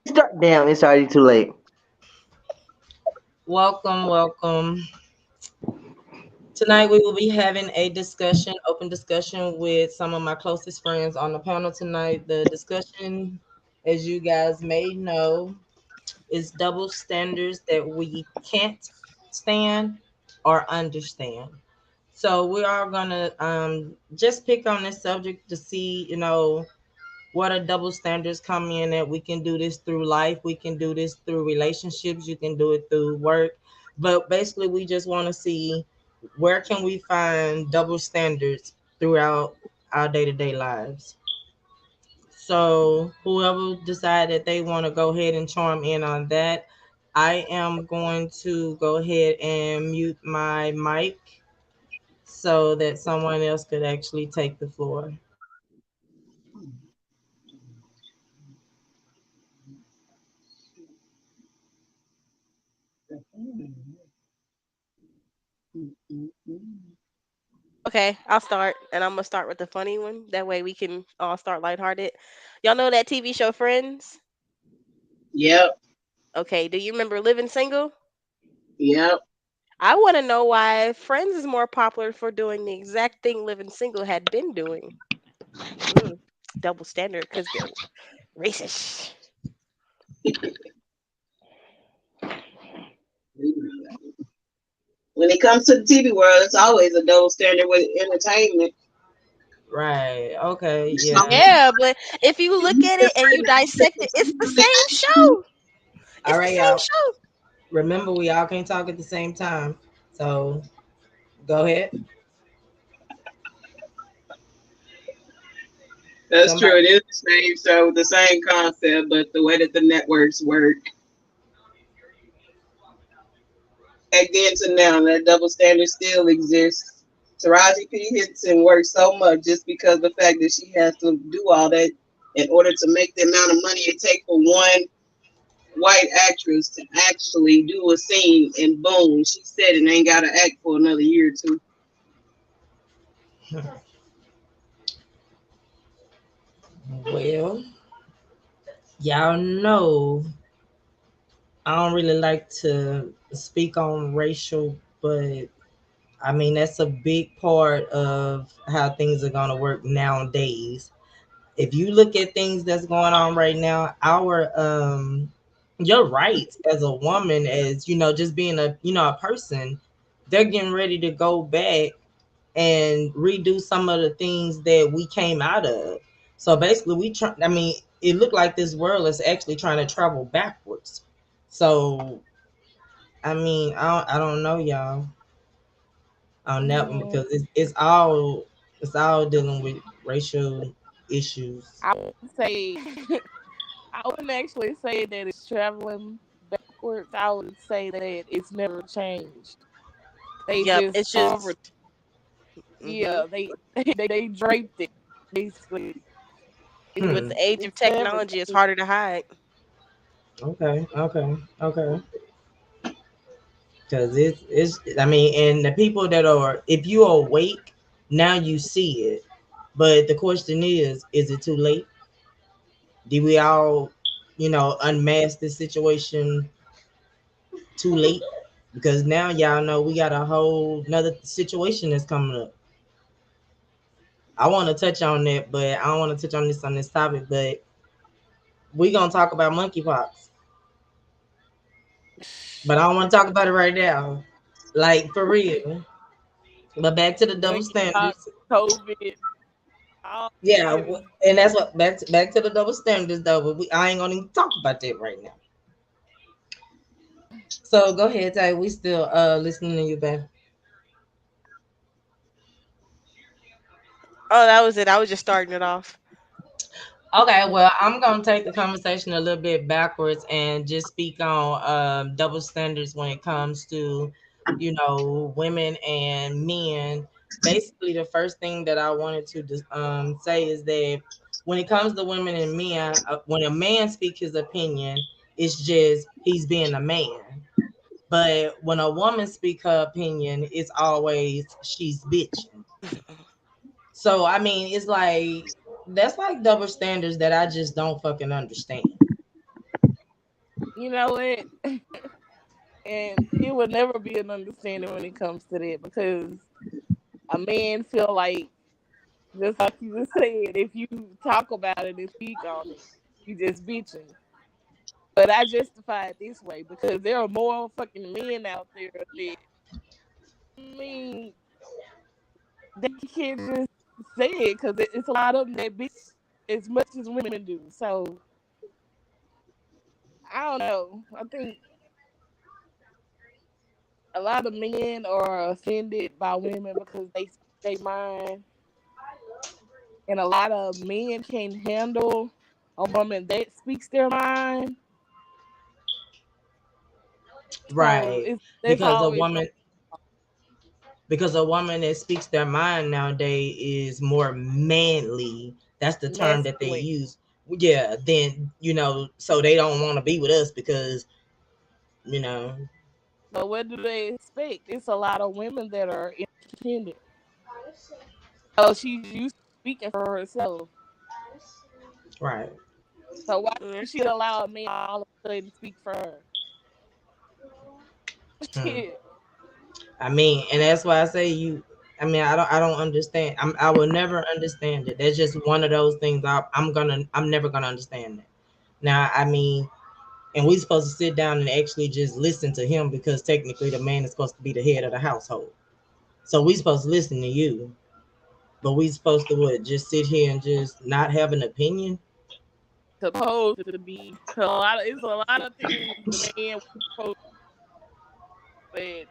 Start. Damn, it's already too late. Welcome, welcome. Tonight we will be having a discussion, open discussion with some of my closest friends on the panel tonight. The discussion, as you guys may know, is double standards that we can't stand or understand. So we are gonna just pick on this subject to see, what are double standards come in at. We can do this through life, we can do this through relationships, you can do it through work, but basically we just want to see where can we find double standards throughout our day-to-day lives. So whoever decide that they want to go ahead and chime in on that, I am going to go ahead and mute my mic so that someone else could actually take the floor. Okay, I'll start, and I'm gonna start with the funny one. That way we can all start lighthearted. Y'all know that TV show Friends? Yep, Okay, do you remember Living Single? yep. I want to know why Friends is more popular for doing the exact thing Living Single had been doing. Mm, double standard because they're racist. When it comes to the TV world, it's always a double standard with entertainment. Right. Okay. Yeah. Some Yeah, but if you look at it and you dissect it, it's the same show. All It's the right, same y'all. show. Remember, we all can't talk at the same time. So go ahead. That's true. Somebody. It is the same show, the same concept, but the way that the networks work, back then to now, that double standard still exists. Taraji P. Henson works so much just because the fact that she has to do all that in order to make the amount of money it takes for one white actress to actually do a scene, and boom, she said it ain't got to act for another year or two. Well, y'all know I don't really like to speak on racial, but I mean that's a big part of how things are gonna work nowadays. If you look at things that's going on right now, our your rights as a woman, as just being a person, they're getting ready to go back and redo some of the things that we came out of. So basically, I mean, it looked like this world is actually trying to travel backwards. So I mean, I don't know, y'all, on that one Mm, because it's all dealing with racial issues. I would say I wouldn't actually say that it's traveling backwards. I would say that it's never changed. They Yep, just it's covered. just. Hmm. Yeah, they draped it basically. With Hmm. the age of It's never technology, it's harder to hide. Okay. Okay. Okay. Because it's I mean, and the people that are, if you are awake now, you see it. But the question is it too late? Did we all, unmask this situation too late? Because now y'all know we got a whole another situation that's coming up. I want to touch on that, but I don't want to touch on this topic. But we gonna talk about monkeypox. But I don't want to talk about it right now, like for real. But back to the double monkeypox, standards. COVID, all Yeah, getting and that's what back to the double standards though. But I ain't gonna even talk about that right now. So go ahead, Tay. We still listening to you, babe. Oh, that was it. I was just starting it off. Okay, well, I'm gonna take the conversation a little bit backwards and just speak on double standards when it comes to, women and men. Basically, the first thing that I wanted to say is that when it comes to women and men, when a man speaks his opinion, it's just he's being a man. But when a woman speak her opinion, it's always she's bitching. So I mean, it's like that's like double standards that I just don't fucking understand. You know what? And it would never be an understanding when it comes to that because a man feel like just like you just said, if you talk about it and speak on it, you just bitching. But I justify it this way because there are more fucking men out there that I mean they can't just say it because it's a lot of them that bitch as much as women do. So I don't know. I think a lot of men are offended by women because they speak their mind, and a lot of men can't handle a woman that speaks their mind. So Right. it's Because a always woman because a woman that speaks their mind nowadays is more manly. That's the term that they masculine. use. Yeah, then so they don't want to be with us because you know, But what do they expect? It's a lot of women that are independent. So she's used to speaking for herself. right. So why Yeah. should she allow a man all of a sudden to speak for her? Hmm. Shit. I mean, and that's why I say you. I mean, I don't understand. I will never understand it. That's just one of those things. I'm never gonna understand that. Now, I mean, and we supposed to sit down and actually just listen to him because technically the man is supposed to be the head of the household. So we supposed to listen to you, but we supposed to what? Just sit here and just not have an opinion? Supposed to be it's a lot of things the man was supposed to, but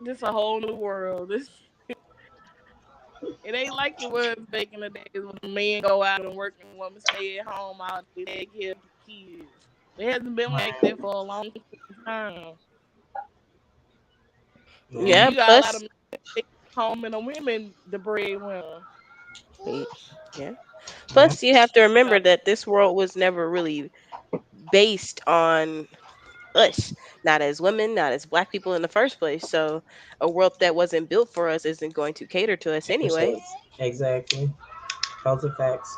this a whole new world. This it ain't like it was back in the days when the man go out and work and woman stay at home all day take care of the kids. It hasn't been like Right. that for a long time. Yeah. Yeah. You got a lot of Plus, men that stay at home and the women the breadwinner. y- yeah. Yeah. Plus, you have to So remember that this world was never really based on us, not as women, not as black people in the first place. So, a world that wasn't built for us isn't going to cater to us anyway. Exactly. Those are facts.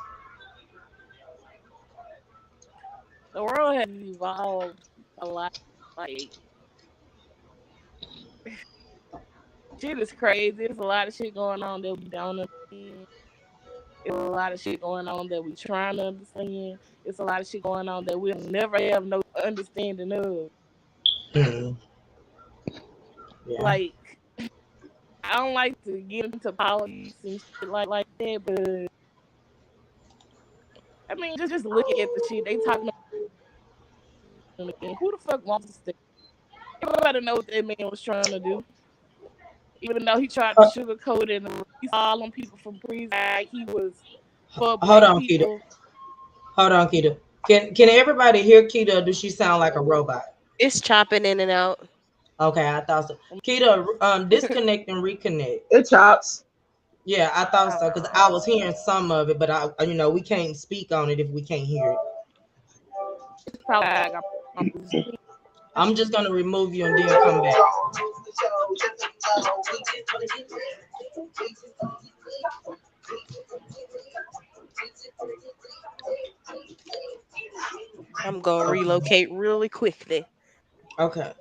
the world has evolved a lot. Like shit is crazy. There's a lot of shit going on that we don't understand. There's a lot of shit going on that we trying to understand. It's a lot of shit going on that we'll never have no understanding of. Mhm. Yeah. Like I don't like to get into politics and shit like that, but I mean just look at the shit they talking about. Again. Who the fuck wants to stay? Everybody knows what that man was trying to do. Even though he tried to Uh, sugarcoat it and release all them people from prison, like he was for hold black on, Keita. people. Hold on, Keita. Can everybody hear Keita? Or does she sound like a robot? It's chopping in and out. Okay, I thought so. Keita, disconnect and reconnect. It chops. Yeah, I thought Oh, so because I was hearing some of it, but we can't speak on it if we can't hear it. it's probably how I got my music. I'm just gonna remove you and then come back. I'm gonna Okay. relocate really quickly. Okay.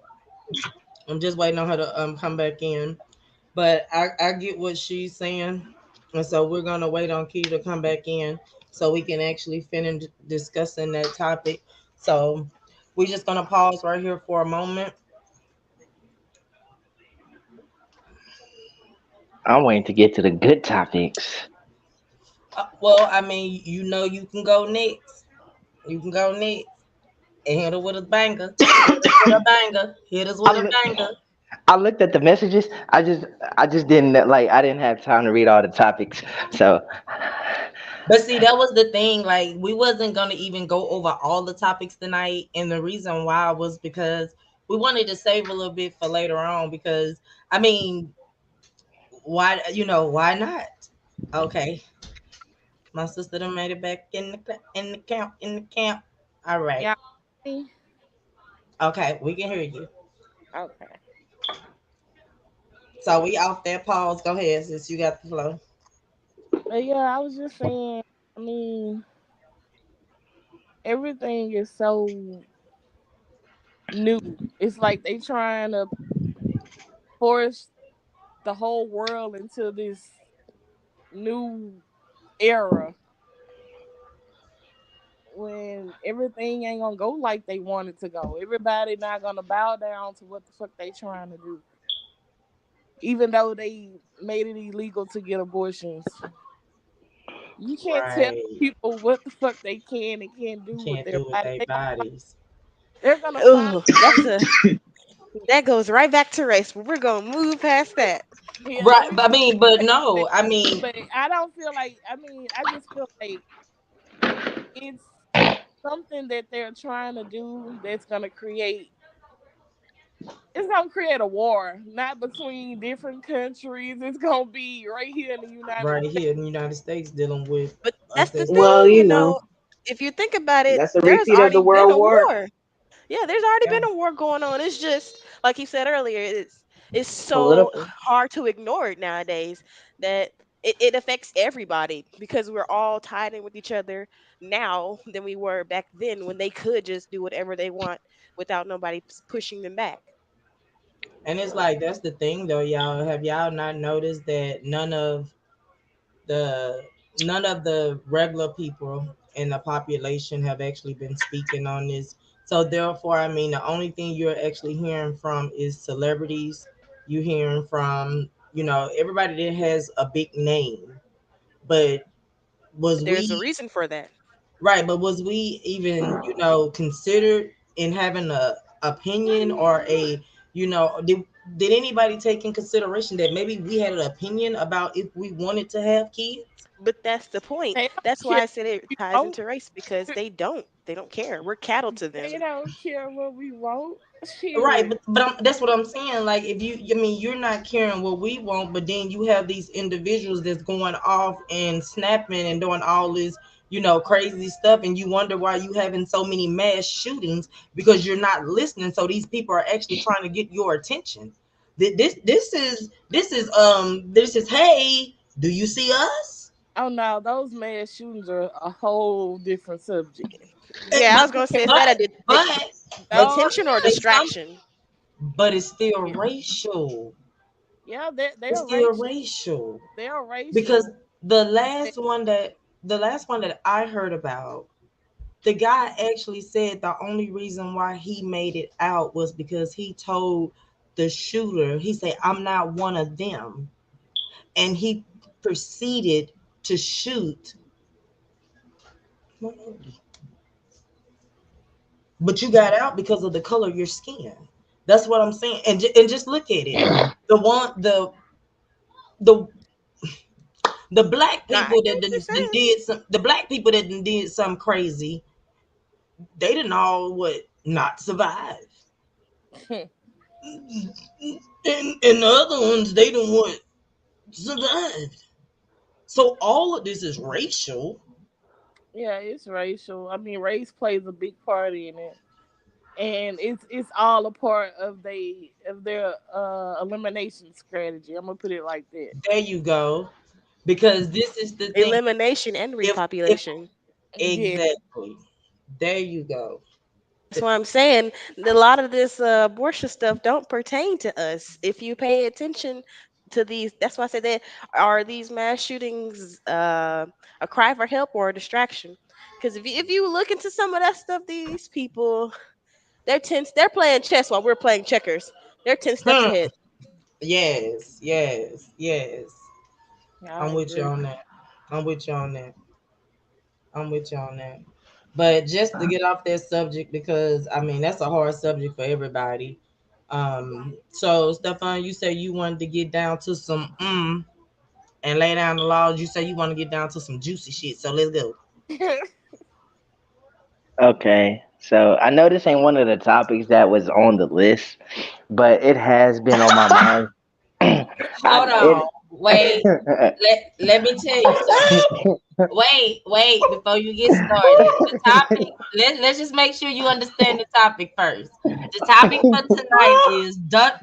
I'm just waiting on her to come back in. But I get what she's saying. And so we're gonna wait on Key to come back in so we can actually finish discussing that topic. So we're just gonna pause right here for a moment. I'm waiting to get to the good topics. Well, I mean, you can go next. You can go next and hit her with a banger. Hit us with a banger. Hit us with I a look, banger. I looked at the messages. I just didn't like. I didn't have time to read all the topics. So But see, that was the thing. Like, we wasn't gonna even go over all the topics tonight, and the reason why was because we wanted to save a little bit for later on. Because I mean, why not? Okay, my sister done made it back in the camp. All right. Yeah. Okay, we can hear you. Okay. So we off that pause. Go ahead, since you got the flow. But yeah, I was just saying, I mean, everything is so. new. It's like they trying to force the whole world into this new era when everything ain't gonna go like they want it to go. Everybody not gonna bow down to what the fuck they trying to do. Even though they made it illegal to get abortions. You can't tell Right. people what the fuck they can and can't do with Can't their do with body. their bodies. They're gonna find Oh, a way. that goes right back to race, but we're gonna move past that. Yeah, Right. But I mean, but no, I mean, but I don't feel like. I mean, I just feel like it's something that they're trying to do that's gonna create. It's gonna create a war, not between different countries. It's gonna be right here in the United right States. here in the United States dealing with But us that's the that's Well, thing, you know, if you think about it, that's a there's repeat of the already been World a War. war. Yeah, there's already yeah. been a war going on. It's just like you said earlier, it's so Political. hard to ignore it nowadays that it affects everybody because we're all tied in with each other now than we were back then when they could just do whatever they want without nobody pushing them back. And it's like that's the thing though, y'all. Have y'all not noticed that the none of the regular people in the population have actually been speaking on this? So therefore, I mean, the only thing you're actually hearing from is celebrities. You hearing from, everybody that has a big name. But was But there's a we reason for that. right? But was we even, considered in having a opinion or did anybody take in consideration that maybe we had an opinion about if we wanted to have kids? But that's the point. They don't That's why care. I said it What we ties want. into race because they don't care. We're cattle to They them. don't care what we want. Right, Shit. but that's what I'm saying. Like, if I mean, you're not caring what we want, but then you have these individuals that's going off and snapping and doing all this, crazy stuff, and you wonder why you having so many mass shootings because you're not listening. So these people are actually trying to get your attention. This is hey, do you see us? Oh no, those mass shootings are a whole different subject. Yeah, I But was gonna say, is that but a but but Those, attention or they come, distraction? but it's still yeah, racial. yeah, It's they're still racial. racial. They're Because racial. the They- last one that I heard about, the guy actually said the only reason why he made it out was because he told the shooter, he said, I'm not one of them. And he proceeded to shoot. But you got out because of the color of your skin. That's what I'm saying. And just look at it. The one the the black No, I people get what you're saying. the black people that did something crazy, they didn't all not survive. And the other ones, they didn't survived. So all of this is racial. yeah, it's racial. I mean, race plays a big part in it, and it's all a part of their elimination strategy. I'm gonna put it like that. There you go. Because this is the thing. Elimination and If repopulation. Yeah, exactly. There you go. That's why I'm saying a lot of this abortion stuff don't pertain to us. If you pay attention to these, that's why I said that are these mass shootings a cry for help or a distraction? Because if you look into some of that stuff, these people they're playing chess while we're playing checkers. They're 10 steps Hmm. ahead. Yes, yes, yes. I I'm with you agree. on that. I'm with you on that. I'm with you on that. But just to get off that subject, because I mean that's a hard subject for everybody. So Stefan, you say you wanted to get down to some and lay down the laws. You say you want to get down to some juicy shit. So let's go. Okay, so I know this ain't one of the topics that was on the list, but it has been on my mind. Hold on. Wait. Let me tell you something. Wait, before you get started. The topic, let's just make sure you understand the topic first. The topic for tonight is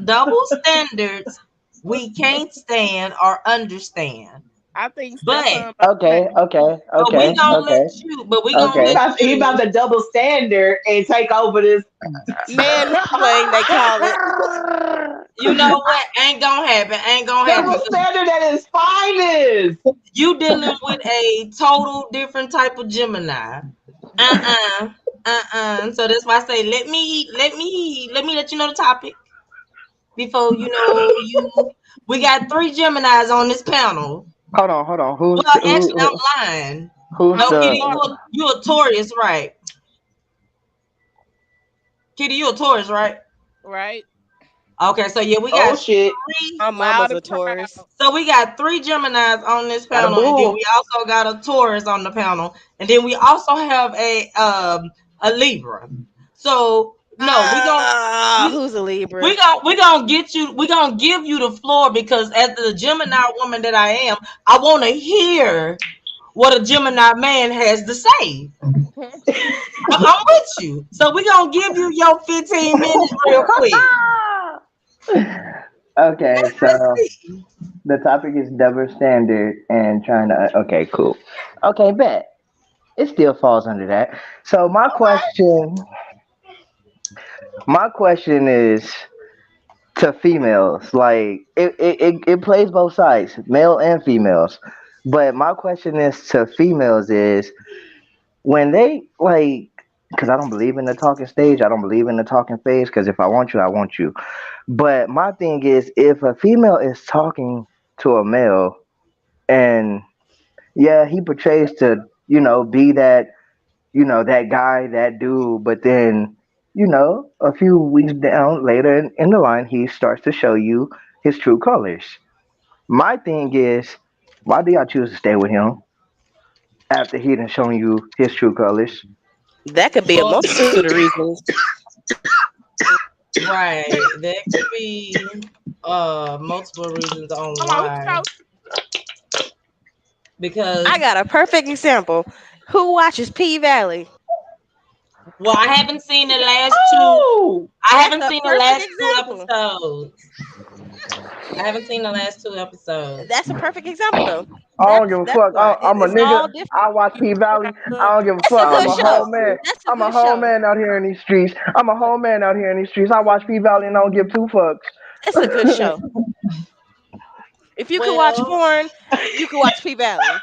double standards we can't stand or understand. I think But Stefan about to Okay, change. okay, but we okay, gonna let okay, you. But we gonna okay. let He about you. to double standard and take over this. Mansplain, they call it. You know what? Ain't gonna happen. Ain't gonna happen. Double standard at its finest. You dealing with a total different type of Gemini. So that's why I say let you know the topic before you. We got 3 Geminis on this panel. Hold on. Well, actually, I'm lying. Who's No, I'm a Kitty, the? Taurus. you a Taurus, right? Kitty, you a Taurus, right? Right? Okay, so yeah, we Oh got shit. 3. My Loud mama's a and proud. Taurus. So we got 3 Geminis on this Got a panel, and then bull. we also got a Taurus on the panel, and then we also have a Libra. So no, Who's a Libra? we gonna give you the floor, because as the Gemini woman that I am, I want to hear what a Gemini man has to say. I'm with you, so we gonna give you your 15 minutes real quick. Okay, Let's so see. the topic is double standard and trying to. Okay, cool. Okay, bet it still falls under that. So my question is to females. Like it plays both sides, male and females. But my question is to females is when they like, because I don't believe in the talking stage. I don't believe in the talking phase. Because if I want you, I want you. But my thing is, if a female is talking to a male, and yeah, he portrays to be that guy, that dude, but then a few weeks down later in the line, he starts to show you his true colors. My thing is, why do y'all choose to stay with him after he done shown you his true colors? That could be a Well, multitude of reasons. right, there could be multiple reasons on Come on, why. Because I got a perfect example. Who watches P Valley? well, I haven't seen the last 2. Oh, I That's haven't a seen the perfect last 2 example. episodes. I haven't seen the last 2 episodes. That's a perfect example, though. I don't give a That's fuck. why I'm a it's nigga. all different. I watch P Valley. I don't give a That's a fuck. I'm good a show. whole man. That's a I'm a good whole show. man out here in these streets. I'm a whole man out here in these streets. I watch P Valley and I don't give two It's a good fucks. show. If you could watch Well, porn, you could watch P Valley.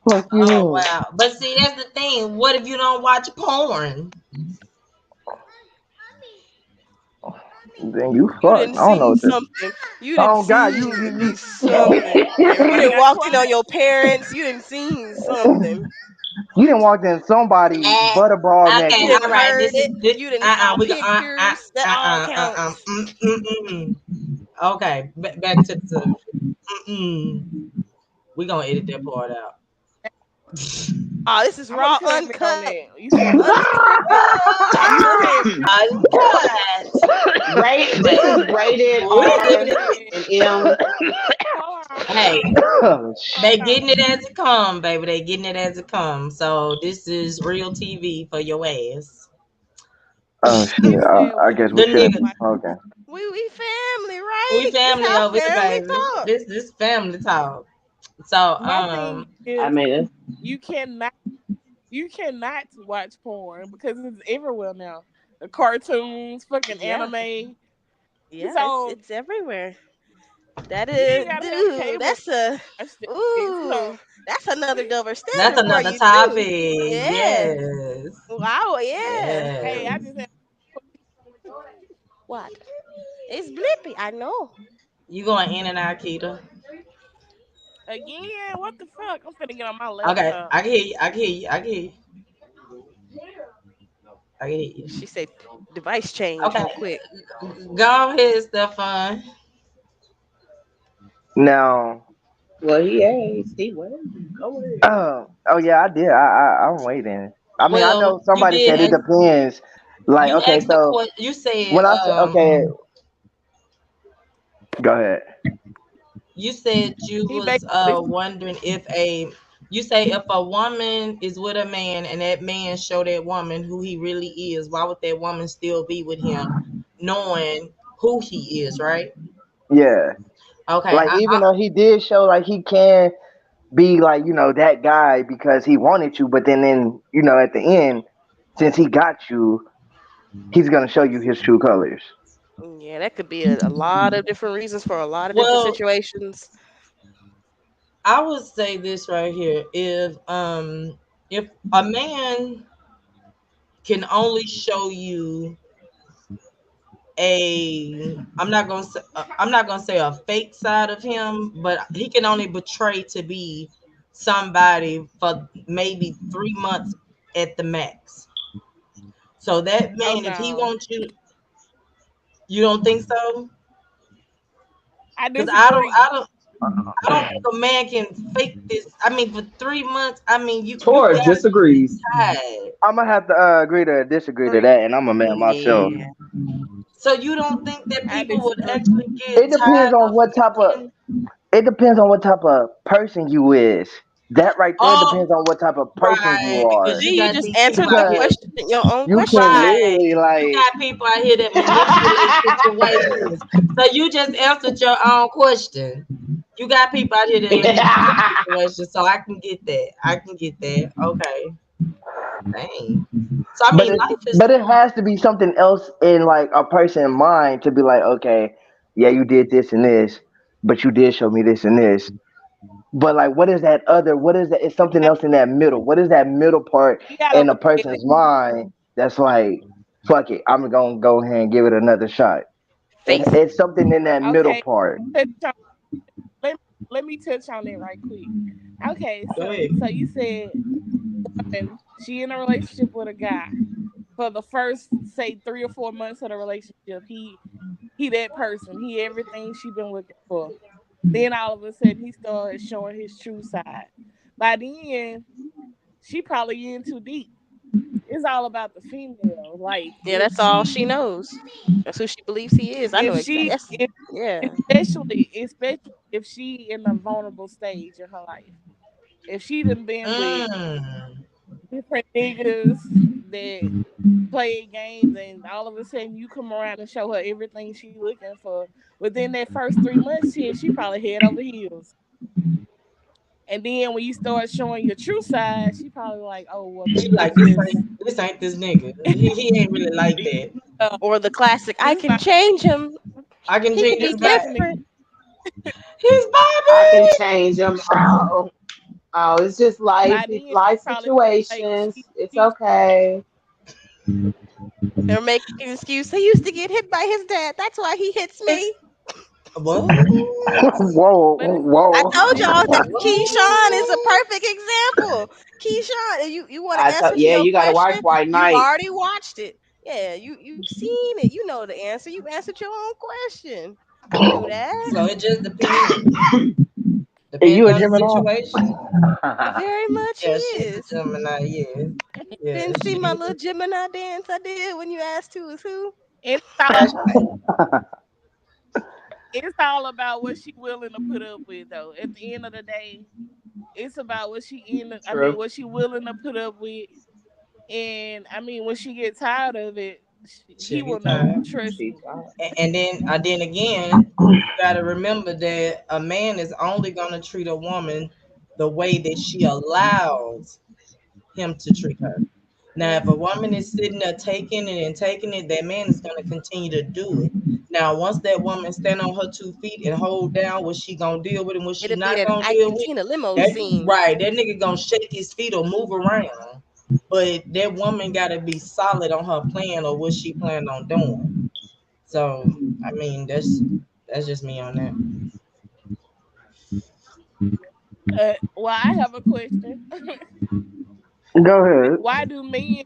Fuck oh you. wow. But see, that's the thing. What if you don't watch porn? Then you You fucked. didn't I don't know see what to. something. You didn't Oh God, you. see something. You Everybody didn't got walk in on quiet. your parents. You didn't see something. You didn't walk in somebody Eh, butterball okay, You naked. didn't all right. heard This is it. this. You didn't saw We go. pictures. That all counts. Okay, back to the subject. We gonna edit that part out. Oh, this is I'm gonna raw, comment on uncut, that. You said unscripted. you said Uncut. This is rated We R giving you it. said and M. hold on, Hey, Oh, they hold getting it as it come, baby. They getting it as it comes. So this is real TV for your ass. oh shit. You said I what guess The we you should. nigga, like. Okay. We family, we right? This family how over here, family baby. talk. This family talk. So My thing I is mean, you cannot watch porn because it's everywhere now. The cartoons, fucking Yeah, anime. yeah, So it's everywhere. That you is, ain't gotta have dude. cable to That's a watch that shit. So ooh. That's another double that's standard for another you too. topic. Yeah. Yes. Wow. Yeah. hey, I Yes. just have What? It's Blippy. I know. You going in and out, Keita. again. What the fuck? I'm finna get on my Okay, laptop. I can hear you. I can hear you. I can hear you. I can hear you. She said device change Okay. real quick. Go ahead, Stefan. Now. well, he asked. He went. Go ahead. Oh yeah, I did. I'm waiting. I mean, I Well, know somebody said it depends. Like, you okay, asked the so question. You said when I said okay, go ahead. you said you He was basically wondering you say if a woman is with a man and that man show that woman who he really is, why would that woman still be with him knowing who he is, right? Yeah. Okay, Like even though he did show like he can be like that guy because he wanted you, but then at the end, since he got you, he's gonna show you his true colors. Yeah, that could be a lot of different reasons for a lot of different well, situations. I would say this right here: if a man can only show you I'm not gonna say a fake side of him, but he can only betray to be somebody for maybe 3 months at the max. So that Oh man, if he no, wants you, you don't think so? I Because disagree. I don't think a man can fake this. I mean, for 3 months, I mean, you Taurus gotta disagrees. be tired. I'm gonna have to agree to disagree to that, and I'm a man myself. Yeah. So you don't think that I people would disagree. actually get It depends tired on of what type of faking? it depends on what type of person you is. That right there Oh, depends on what type of person you right, because are. you See, you got just these people answered out the here. Because question, your own you can question. Right. literally You like got people out here that manipulate situations. So you just answered your own question. You got people out here that manipulate situations. So I can get that. I can get that. Okay. Dang. So I but mean it life is but it has to be something else in like a person's mind to be like, okay, yeah, you did this and this, but you did show me this and this. But like what is that other what is that it's something else in that middle. What is that middle part You gotta in a look at it. person's mind that's like, fuck it, I'm gonna go ahead and give it another shot. Faith. It's something in that middle Okay, part. touch on- let, let me touch on it right quick. Okay, go so ahead. you said when she in a relationship with a guy for the first say 3 or 4 months of the relationship, he that person, he everything she been looking for. Then all of a sudden he started showing his true side. By then, she probably in too deep. It's all about the female. Like Yeah, that's all she knows. That's who she believes he is. I know exactly. That's if yeah. especially if she in a vulnerable stage in her life. If she done been with Mm. different niggas that play games and all of a sudden you come around and show her everything she looking for, within that first 3 months she probably head over heels. And then when you start showing your true side, she probably like, oh well, She maybe like this just this ain't this nigga. He ain't really like that. Or the classic, I this can not change him. I can He could change be his this not back. the nigga. different. He's I can Bobby. change them. Oh, oh, it's just life. By then It's she life probably feel like situations. It's she's okay. Or make an excuse. He used to get hit by his dad. That's why he hits It's me. what? Whoa, but I whoa. told it's y'all that Keyshawn is a What? perfect example. Keyshawn, you want I to thought, answer to yeah, your you got to watch question? White You've Knight. already watched it. Yeah, you've seen it. You know the answer. You answered your own question. You knew that. So it just depends. Are Depends you a on the Gemini? situation. Very much he Yeah, she's a is. Gemini. Yeah, You yeah, didn't see she my is. little Gemini dance I did when you asked who was who? it's all That's it's all about what she willing to put up with though. At the end of the day, it's about what she True. what she willing to put up with. And I mean, when she get tired of it, he she'll will get know. tired. Trust She me. thought. And then again, you got to remember that a man is only gonna treat a woman the way that she allows him to treat her. Now, if Mm. a woman is sitting there taking it and taking it, that man is going to continue to do it. Now, once that woman stand on her 2 feet and hold down what she gonna deal with and what she It'll be not that gonna Ike deal and with, Tina limo that scene. right, that nigga gonna shake his feet or move around. But that woman gotta be solid on her plan or what she planned on doing. So, I mean, that's just me on that. Well, I have a question. Go ahead. Why do men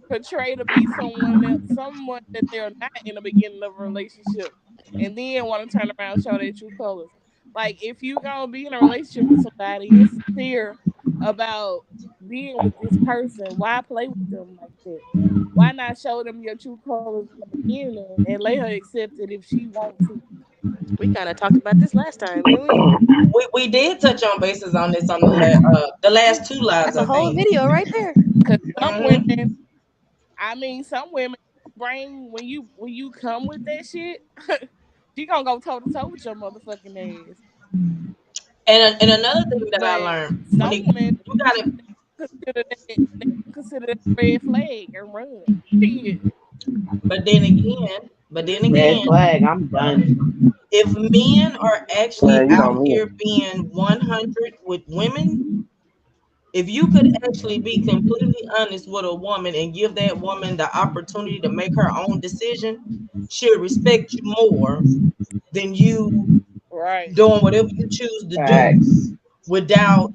portray to be someone that they're not in the beginning of a relationship, and then want to turn around and show their true colors? Like if you gonna be in a relationship with somebody and sincere about being with this person, why play with them like that? Why not show them your true colors in the beginning and let her accept it if she wants to? We kind of talked about this last time, didn't we? We did touch on bases on this on the last two lives, That's a I whole think. video right there. Because some Hmm. women, I mean, some women bring when you come with that shit, She gonna go toe to toe with your motherfucking ass. And another thing that I But learned when some women you gotta, consider that a red flag and run. Shit. but then Red again, flag. I'm done. if men are actually Man, you know out me. here being 100 with women, if you could actually be completely honest with a woman and give that woman the opportunity to make her own decision, she'll respect you more than you Right. doing whatever you choose to do Facts. without,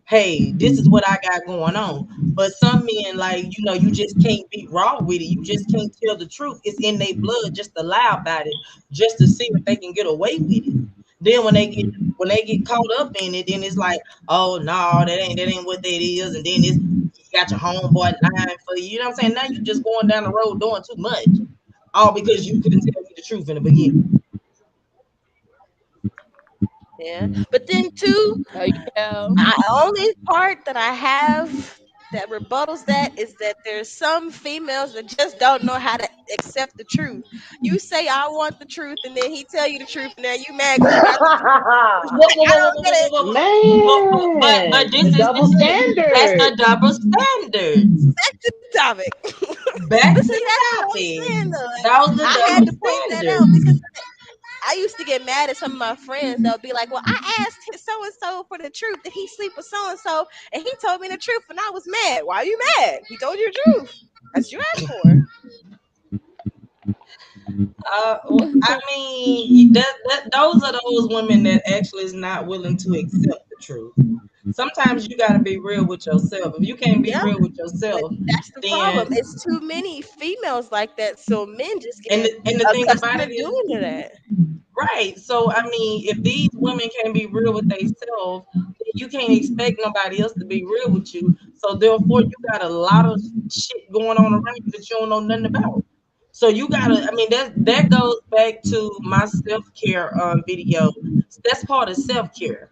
hey, this is what I got going on. But some men, like, you just can't be raw with it. You just can't tell the truth. It's in their blood just to lie about it, just to see if they can get away with it. Then when they get caught up in it, then it's like, oh no, that ain't what that is. And then you got your homeboy lying for you. You know what I'm saying? Now you just going down the road doing too much. All because you couldn't tell me the truth in the beginning. Yeah. But then too, Yeah. the only part that I have that rebuttals that is that there's some females that just don't know how to accept the truth. You say I want the truth, and then he tell you the truth, and then you mad because you got the truth. Whoa, whoa, I whoa, don't whoa, get whoa, it. whoa, whoa, whoa. But Man, this the is double this is that's standard. the double standards. Back to the topic. Back But to see, the that's what I'm topic. saying though. Like, That was the I had double to point that out standard. because I used to get mad at some of my friends that would be like, "Well, I asked so and so for the truth. Did he sleep with so and so?" And he told me the truth, and I was mad. Why are you mad? He told you the truth. That's what you asked for. I mean, those are those women that actually is not willing to accept the truth. Sometimes you got to be real with yourself. If you can't be Yeah, real with but yourself, that's the problem. then It's too many females like that, so men just and get and the thing accustomed about to it is, doing that. right. So I mean, if these women can't be real with themselves, then you can't expect nobody else to be real with you. So therefore, you got a lot of shit going on around you that you don't know nothing about. So you gotta, I mean, that goes back to my self-care video. That's part of self-care.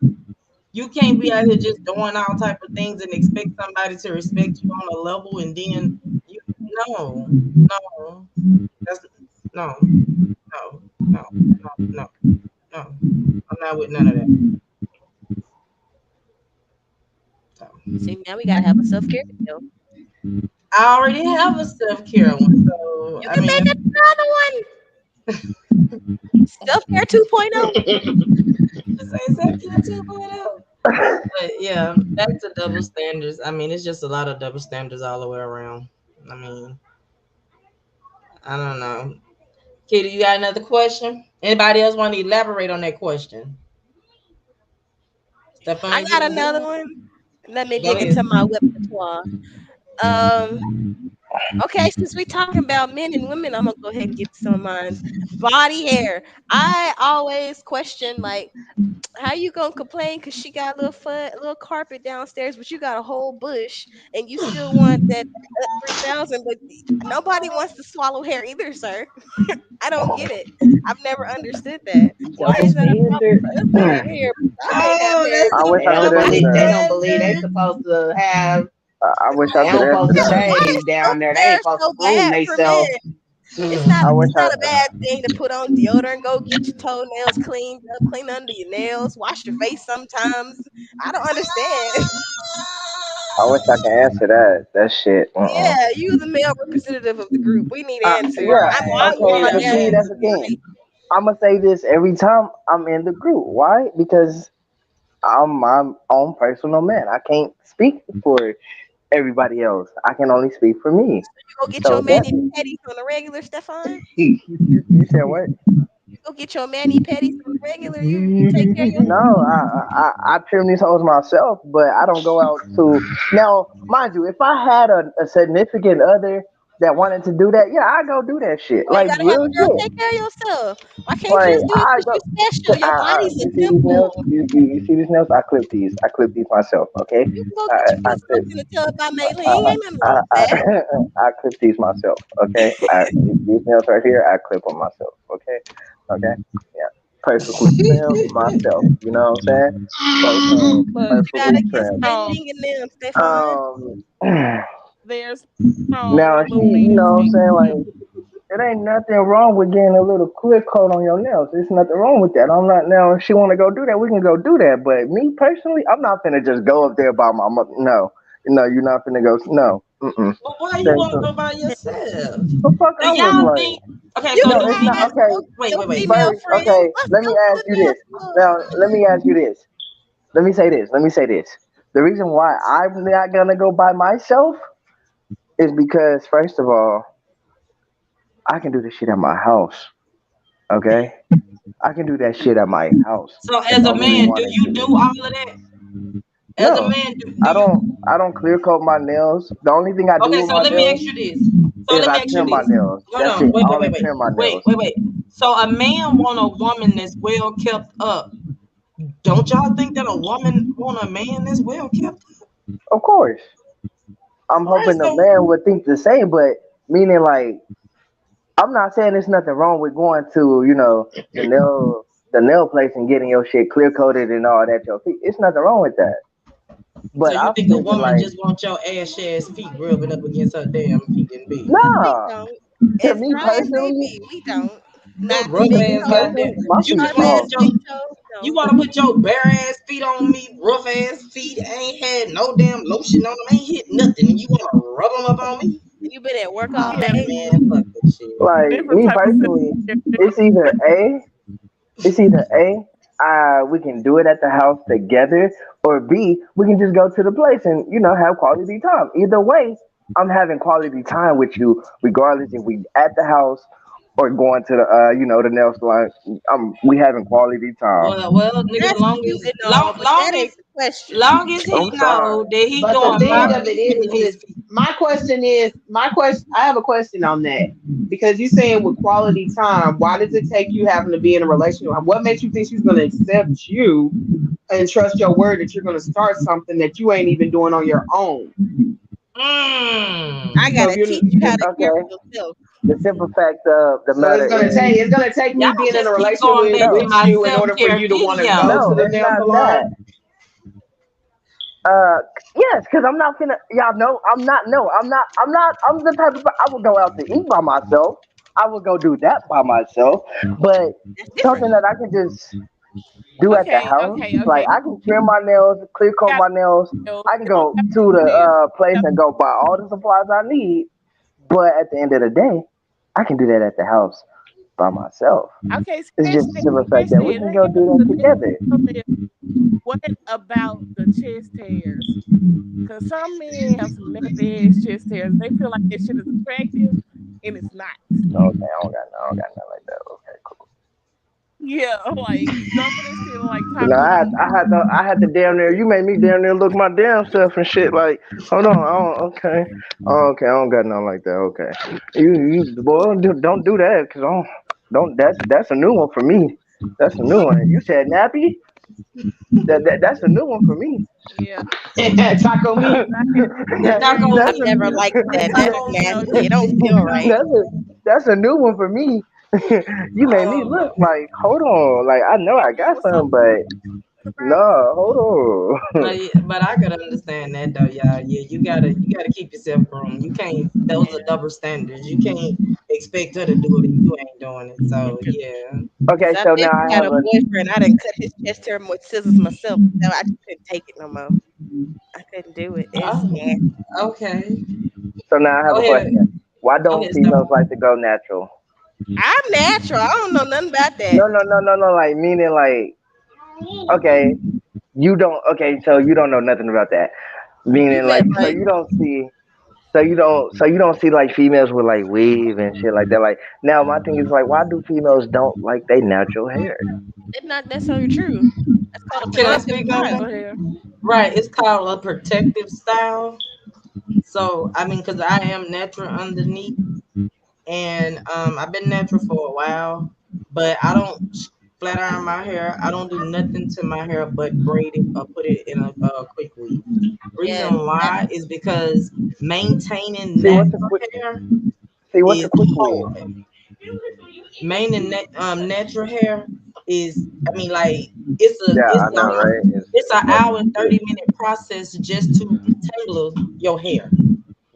You can't be out here just doing all type of things and expect somebody to respect you on a level, and then you no, no, that's no, no, no, no, no, no. I'm not with none of that. So, See, now we gotta have a self care video. I already have a self-care one, so You I can make mean, another one. Self care 2.0. just say self-care 2.0. But yeah, back to double standards. I mean, it's just a lot of double standards all the way around. I mean, I don't know. Kitty, you got another question? Anybody else want to elaborate on that question? I Stefan, you got want to another go? one. Let me Go dig into ahead. my repertoire. Um, Okay, since we talking about men and women, I'm gonna go ahead and get some of mine. Body hair. I always question like, how you gonna complain because she got a little carpet downstairs, but you got a whole bush, and you still want that 3000, but nobody wants to swallow hair either, sir. I don't get it. I've never understood that. Why Double is that a problem standard. for us to have hair? But I can't have Oh, hair. that's I a wish They I could don't double answer believe that. they don't believe they standard. supposed to have. I wish I They could don't answer supposed to that. Why is shave down self there. They ain't care supposed to so groom bad for men? themselves. I wish It's I. not a bad thing to put on deodorant, go get your toenails cleaned up, clean under your nails, wash your face sometimes. I don't understand. I wish I could answer that. That shit. Yeah, you the male representative of the group. We need answers. Yeah. I know Right. I Okay. want But Yeah. see, answers that's the thing. tonight. I'm gonna say this every time I'm in the group. Why? Because I'm my own personal man. I can't speak for everybody else. I can only speak for me. You go get your So mani that petties on the regular, Stefan. you said what? You go get your mani petties on the regular. You take care of your. No, I trim these hoes myself, but I don't go out to. Now, mind you, if I had a significant other that wanted to do that, yeah, I go do that shit. Why you Like gotta have real a girl shit. take care of yourself? Why can't you Like just do it I because go. you're special? Your body's a You see these temple. nails? You see these nails? I clip these. I clip these myself. Okay. You can go get I your I pussy clip. in the tub by Maylene. I Ain't nothing wrong with that. I clip these myself. Okay. These nails right here, I clip them myself. Okay. Okay. Yeah. Perfectly trimmed myself. You know what I'm saying? So But You perfectly gotta kiss trimmed. Maylene and them, Stefan. Um. there's wrong Now with she, Lil Nene you know what I'm saying? speaking. Like it ain't nothing wrong with getting a little clear coat on your nails. There's nothing wrong with that. I'm not now. If she want to go do that, we can go do that. But me personally, I'm not finna just go up there by my mother. No, no, you're not finna go. No, But why you That's want to go by yourself? the fuck Do I was y'all like. think? Okay, You so No, can do it's take not female? okay. Wait, your wait, wait. female First, friends. okay. Let's Let me go to ask the you dance this. floor. Now, let me ask you this. Let me say this. Let me say this. The reason why I'm not gonna go by myself is because, first of all, I can do this shit at my house. Okay, I can do that shit at my house So if as I a really man, do wanted you do to. all of that? As a No, man, do I you? don't. I don't clear coat my nails. The only thing I do Okay, with so my let me nails ask you this. So is let me I ask you trim my this. nails. Hold That's on. it. Wait, I wait, only wait, wait, trim my wait, nails. wait, wait. So a man want a woman that's well kept up. Don't y'all think that a woman want a man that's well kept up? Of course, I'm Right. hoping the So man would think the same, but meaning like I'm not saying there's nothing wrong with going to, the nail place and getting your shit clear coated and all that your feet. It's nothing wrong with that. so But you I'm think a thinking woman like, just want your ass feet rubbing up against her damn feet in bed? Because we nah. don't. To As me dry as they personally, be, we don't. Them Not the rough to big me ass toe, personally, goddamn. my You the feet just sharp want to ass put soft. your big toe. you No. want to put your bare ass feet on me, rough ass feet. Ain't had no damn lotion on them. Ain't hit nothing. And you want to rub them up on me? You been at work all Oh Yeah, day. man, fuck that shit. Like different me type of personally, situation. it's either A, it's either A, we can do it at the house together, or B, we can just go to the place and have quality time. Either way, I'm having quality time with you, regardless if we at the house or going to the nail salon. We having quality time. Well, nigga, That's cute and all, but that ain't the question. long as he I'm know sorry. that he But the doing thing more of than it is his this. feet. I have a question on that because you saying with quality time, why does it take you having to be in a relationship? What makes you think she's going to accept you and trust your word that you're going to start something that you ain't even doing on your own? I So Mm. if gotta you're teach you how to care Okay. for yourself. The simple fact of the so matter is, it's gonna take Y'all me being in a just keep relationship going back to with no, my you in self order for care you to want to go video. to no, the it's nail not that. salon. Uh, yes, because I'm not finna. Y'all know I'm not. No, I'm not. I'm not. I'm the type of. I would go out to eat by myself. I would go do that by myself. But That's something different. that I can just do at the Okay, house, okay, like okay. I can trim my nails, clear coat Got my nails. I can it don't go have to the to place be and go buy all the supplies I need. But at the end of the day, I can do that at the house by myself. okay. It's just the simple fact Scratch that we that. can Let go me do ask that the next together. question is, what about the chest hairs? Because some men have some nappy ass chest hairs. They feel like that shit is attractive, and it's not. Okay, I don't got nothing like that. Okay, cool. Yeah, like some of this shit, like You know, Taco. I had to damn near. You made me damn near look my damn self and shit. Like, hold on, okay, okay, I don't got nothing like that. Okay, you boy, don't do that, cause don't. That's a new one for me. That's a new one. You said nappy. That's a new one for me. Yeah, Taco meat. I had No, Taco I that's meat. a never liked that. That's Taco meat. no, nasty. It don't feel right. no. that's a that's a new one for me. You made me look Oh, like, hold on, like I know I It got was something some, but about it. no, hold on. but I could understand that though, y'all. Yeah, you gotta keep yourself groomed. You can't. Those are double standards. You can't expect her to do it and you ain't doing it. So yeah. Cause Okay, I so now definitely I had have a a boyfriend. I didn't cut his chest hair with scissors myself. So I just couldn't take it no more. I couldn't do it. It's Oh, nasty. okay. so now I have Go a ahead. question. Why Go don't ahead, Steph. females like to go natural? I'm natural. I don't know nothing about that. No, no, no, no, no. Like meaning, like okay, you don't. Okay, so you don't know nothing about that. You Meaning, bet like, so right. you don't see. So you don't see like females with like weave and shit like that. Like now, my thing is like, why do females don't like they natural hair? It's not necessarily true. That's called a Can I protective speak on style. that? Hair. Right. It's called a protective style. So I mean, because I am natural underneath, and I've been natural for a while, but I don't flat iron my hair. I don't do nothing to my hair but braid it or put it in a quick weave. Yes. Reason why is because maintaining See what's a natural quick? hair See what's a is quick weave? hard. Natural hair is, I mean, like it's a Yeah, it's I know, almost right? it's It's an more hour and than 30-minute process just to detangle your hair.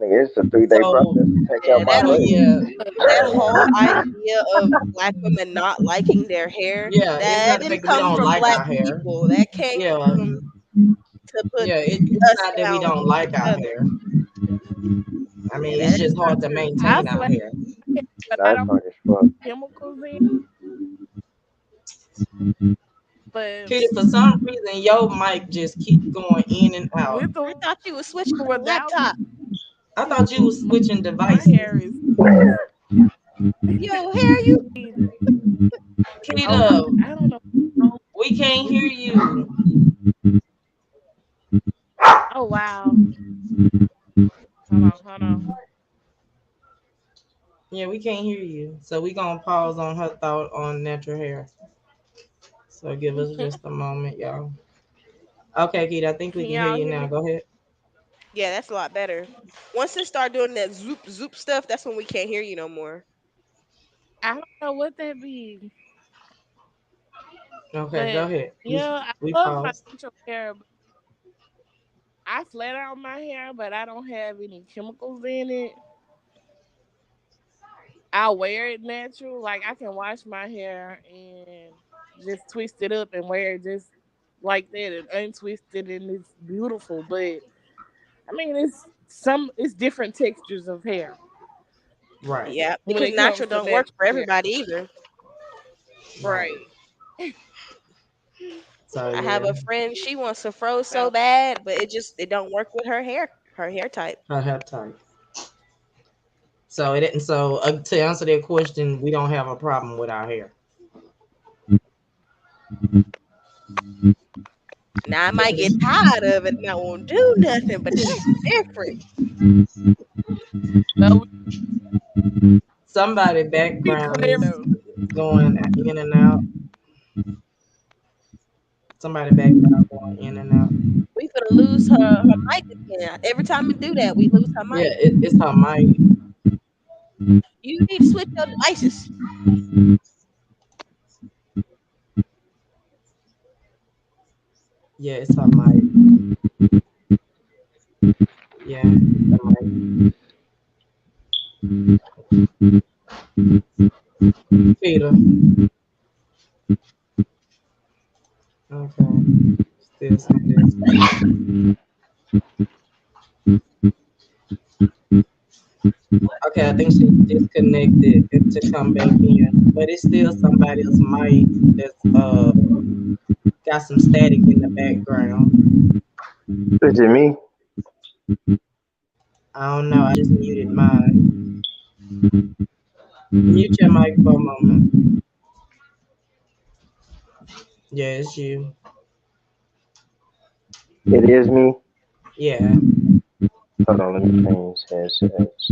Nigga, it's a 3 day So process to take out Yeah, my that so hair. yeah, that whole idea of black women not liking their hair, yeah, it's that not the didn't fact that we come don't from like black our hair. people. That came Yeah, from to put yeah, it's us not that we down don't with like each our other. hair. I Yeah, mean, that it's is just not hard to true. I maintain our flat, hair. but I That's don't hard as fuck. chemicals in. But Peter, for some reason, your mic just keep going in and out. with I or thought you was switching to the without laptop. I thought you was my, switching my devices. hair is Yo, hair you okay. Keita, I don't know. Oh, we can't hear you. oh wow. Hold on, hold on. Yeah, we can't hear you. So we gonna pause on her thought on natural hair. So give us just a moment, y'all. Okay, Keita, I think we Can can hear y'all you hear now. me? Go ahead. Yeah, that's a lot better. Once they start doing that zoop zoop stuff, that's when we can't hear you no more. I don't know what that be, Okay, go but ahead. yeah, We I love my pause. natural hair. But I flat out my hair, but I don't have any chemicals in it. I wear it natural. Like I can wash my hair and just twist it up and wear it just like that and untwist it and it's beautiful. But I mean it's different textures of hair Right, Yeah, when because it comes natural to don't natural work for hair. everybody either. right. Right. So I have yeah, a friend, she wants to fro so So bad, but it don't work with her hair type. her hair type. So it didn't. So to answer that question, we don't have a problem with our hair. Now I might get Candace, tired of it and I won't do nothing, but that's different. so somebody we background clear is though. going in and out. Somebody background going in and out. We gonna lose her mic again. Every time we do that, we lose her Yeah, mic. it's her mic. You need to switch your devices. Yeah, it's her mic. Yeah, it's her mic. Peter. Okay. Still saying this. Okay, I think she disconnected it to come back in, but it's still somebody else's mic that's got some static in the background. Is it me? I don't know. I just muted mine. Mute your mic for a moment. Yeah, it's you. It is me. Yeah. Hold on, let me change headsets.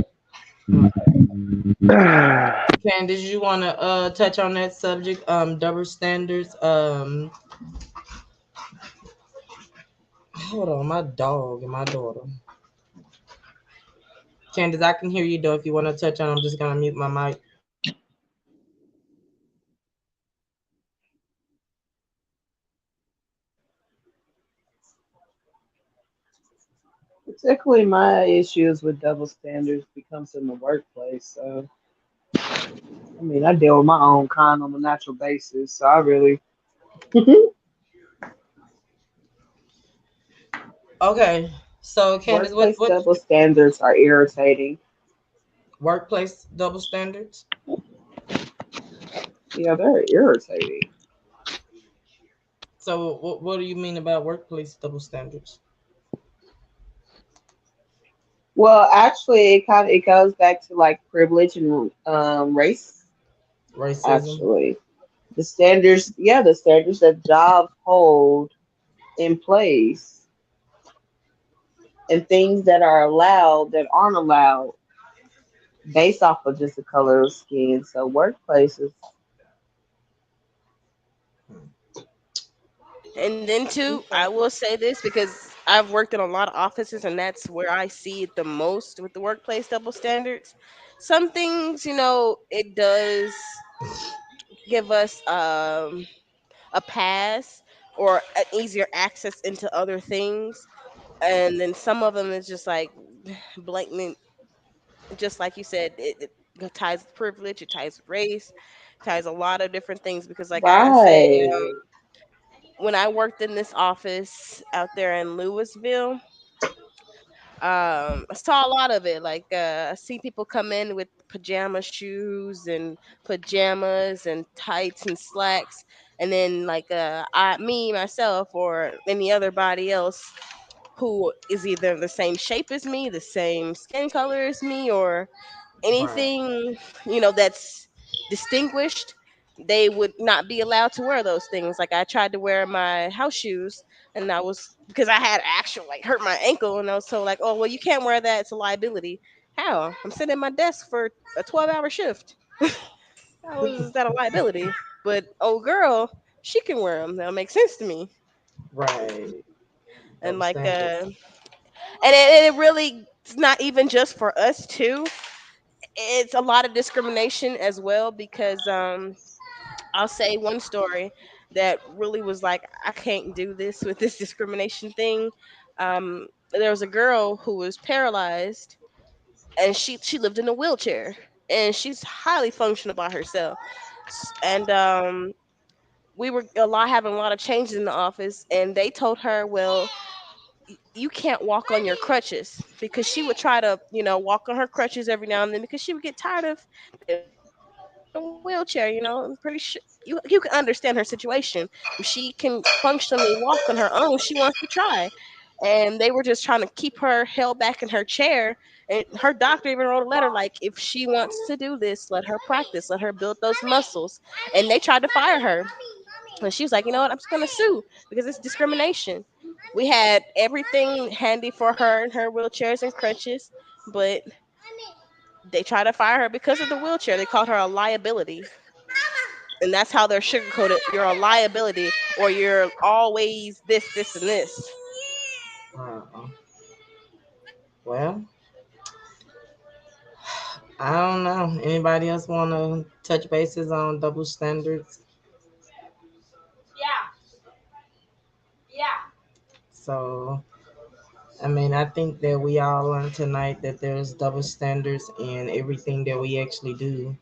Okay. Candice, you want to touch on that subject? Double standards. Hold on, my dog and my daughter. Candice, I can hear you though. If you want to touch on, I'm just gonna mute my mic. Particularly my issues with double standards becomes in the workplace. So I mean I deal with my own kind on a natural basis. So I really Okay. So Candice, what workplace what double standards are irritating. workplace double standards? Yeah, they're irritating. So what do you mean about workplace double standards? Well, actually, it goes back to like privilege and race. Racism. Actually, the standards, yeah, the standards that jobs hold in place and things that are allowed that aren't allowed based off of just the color of skin. So workplaces, And then too, I Okay. will say this because I've worked in a lot of offices and that's where I see it the most with the workplace double standards. Some things, it does give us a pass or an easier access into other things. And then some of them is just like blatant, just like you said, it ties with privilege, it ties with race, ties a lot of different things. Because, like I said, Right. when I worked in this office out there in Louisville, I saw a lot of it. Like, I see people come in with pajama shoes and pajamas and tights and slacks, and then like me myself or any other body else who is either the same shape as me, the same skin color as me, or Right. anything, that's distinguished, they would not be allowed to wear those things. Like, I tried to wear my house shoes, and I was, because I had actual like hurt my ankle, and I was told like, oh well, you can't wear that, it's a liability. How? I'm sitting at my desk for a 12-hour shift. How is that a liability? But oh girl, she can wear them. That makes sense to me. Right. And Double like standards. and it really, it's not even just for us too. It's a lot of discrimination as well, because I'll say one story that really was like, I can't do this with this discrimination thing. There was a girl who was paralyzed, and she lived in a wheelchair, and she's highly functional by herself. And we were having a lot of changes in the office, and they told her, well, you can't walk on your crutches, because she would try to, walk on her crutches every now and then, because she would get tired of being in a wheelchair. I'm pretty sure you can understand her situation. If she can functionally walk on her own, she wants to try. And they were just trying to keep her held back in her chair. And her doctor even wrote a letter like, if she wants to do this, let her practice, let her build those muscles. And they tried to fire her. And she was like, you know what? I'm just going to sue because it's discrimination. We had everything handy for her and her wheelchairs and crutches, but they tried to fire her because of the wheelchair. They called her a liability. And that's how they're sugarcoated. You're a liability, or you're always this, this, and this. Uh-uh. Well, I don't know. Anybody else want to touch bases on double standards? So, I mean, I think that we all learned tonight that there's double standards in everything that we actually do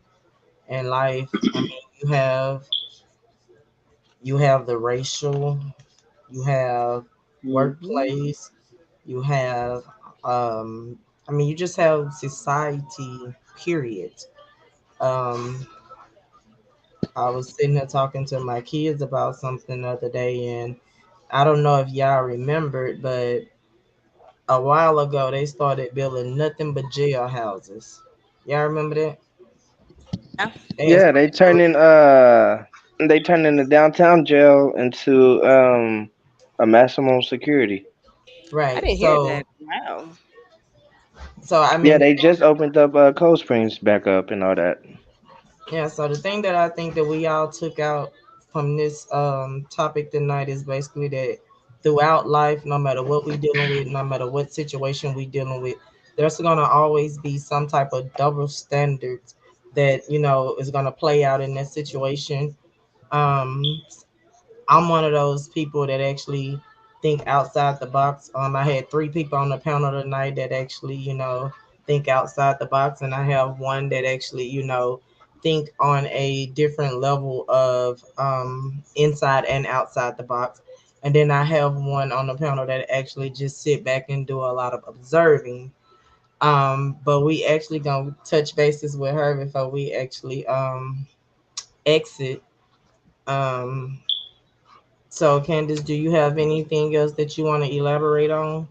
in life. I mean, you have the racial, you have Mhm. workplace, you have I mean, you just have society, period. Um, I was sitting here talking to my kids about something the other day, and I don't know if y'all remembered, but a while ago they started building nothing but jail houses. Y'all remember that? Yeah. They had Yeah, started building, they turning the downtown jail into a maximum security. I right. didn't hear that. So Wow. I Yeah, mean, they just opened up Cold Springs back up and all that. yeah, so the thing that I think that we all took out from this topic tonight is basically that throughout life, no matter what we're dealing with, no matter what situation we're dealing with, there's gonna always be some type of double standards that is gonna play out in that situation. Um, I'm one of those people that actually think outside the box. I had three people on the panel tonight that actually, think outside the box, and I have one that actually, think on a different level of inside and outside the box. And then I have one on the panel that actually just sit back and do a lot of observing. But we actually gonna touch bases with her before we actually exit. Um, So, Candace, do you have anything else that you want to elaborate on?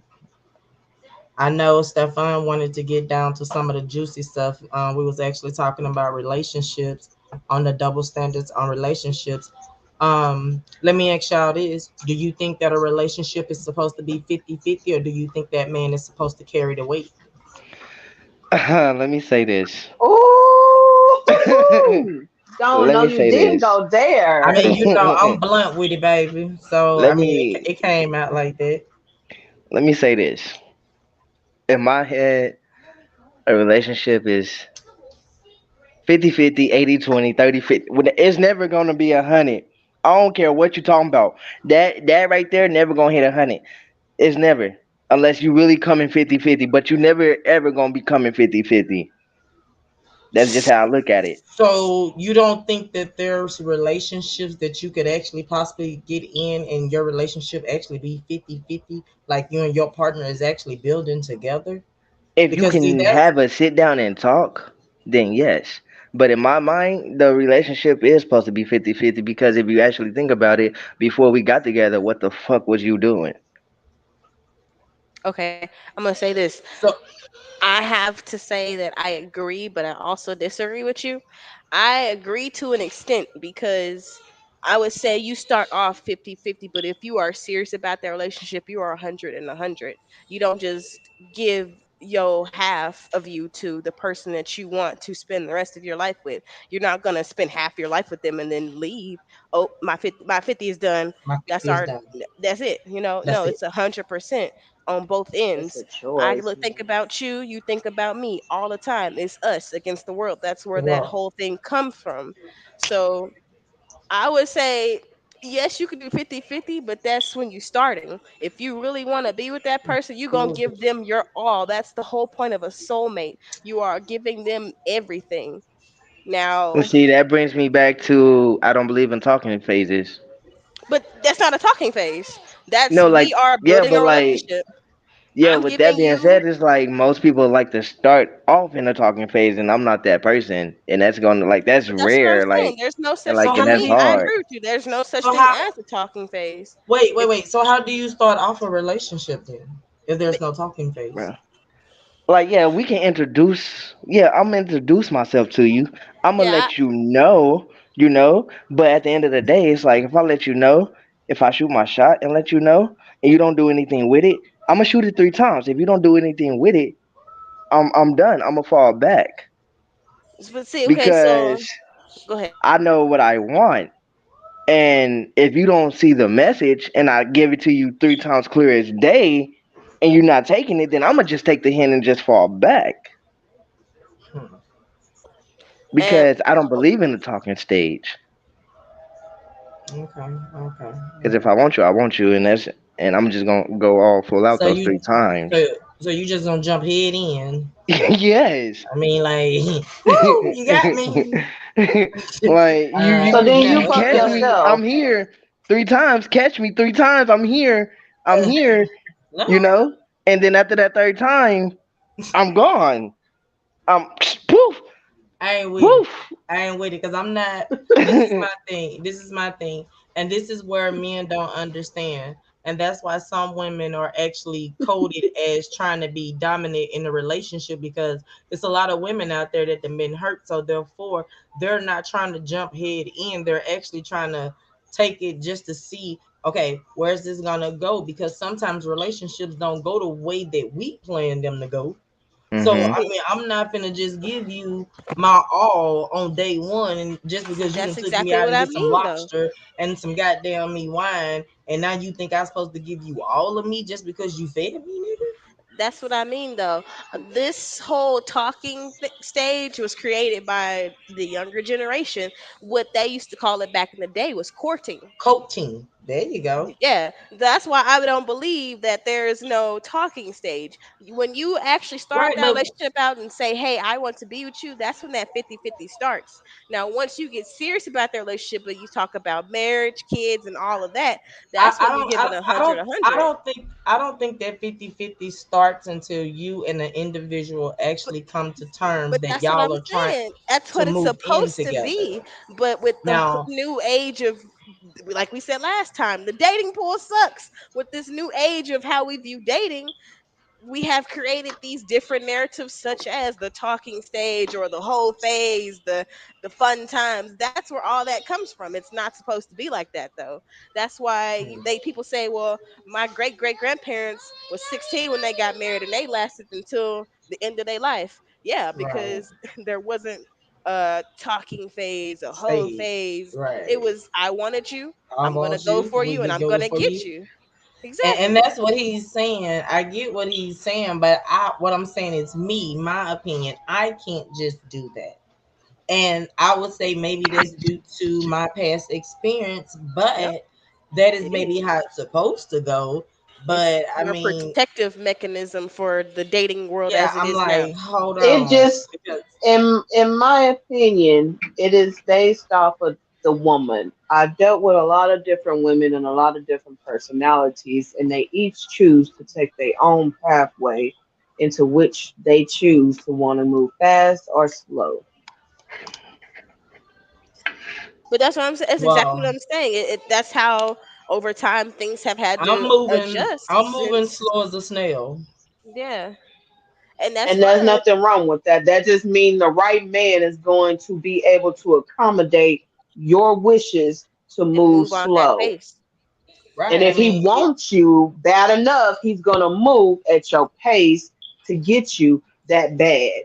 I know Stefan wanted to get down to some of the juicy stuff. We was actually talking about relationships, on the double standards on relationships. Let me ask y'all this. Do you think that a relationship is supposed to be 50-50, or do you think that man is supposed to carry the weight? Let me say this. Let Let me say me this. say this. I mean, I'm blunt with it, baby. So, I let mean, me it came out like that. let me say this. In my head, a relationship is 50-50, 80-20, 30-50. It's never gonna be 100. I don't care what you're talking about. That right there never gonna hit 100. It's never. unless you really coming 50-50, but you never ever gonna be coming 50-50. That's just how I look at it. So you don't think that there's relationships that you could actually possibly get in and your relationship actually be 50-50, like you and your partner is actually building together? If you Because see can that, have a sit down and talk, then yes. But in my mind, the relationship is supposed to be 50-50 because if you actually think about it, before we got together, what the fuck was you doing? Okay, I'm gonna say this. so I have to say that I agree, but I also disagree with you. I agree to an extent because I would say you start off 50-50, but if you are serious about that relationship, you are 100 and 100. You don't just give your half of you to the person that you want to spend the rest of your life with. You're not going to spend half your life with them and then leave. Oh, my 50 is done. my That's 50 is our done. that's it. No, That's it. it's 100% on both It's a ends. I choice, look think man. about you, you think about me all the time. It's us against the world. That's where that Well, whole thing comes from. So I would say, yes, you could do 50-50, but that's when you starting. If you really want to be with that person, you're going to give them your all. That's the whole point of a soulmate. You are giving them everything. And Now, see, that brings me back to I don't believe in talking phases. but that's not a talking phase. That's No, we like are yeah, building a but like relationship. yeah, I'm with that giving being you. said, it's like most people like to start off in the talking phase, and I'm not that person, and that's gonna like that's But that's what I'm rare, saying. like There's no and such so like thing how and to that's me. many? I hard. agree with you. There's no such So thing how? as a talking phase. Wait, wait, If wait. So how do you start off a relationship then, if there's no talking phase? Bro. Like yeah, we can introduce. Yeah, I'm gonna introduce myself to you. I'm gonna yeah, let you know, you know. But at the end of the day, it's like if I let you know, if I shoot my shot and let you know, and you don't do anything with it, I'm gonna shoot it 3 times. If you don't do anything with it, I'm done. I'm gonna fall back but see, okay, so because go ahead. I know what I want. And if you don't see the message and I give it to you 3 times clear as day, and you're not taking it, then I'm gonna just take the hint and just fall back Hmm. And because I don't believe in the talking stage. Okay, okay, Because if okay. I want you, I want you, and I'm just gonna go all full out So those you, 3 times. so, so you just gonna jump head in? Yes. I mean, like, woo, you got me. Like All right, So then you you fuck catch okay. me, yourself. I'm here 3 times. Catch me 3 times, I'm here. You No, know. And then after that third time, I'm gone. I'm poof I ain't with it. poof. I ain't with it because I'm not. This is my thing. This is my thing. And this is where men don't understand. And that's why some women are actually coded as trying to be dominant in a relationship because it's a lot of women out there that have been hurt. So therefore, they're not trying to jump head in. They're actually trying to take it just to see, okay, where's this gonna go? Because sometimes relationships don't go the way that we plan them to go. So Mhm. I mean, I'm not gonna just give you my all on day one, and just because you done that's took me exactly out what and I get some mean, though. lobster and some goddamn me wine, and now you think I'm supposed to give you all of me just because you fed me, nigga? That's what I mean, though. This whole talking stage was created by the younger generation. What they used to call it back in the day was courting. Coke team. There you go. Yeah, that's why I don't believe that there is no talking stage. When you actually start Right, that but relationship out and say, "Hey, I want to be with you," that's when that 50-50 starts. Now, once you get serious about the relationship and you talk about marriage, kids, and all of that, I, that's I when you don't give it I, a I hundred, don't a I hundred. don't think I don't think that 50-50 starts until you and the individual But actually come to terms but that that's what y'all I'm are trying saying. That's to what it's move in supposed to together. be. But with the Now, new age of, like we said last time, the dating pool sucks. With this new age of how we view dating, we have created these different narratives such as the talking stage or the whole phase, the fun times. That's where all that comes from. It's not supposed to be like that, though. That's why hmm, they people say, well, my great grandparents was 16 when they got married and they lasted until the end of their life. Yeah, right, because there wasn't a talking phase, a whole stage, phase. It right. was, I wanted you, I I'm gonna want go you. for We you, and could I'm go gonna for get you. you. And Exactly. that's what he's saying. I get what he's saying, but what I'm saying is me, my opinion. I can't just do that. And I would say maybe that's due to my past experience, Yep, but that is it maybe is. how it's supposed to go. It's But I more mean, protective mechanism for the dating world yeah, as it I'm is now. like, hold It on, just, because in my opinion, it is based off of the woman. I've dealt with a lot of different women and a lot of different personalities, and they each choose to take their own pathway into which they choose to want to move fast or slow. But that's what I'm saying. That's exactly what well, I'm saying. That's how over time things have had I'm to moving. adjust I'm moving since. slow as a snail. Yeah, and that's And there's fine. nothing wrong with that. That just means the right man is going to be able to accommodate your wishes to And move move on that slow. pace. And Right. I if he mean, wants you bad enough, he's gonna move at your pace to get you that bad.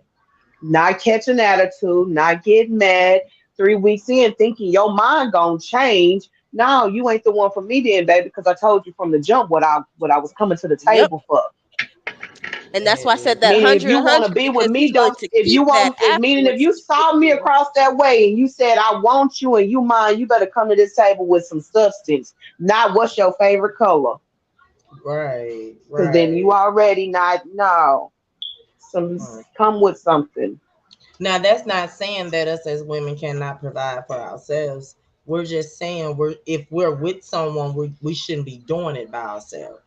Not catch an attitude, not get mad 3 weeks in thinking your mind gonna change. No, you ain't the one for me then, baby, because I told you from the jump what I was coming to the Yep. table for. And that's why I said that Meaning if 100, you a want 100, to be with because me, he's willing don't to if you keep that want if meaning if afterwards you to be saw with me you. across that way and you said I want you and you mind, you better come to this table with some substance, not what's your favorite color. right, Because then you right. already not no. Some Mm. come with something. Now that's not saying that us as women cannot provide for ourselves. We're just saying we're if we're with someone, we shouldn't be doing it by ourselves.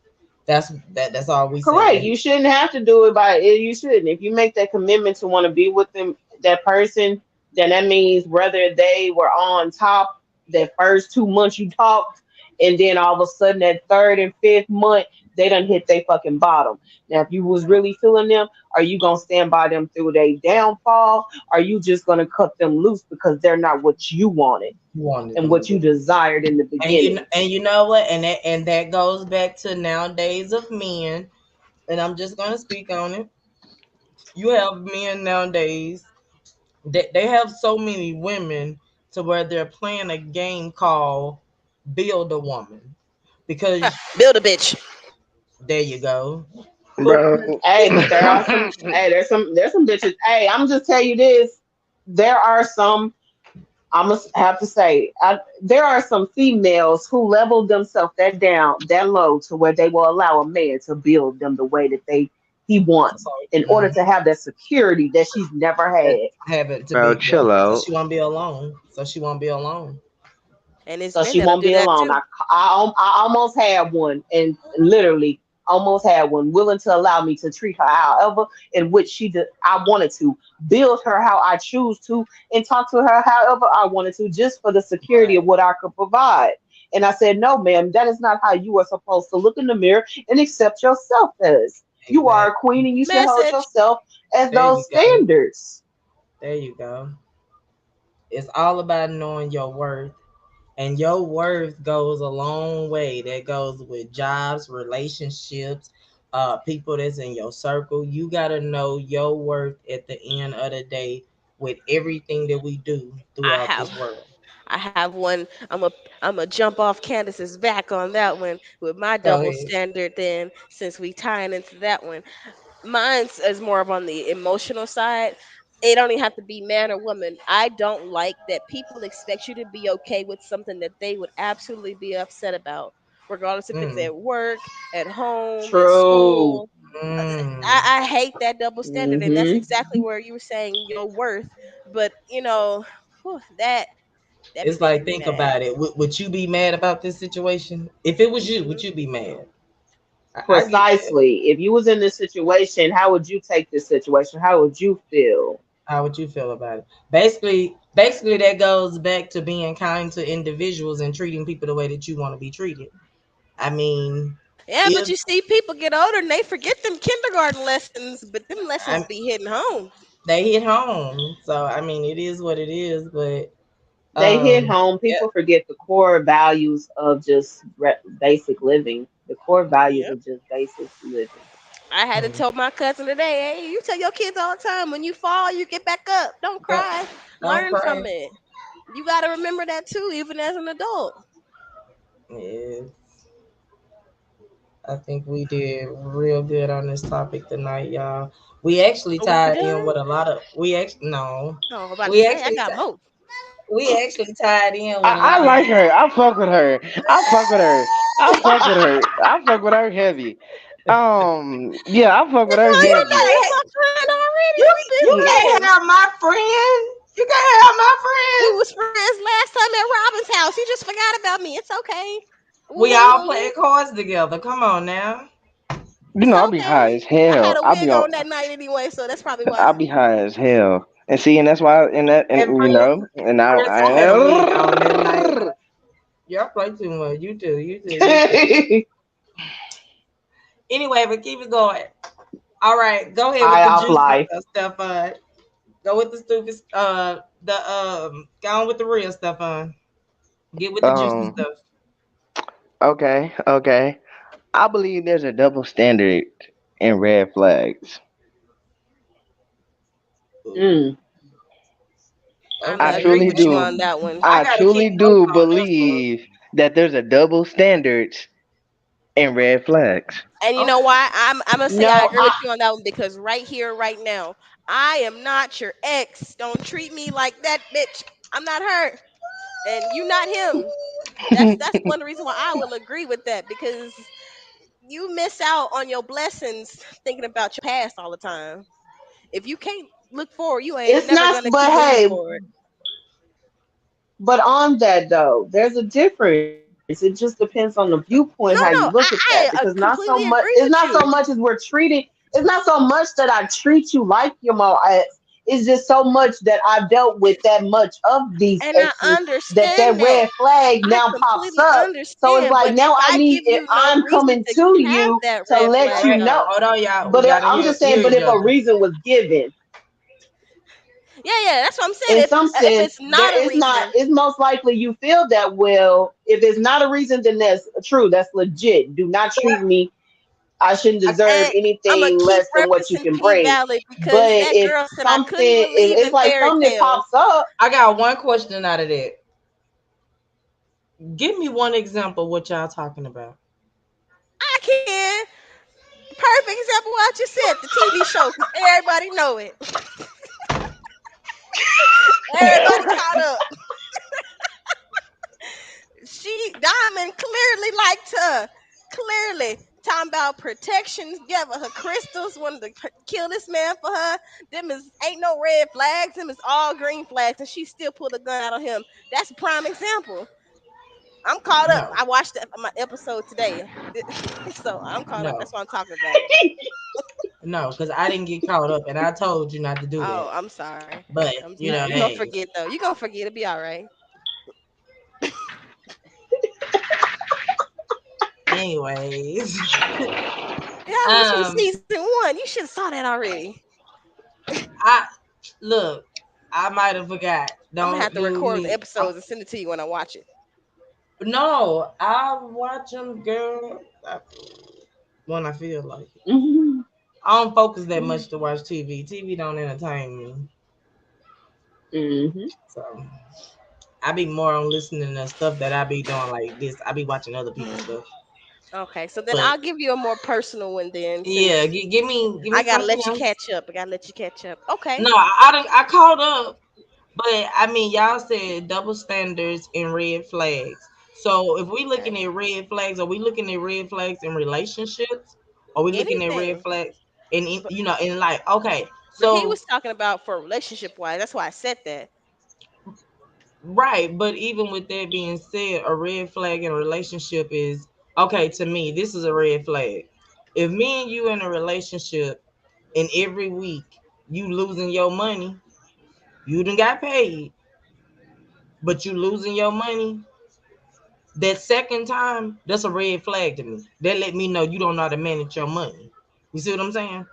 That's all we Correct. saying. You shouldn't have to do it by you shouldn't. If you make that commitment to want to be with them, that person, then that means whether they were on top that first 2 months you talked, and then all of a sudden that third and fifth month they done hit their fucking bottom. Now, if you was really feeling them, are you gonna stand by them through their downfall? Are you just gonna cut them loose because they're not what you wanted You wanted and them to what you be. desired in the beginning? And you know what? And that goes back to nowadays of men. And I'm just gonna speak on it. You have men nowadays they have so many women to where they're playing a game called build a woman because Build a bitch. there you go. bro. Hey, but there are some. Hey, there's some bitches. Hey, I'm just tell you this. There are some. I must have to say, there are some females who level themselves that down, that low, to where they will allow a man to build them the way that he wants, So, in order to have that security that she's never that had. have it to Bro, be chill so out. she won't be alone. So she won't be alone. And it's So men she that'll won't do be that alone. too. I almost had one, and literally almost had one, willing to allow me to treat her however in which I wanted to, build her how I choose to, and talk to her however I wanted to, just for the security of Right. what I could provide. And I said, no, ma'am, that is not how you are supposed to look in the mirror and accept yourself as. You are a Exactly. queen, and you should hold Message. yourself as There you those go. standards. There you go. It's all about knowing your worth. And your worth goes a long way. That goes with jobs, relationships, people that's in your circle. You gotta know your worth at the end of the day with everything that we do I throughout have this world. I have one. I'm a jump off Candace's back on that one with my Go double ahead. standard. Then since we tying into that one, mine's is more of on the emotional side. It don't even have to be man or woman. I don't like that people expect you to be okay with something that they would absolutely be upset about, regardless if it's Mm, at work, at home, at True. school. mm. I hate that double standard, and that's Hmm. exactly where you were saying your worth. But whew, that be It's making like, me think mad. about it. Would you be mad about this situation? If it was you, would Hmm. you be mad? I get that. Precisely. If you was in this situation, how would you take this situation? How would you feel? How would you feel about it? Basically, that goes back to being kind to individuals and treating people the way that you want to be treated. I mean, Yeah, but if you see, people get older and they forget them kindergarten lessons, but them lessons I be hitting home. they hit home, so I mean, it is what it is. But They hit um, home. yeah, People forget the core values of just basic living. The core values Yep. of just basic living. I had to mm, tell my cousin today, hey, you tell your kids all the time, when you fall, you get back up. Don't don't, cry. don't Learn from cry. it. You got to remember that too, even as an adult. Yeah, I think we did real good on this topic tonight, y'all. We actually Are we tied in done? with a lot of. We actually no. No, I'm about to We say, I actually got more. we actually tied in with a I lot of like her. I fuck with her. I fuck with her. I fuck with her. I fuck with her heavy. Yeah, I fuck with her Nicole, You you heavy. gotta have can't my friend already. you We've been you Mm, can't friends. have my friend. You can't have my We friend. was friends last time at Robin's house. You just forgot about me. It's okay. We all Woo-hoo. playing cards together. Come on now. You It's know, I be high okay. as I had hell. a wig on that night anyway, so that's probably I why. be high as hell. And see, and that's why, And and you know, and Prince had a wig on that night. Y'all play too much. You do. You do. You do. Anyway, but keep it going. All right, go ahead with High the off juicy life. stuff, Stefan. Go with the stupid. Go on with the real stuff. Get with the juicy um, stuff. okay. I believe there's a double standard in red flags. Mm. I'm gonna I Okay, agree truly with you do. on that one. I I gotta keep truly notes do on this one. believe that there's a double standards in red flags. And you know Okay. why? I'm gonna say I No, agree with you on that one because right here, right now, I am not your ex. Don't treat me like that, bitch. I'm not her, and you not him. That's one of the reasons why I will agree with that because you miss out on your blessings thinking about your past all the time. If you can't look forward, you ain't it's never not. gonna But keep moving hey, forward. but on that though, there's a difference. It just depends on the viewpoint how you No, look at no, that. Because not so much. completely It's not agree so with much as you, we're treating. It's not so much that I treat you like your mom ex. It's just so much that I've dealt with that much of these and I exes that understand that. red flag I now pops completely up. So it's understand, like but if now I I need. give you no I'm reason coming to to have you that to red let All flag you right. know. up, Hold on, y'all. We But gotta I'm just hear saying. But each if a other. reason was given, yeah, that's what I'm saying. in If some if sense, it's there not a is not. reason, It's most likely you feel that well. If it's not a reason, then that's true. That's legit. Do not treat me. I shouldn't I, deserve and I'm gonna anything keep less than what you referencing can P bring. Valley But because that if girl said I something, couldn't believe it's in like fairy something that tales. pops up. I got one question out of that. Give me one example what y'all talking about. I can. Perfect example what I just said, the TV show, because everybody know it. Everybody caught up. Diamond clearly liked her. Clearly. Talking about protections, gave her crystals, wanted to kill this man for her. Them is ain't no red flags, them is all green flags, and she still pulled a gun out on him. That's a prime example. I'm caught up. No, I watched my episode today. So I'm caught up. no, That's what I'm talking about. no, because I didn't get caught up, and I told you not to do Oh, that. I'm sorry. But I'm you sorry. know, You're gonna hey, forget though. You're gonna forget. It'll be all right. anyways, Yeah, this was um, season one. You should have saw that already. I look, I might have forgot. I'm gonna have Don't to use record the me. episodes and send it to you when I watch it. No, I watch them, girl, when I feel like it. Mhm. I don't focus that much to watch TV. TV don't entertain me, Mhm. so I be more on listening to stuff that I be doing like this. I be watching other people's stuff, Okay, so then but I'll give you a more personal one then, yeah, since give me I gotta something let you else. catch up. I gotta let you catch up. Okay. No, I caught up, but I mean, y'all said double standards and red flags. So if we looking Okay. at red flags, are we looking at red flags in relationships? Are we looking at red Anything. flags in But you know in like okay, but he so was talking about for relationship wise. That's why I said that. right, but even with that being said, a red flag in a relationship is okay to me. This is a red flag. If me and you in a relationship and every week you losing your money, you done got paid, but you losing your money. That second time, that's a red flag to me. That let me know you don't know how to manage your money. You see what I'm saying?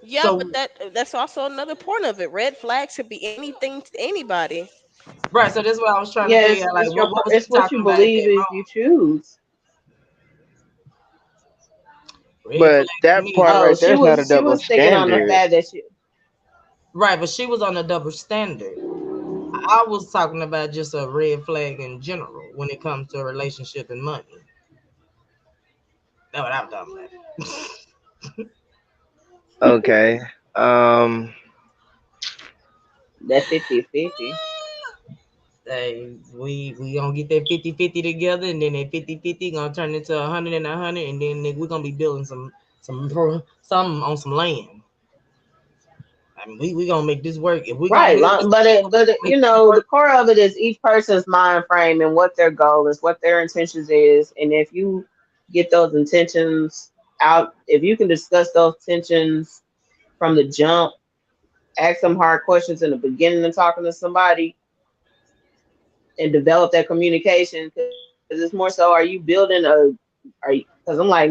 Yeah, but So that's also another point of it. Red flags could be anything to anybody. right, so that's what I was trying to Yeah, figure out. Like, what was he it's what talking you about at believe that is you moment? choose. Red But flag to that me. part Oh, right there is not a she double was sticking on the standard. fact that she. Right, but she was on a double standard. I was talking about just a red flag in general when it comes to a relationship and money. That's what I'm talking about. Okay. Um. That 50-50. Hey, we gonna get that 50-50 together, and then that 50-50 gonna turn into 100 and 100, and then nigga, we gonna be building some on some land. I mean, we gonna make this work. If we gonna Right, build this, make you this know, the work. core of it is each person's mind frame and what their goal is, what their intentions is, and if you get those intentions out, if you can discuss those tensions from the jump, ask some hard questions in the beginning of talking to somebody, and develop that communication. Because it's more so, are you building are you? Because I'm like, nah,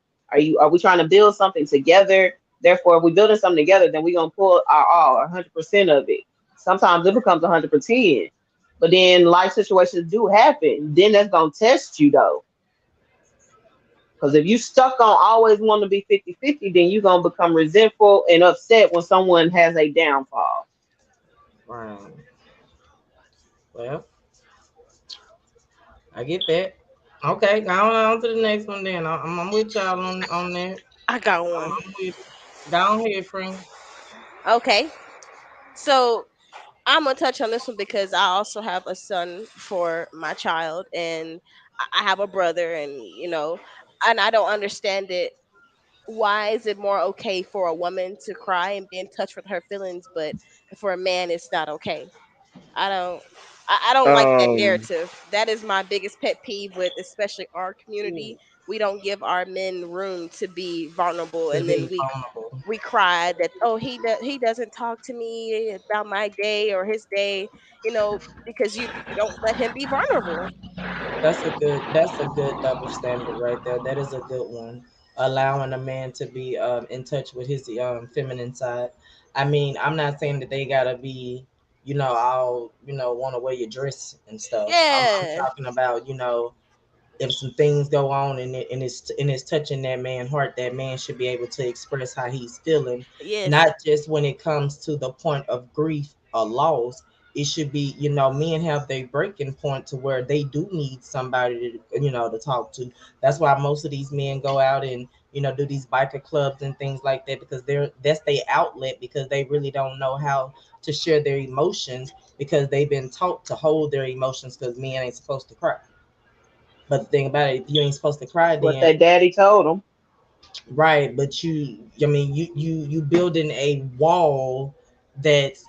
are we trying to build something together? Therefore, if we building something together, then we gonna pull our all, 100% of it. Sometimes it becomes 100%, but then life situations do happen. Then that's gonna test you though, because if you stuck on always want to be 50-50, then you're gonna become resentful and upset when someone has a downfall. Right. Well, I get that. Okay, go on to the next one then. I'm with y'all on that. I got one. I'm with it. Go on ahead, friend. Okay. So I'm gonna touch on this one because I also have a son for my child, and I have a brother, and and I don't understand it. Why is it more okay for a woman to cry and be in touch with her feelings, but for a man it's not okay? I don't I don't like that Um, narrative. That is my biggest pet peeve with especially our community. We don't give our men room to be vulnerable, To and then be we vulnerable. we cry that, oh, he doesn't talk to me about my day or his day, because you don't let him be vulnerable. That's a good double standard right there. That is a good one. Allowing a man to be in touch with his feminine side. I mean, I'm not saying that they gotta be, all want to wear your dress and stuff. I'm Yeah. talking about, if some things go on and it's touching that man's heart, that man should be able to express how he's feeling, Yes. not just when it comes to the point of grief or loss. It should be, men have their breaking point to where they do need somebody to, to talk to. That's why most of these men go out and, do these biker clubs and things like that, because that's their outlet, because they really don't know how to share their emotions, because they've been taught to hold their emotions, because men ain't supposed to cry. But the thing about it, if you ain't supposed to cry, That's what then that daddy told them. right. But you building a wall that's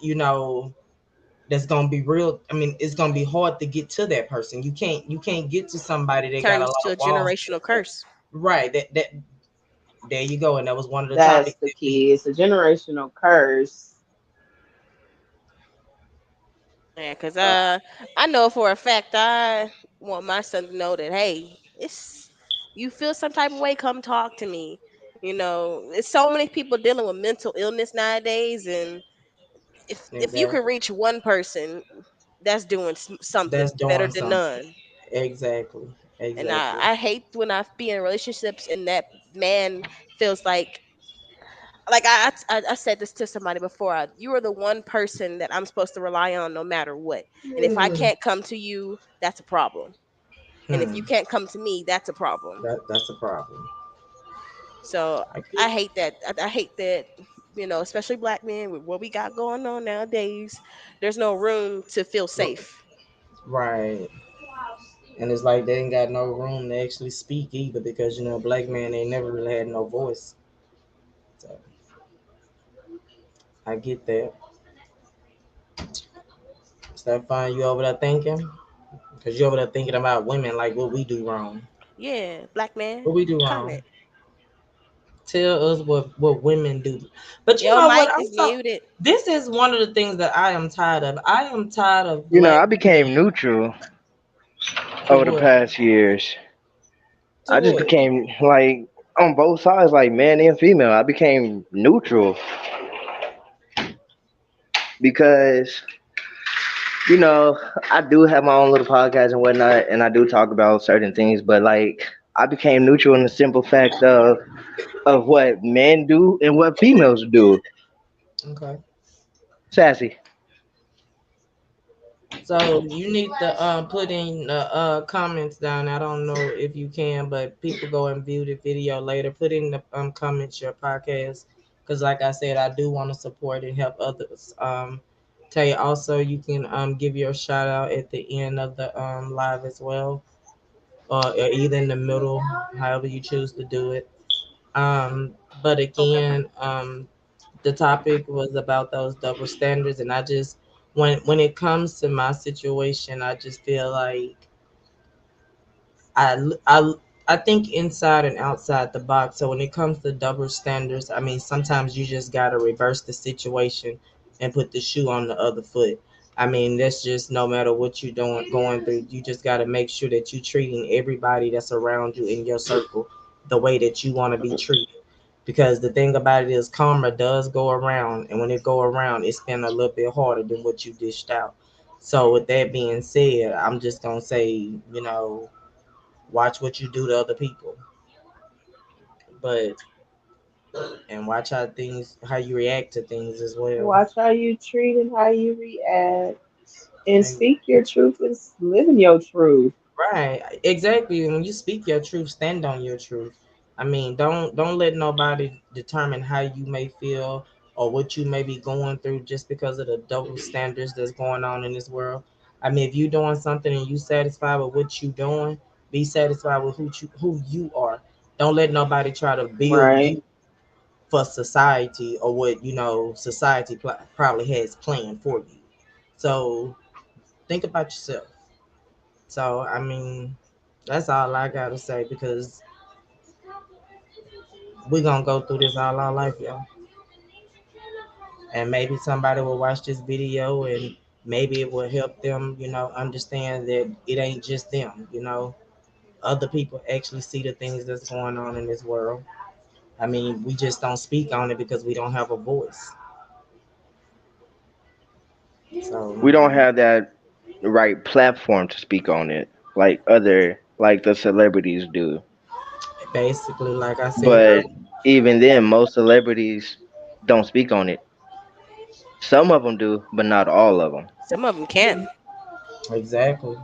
that's gonna be real. I mean, it's gonna be hard to get to that person. You can't get to somebody that got a Turns lot to of a walls. generational curse. Right. That there you go. And that was one of the That's topics the that we. key. It's a generational curse. Yeah, because I know for a fact I want my son to know that, hey, it's you feel some type of way, come talk to me. It's so many people dealing with mental illness nowadays, and if you could Exactly. reach one person, that's doing That's something better doing than something. none. Exactly. And Exactly. I hate when I be in relationships and that man feels like I said this to somebody before. You are the one person that I'm supposed to rely on no matter what. And if I can't come to you, that's a problem. And if you Hmm. can't come to me, that's a problem. That's a problem. So I I get. hate that. I hate that. Especially black men with what we got going on nowadays. There's no room to feel safe. Right. And it's like they ain't got no room to actually speak either, because black man ain't never really had no voice. So I get that. Is that fine? You over there thinking? Because you over there thinking about women, like what we do wrong. Yeah, black man, What we do comment. wrong. Tell us what women do. But you Your know what? mic is muted. This is one of the things that I am tired of. I am tired of I black became men. neutral To over the what? past years. To I just what? became like on both sides, like man and female. I became neutral because you know I do have my own little podcast and whatnot, and I do talk about certain things. But like I became neutral in the simple fact of what men do and what females do. Okay. Sassy. So you need to put in the comments down. I don't know if you can, but people go and view the video later. Put in the comments your podcast, because like I said, I do want to support and help others Tay, also you can give your shout out at the end of the live as well, or either in the middle, however you choose to do it. But Okay. again, the topic was about those double standards, and I just when it comes to my situation, I just feel like I I I think inside and outside the box. So when it comes to double standards, I mean sometimes you just gotta reverse the situation and put the shoe on the other foot. I mean that's just no matter what you're doing going through, you just gotta make sure that you're treating everybody that's around you in your circle the way that you want to be treated. Because the thing about it is karma does go around, and when it go around, it's been a little bit harder than what you dished out. So with that being said, I'm just gonna say, watch what you do to other people, but and watch how you react to things as well. Watch how you treat and how you react, and And speak your truth and live in your truth. right, exactly. When you speak your truth, stand on your truth. I mean, don't let nobody determine how you may feel or what you may be going through just because of the double standards that's going on in this world. I mean, if you're doing something and you satisfied with what you're doing, be satisfied with who you are. Don't let nobody try to build Right. you for society or what society probably has planned for you. So think about yourself. So I mean, that's all I gotta say because we're gonna go through this all our life, y'all. And maybe somebody will watch this video and maybe it will help them, understand that it ain't just them. Other people actually see the things that's going on in this world. I mean, we just don't speak on it because we don't have a voice. So We don't have that right platform to speak on it like the celebrities do. basically, like I said But earlier, even then, most celebrities don't speak on it. Some of them do, but not all of them. Some of them can't. exactly.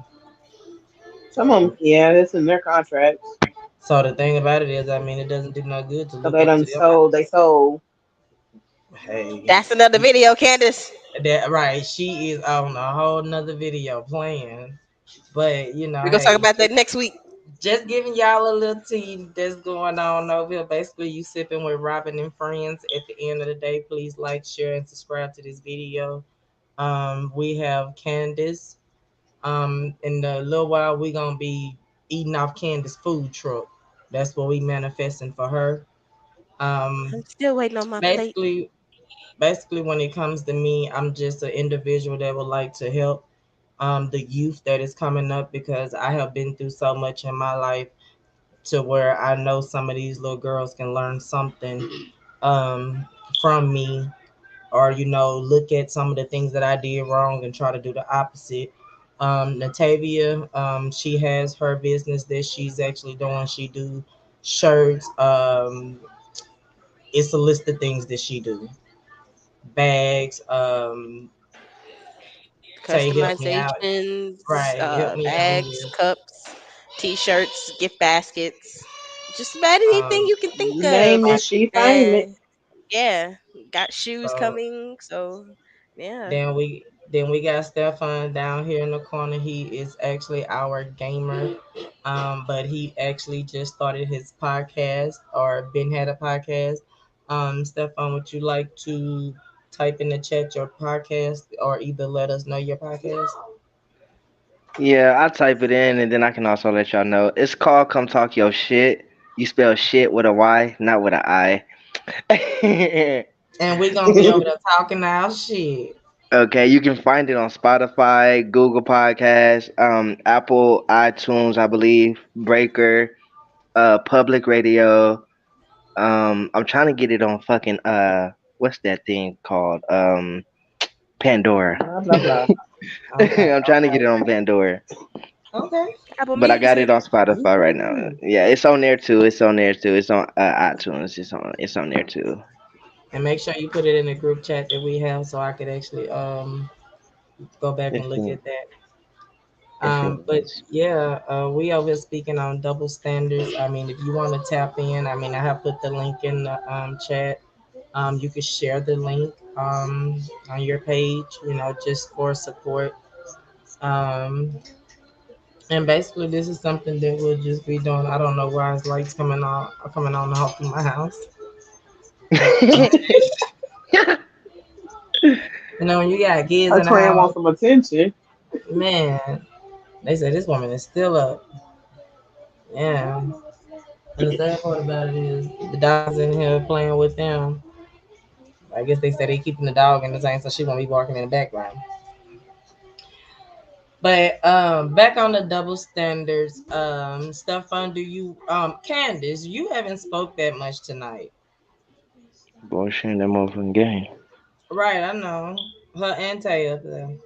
Some of them, yeah, that's in their contracts. So the thing about it is, I mean, it doesn't do no good to So look they up to done them. sold. They sold. Hey, That's another video, Candace. that right? She is on a whole nother video playing, but We're gonna talk hey, about that next week. just giving y'all a little tea that's going on over here. Basically, you sipping with Robin and friends. At the end of the day, please like, share, and subscribe to this video. We have Candace. In a little while, we gonna be eating off Candace food truck. That's what we manifesting for her. Um, I'm still waiting on my plate. basically, basically when it comes to me, I'm just an individual that would like to help the youth that is coming up because I have been through so much in my life to where I know some of these little girls can learn something um, from me, or look at some of the things that I did wrong and try to do the opposite. Natavia, she has her business that she's actually doing. She do shirts. It's a list of things that she do. Bags. Tay, help me out. Customizations, Right, help me out bags, here. cups, t-shirts, gift baskets, just about anything Um, you can think You of. name right. it, she fame it. And yeah, got shoes So coming. So yeah, then we got Stefan down here in the corner. He is actually our gamer. But he actually just started his podcast or been had a podcast. Stefan, would you like to type in the chat your podcast or either let us know your podcast? Yeah, I'll type it in and then I can also let y'all know. It's called Come Talk Your Shit. You spell shit with a Y, not with an I. And we're gonna be over there talking our shit. Okay, you can find it on Spotify, Google Podcasts, Apple iTunes, I believe, Breaker, Public Radio. I'm trying to get it on fucking what's that thing called? Pandora. Blah blah blah. Okay, I'm trying to get okay, it on Pandora, okay. Apple but I got it Music. on Spotify right now. Ooh. Yeah, it's on there too. It's on there too. It's on iTunes. It's on there too. And make sure you put it in the group chat that we have so I could actually go back and It's look in, at that. it's But yeah, we over here speaking on double standards. I mean, if you want to tap in, I mean, I have put the link in the chat. You could share the link on your page, just for support. Um, and basically, this is something that we'll just be doing. I don't know why it's lights coming on the whole through my house. But, when you got kids Her in the twin house, wants some attention. man, they say this woman is still up. Yeah. And the sad part about it is the dog's in here playing with them. I guess they say they keeping the dog in the tank so she won't be barking in the background. But back on the double standards, Stefan, do you Candace, you haven't spoke that much tonight. Boy, she in that motherfucking game. Right, I know. Her and Tay up there.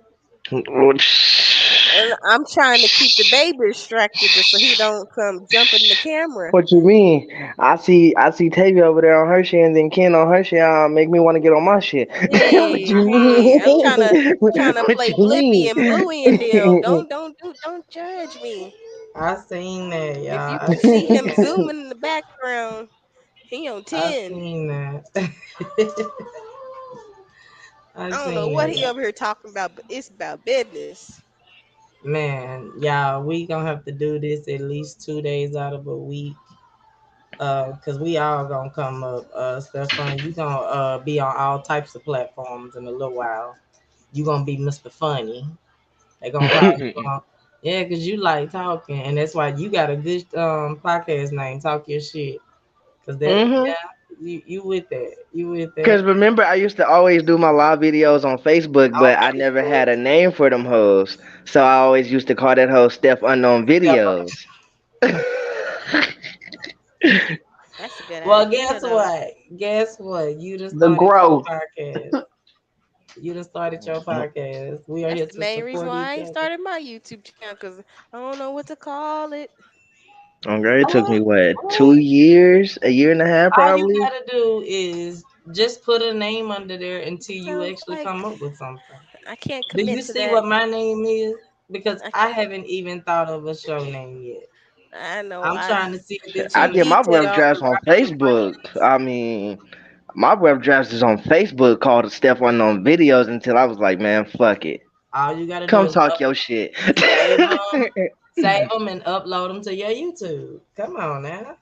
And I'm trying to keep the baby distracted so he don't come jumping the camera. What you mean? I see Tavia over there on her shit, and then Ken on her shit. Make me want to get on my shit. What Hey, you hey, I'm mean? trying to What play you Blippy mean? and Bluey and them. Don't judge me. I seen that, If you y'all. I can see seen him that. zooming in the background, he on I 10. seen that. I I don't know seen what he that. over here talking about, but it's about business. Man, y'all, we gonna have to do this at least 2 days out of a week. Cause we all gonna come up. Stefan, you gonna be on all types of platforms in a little while. You gonna be Mr. Funny. They gonna call you on. Yeah, cause you like talking, and that's why you got a good podcast name. Talk your shit. Cause that, Mhm. yeah, you with that. You with Cause that. remember, I used to always do my live videos on Facebook, On but I never Facebook. had a name for them hoes. So I always used to call that hoe Steph Unknown Stefan. Videos. That's a good Well, idea, guess though. what? Guess what? You just The started your growth. podcast. You just started your podcast. We are That's here the to main reason support why each I ain't other. started my YouTube channel because I don't know what to call it. Okay, it took me what, What? 2 years, a year and a half All you probably. gotta do is just put a name under there until you Sounds actually like come up with something. I can't Do commit you to see that. what my name is? Because I I can't. haven't even thought of a show name yet. I know. I'm trying to see if it's I too get late my to rough Detail. drafts on Facebook. I mean, my rough drafts is on Facebook called Steph Unknown Videos until I was like, man, fuck it. all you gotta do Come is talk your shit. save them and upload them to your YouTube. Come on now.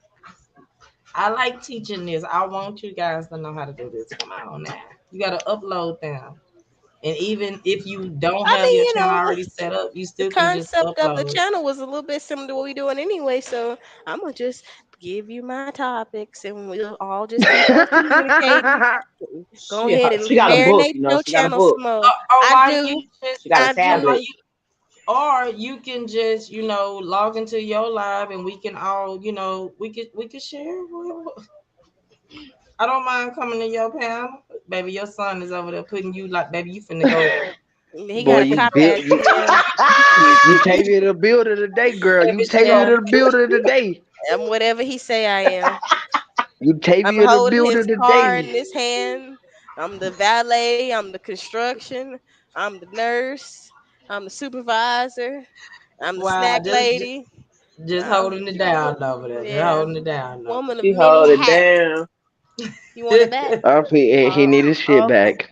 I like teaching this. I want you guys to know how to do this. Come on now. You gotta upload them. And even if you don't I have mean, your channel already set up, you the still can just concept of the upload. channel was a little bit similar to what we're doing anyway. So I'm gonna just give you my topics, and we'll all just keep on communicating. Go ahead She and got a book, marinate you know. your She got a channel book. some more. Or I why you do. just She got a I or do. tablet. you or you can just log into your live and we can all we could share. I don't mind coming to your panel, baby. Your son is over there putting you like, baby, you finna go. He Boy, got a you cop built ass channel. you Tavia the builder today, girl. You Baby, she Tavia gonna the builder today. I'm whatever he say I am. You I'm Tavia the holding builder his car today. in this hand. I'm the valet. I'm the construction. I'm the nurse. I'm the supervisor. I'm the wow, snack just lady. just Um, holding it down over there. Just yeah, holding it down over woman of She many hold it hats. down. You want it back? there. He Uh, need his shit okay. back.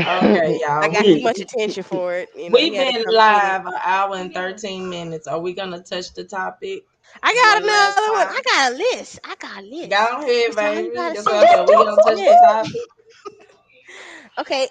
Okay, I y'all. got too We much attention for it. He we've had to been come get it. live an hour and 13 minutes. Are we gonna touch the topic I got one last another one. I time? got a list. I got a Go list. ahead, That's all you baby. gotta That's say what I is said. We gonna touch the yes. topic. Okay,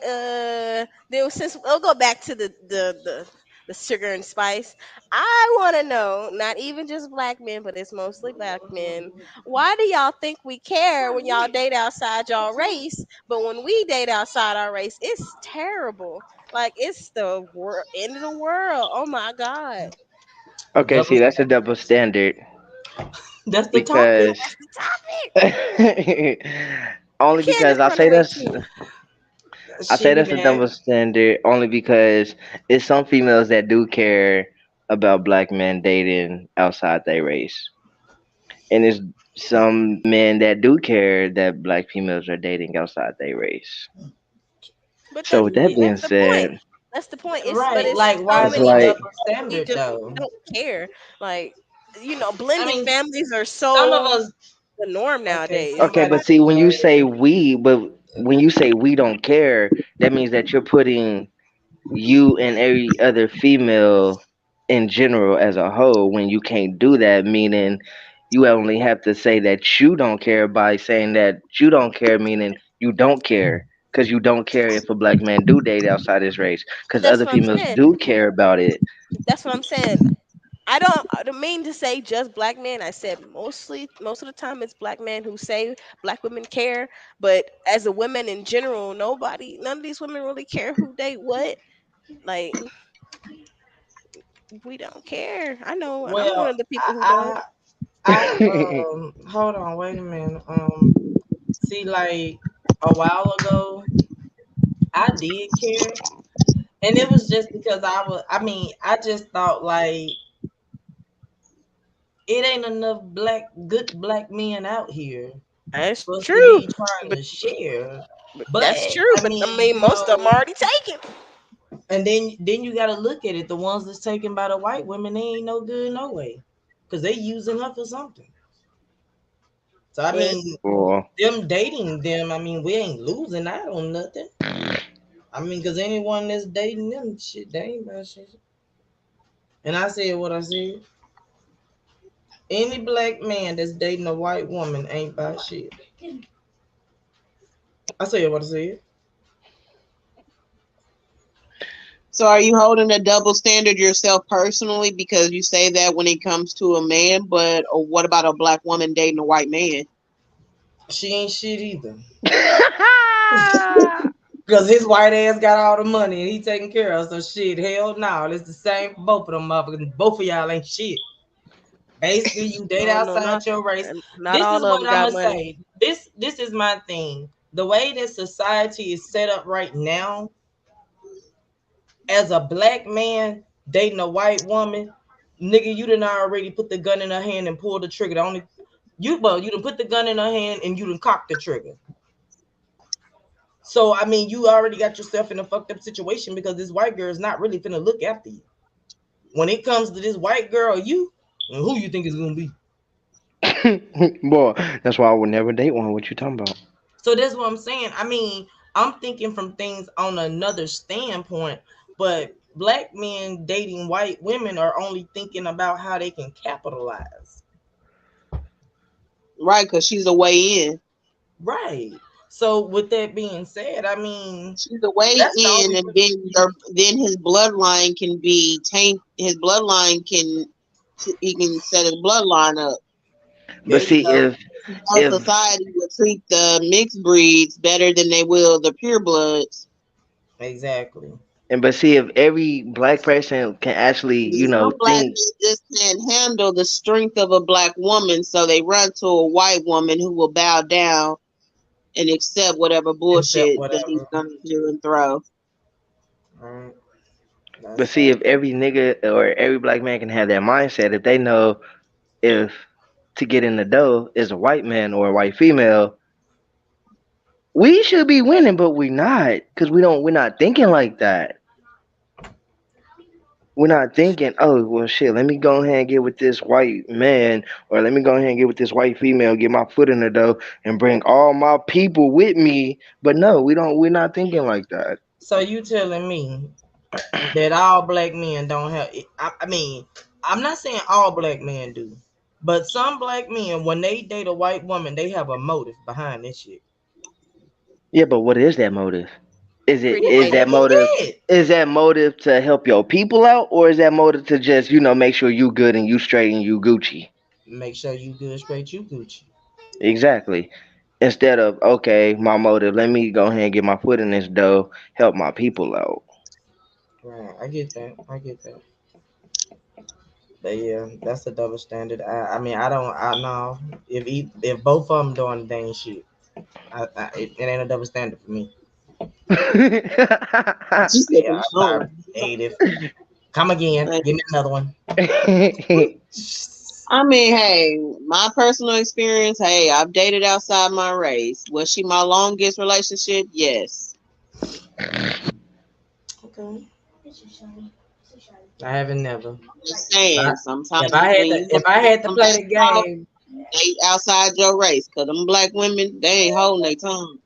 then since we'll go back to the sugar and spice, I want to know, not even just black men, but it's mostly black men. Why do y'all think we care when y'all date outside y'all race, but when we date outside our race, it's terrible. Like it's the end of the world. Oh my god, Okay, Double see, that's a double standards. standard That's the topic. because that's the topic. only Candace because I running say away that's too. I say Shitty that's a double man. standard only because it's some females that do care about black men dating outside their race, and it's some men that do care that black females are dating outside their race. But So with that being that's the point. said, That's the point. But Right. it's Like, so why is it's it a many like double people we standard just though? don't care. Like I blended mean, families are some of so us. the norm Okay, nowadays. Okay, somebody but see, when you say said, we, but when you say we don't care, that means that you're putting you and every other female in general as a whole. When you can't do that, meaning you only have to say that you don't care by saying that you don't care, meaning you don't care. Because you don't care if a black man do date outside his race. Because That's other what I'm females saying. do care about it. That's what I'm saying. I don't mean to say just black men. I said most of the time it's black men who say black women care, but as a women in general, none of these women really care who date what. Like we don't care. I know I'm one well, of the people who don't. I, hold on, wait a minute. See, like a while ago, I did care, and it was just because I mean, I just thought like it ain't enough good black men out here That's for us to true, be trying but, to share. but But that's true. I But I mean, mean, most of them are already taken. and then you got to look at it. The ones that's taken by the white women, they ain't no good no way, because they using her for something. So I But mean, Well, them dating them, I mean, we ain't losing out on nothing. I mean, because anyone that's dating them, shit, they ain't about shit. And I said what I said. Any black man that's dating a white woman ain't about shit. I said what I said. So are you holding a double standard yourself personally because you say that when it comes to a man, but or what about a black woman dating a white man? She ain't shit either. Because his white ass got all the money and he taking care of us. So shit, hell no. It's the same for both of them motherfuckers. Both of y'all ain't shit. Basically, you date oh no, outside your race. not This all is of what them I'm got gonna money. say. This is my thing. The way that society is set up right now, as a black man dating a white woman, nigga, you done already put the gun in her hand and pulled the trigger. The only you done put the gun in her hand and you done cocked the trigger. So I mean, you already got yourself in a fucked up situation because this white girl is not really finna look after you. When it comes to this white girl, you and who you think is gonna be. boy, that's why I would never date one. What you talking about? So that's what I'm saying. I mean, I'm thinking from things on another standpoint, but black men dating white women are only thinking about how they can capitalize. Right, because she's a way in. Right. So with that being said, I mean, She's a way that's the in, only and then his bloodline can be taint. His bloodline can he can set his bloodline up. there But you see, go. Our if society will treat the mixed breeds better than they will the pure bloods. Exactly. but see if every black person can actually, Some black think. men just can't handle the strength of a black woman, so they run to a white woman who will bow down and accept whatever Except bullshit that he's whatever. gonna do and throw. Right. But That's see, that. if every nigga or every black man can have that mindset, if they know if to get in the dough is a white man or a white female, we should be winning, but we not, because we're not thinking like that. We're not thinking, oh well, shit. Let me go ahead and get with this white man, or let me go ahead and get with this white female, get my foot in the dough, and bring all my people with me. But no, we don't. We're not thinking like that. So you telling me that all black men don't have I mean, I'm not saying all black men do, but some black men when they date a white woman, they have a motive behind this shit. Yeah, but what is that motive? Is it Pretty What is you that baby. motive? forget? Is that motive to help your people out, or is that motive to just make sure you good and you straight and you Gucci? Make sure you good straight, you Gucci. Exactly. Instead of, okay, my motive, let me go ahead and get my foot in this dough, help my people out. Right, I get that. I get that. But yeah, that's a double standard. I mean, I know if both of them doing the dang shit, it ain't a double standard for me. She said, Yeah, I'm "Oh." sorry, native. Come again. Like, Give me another one. I mean, hey, my personal experience, hey, I've dated outside my race. Was she my longest relationship? Yes. Okay. I haven't never. Just But saying, sometimes if I had when to you if I have had to play somebody the talk, game, They outside your race, cause them black women, they ain't holding their tongue.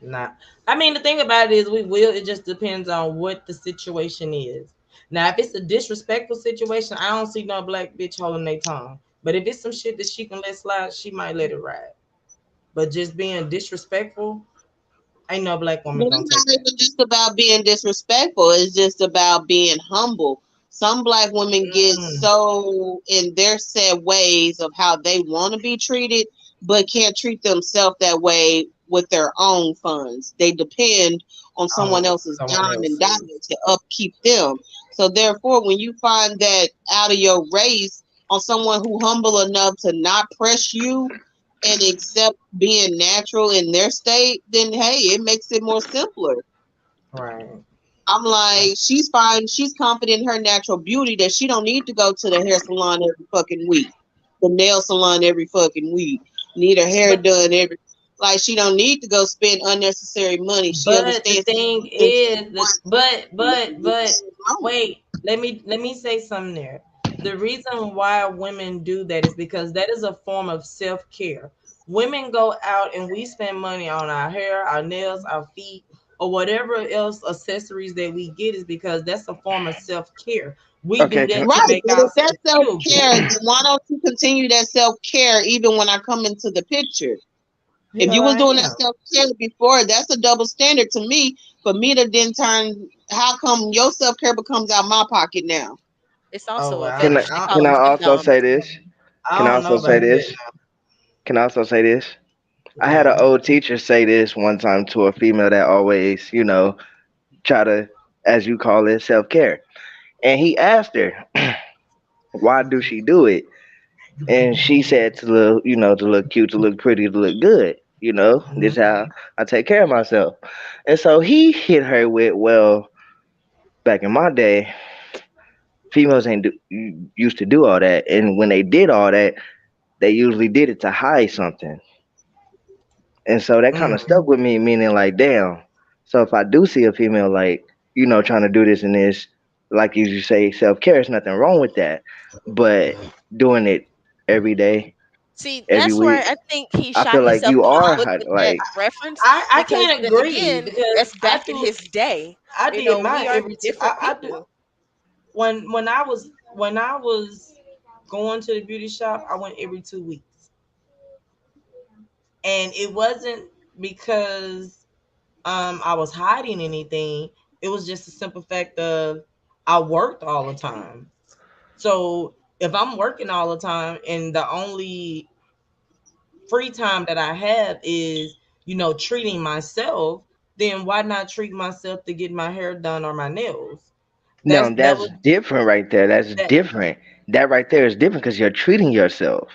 Nah. I mean, the thing about it is we will. It just depends on what the situation is. Now, if it's a disrespectful situation, I don't see no black bitch holding their tongue. But if it's some shit that she can let slide, she might let it ride. But just being disrespectful, ain't no black woman But gonna it's take not that. even just about being disrespectful. It's just about being humble. Some black women get Mm, so in their set ways of how they want to be treated, but can't treat themselves that way with their own funds. They depend on someone oh, else's someone dime and else's. dime to upkeep them. So therefore, when you find that out of your race on someone who humble enough to not press you and accept being natural in their state, then hey, it makes it more simpler. Right. I'm like, she's fine. She's confident in her natural beauty that she don't need to go to the hair salon every fucking week, the nail salon every fucking week, need her hair But done every. Like she don't need to go spend unnecessary money. She but the understands that thing she can is that once but alone. wait, let me say something there. The reason why women do that is because that is a form of self-care. Women go out and we spend money on our hair, our nails, our feet, or whatever else accessories that we get is because that's a form of self-care. We do Okay, that Right, to make but if that's ourselves self feel care, good. then why don't you continue that self care even when I come into the picture? If you Hell was I doing that am. self care before, that's a double standard to me. For me to then turn, how come your self care becomes out my pocket now? It's Oh also a well, can I fetish. They call can them I also femdoms. say this? Can I I don't know also say about that this? Can I also say this? I now. had an Go old teacher say this one time to a female that always, try to, as you call it, self care. And he asked her, why do she do it? And she said to look, to look cute, to look pretty, to look good. This is ahead. how I take care of myself. And so he hit her with, well, back in my day, females ain't used to do all that. And when they did all that, they usually did it to hide something. And so that kind Mm. of stuck with me, meaning like, damn. So if I do see a female like, trying to do this and this, like you say, self care, there's nothing wrong with that. But doing it every day, See, every that's where week, I think he I shot feel like himself you in the are foot with that like, reference I because can't then agree again, because that's back in his day. I You did know, mine we are every two different I do people. when I was going to the beauty shop, I went every 2 weeks. And it wasn't because I was hiding anything. It was just a simple fact of I worked all the time. So if I'm working all the time and the only free time that I have is, treating myself, then why not treat myself to get my hair done or my nails? no, That that's was different right there. That's that. different. That right there is different because you're treating yourself.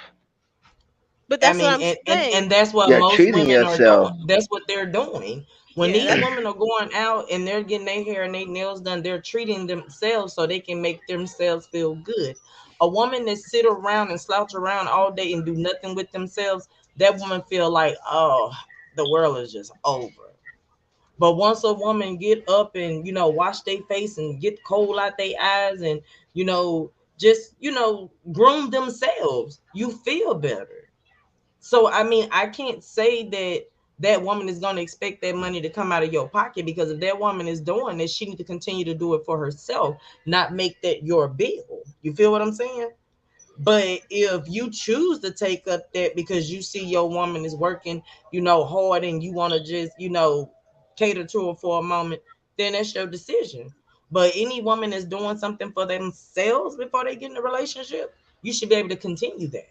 But I that's what mean, I'm and saying. that's what You're most treating women are yourself. doing. That's what they're doing. When Yeah, these that's women are going out and they're getting their hair and their nails done, they're treating themselves so they can make themselves feel good. A woman that sit around and slouch around all day and do nothing with themselves, that woman feel like, oh, the world is just over. But once a woman get up and wash their face and get coal out their eyes and just groom themselves, you feel better. So I mean, I can't say that that woman is going to expect that money to come out of your pocket because if that woman is doing this, she need to continue to do it for herself, not make that your bill. You feel what I'm saying? But if you choose to take up that because you see your woman is working, hard and you want to just, cater to her for a moment, then that's your decision. But any woman that's doing something for themselves before they get in a relationship, you should be able to continue that.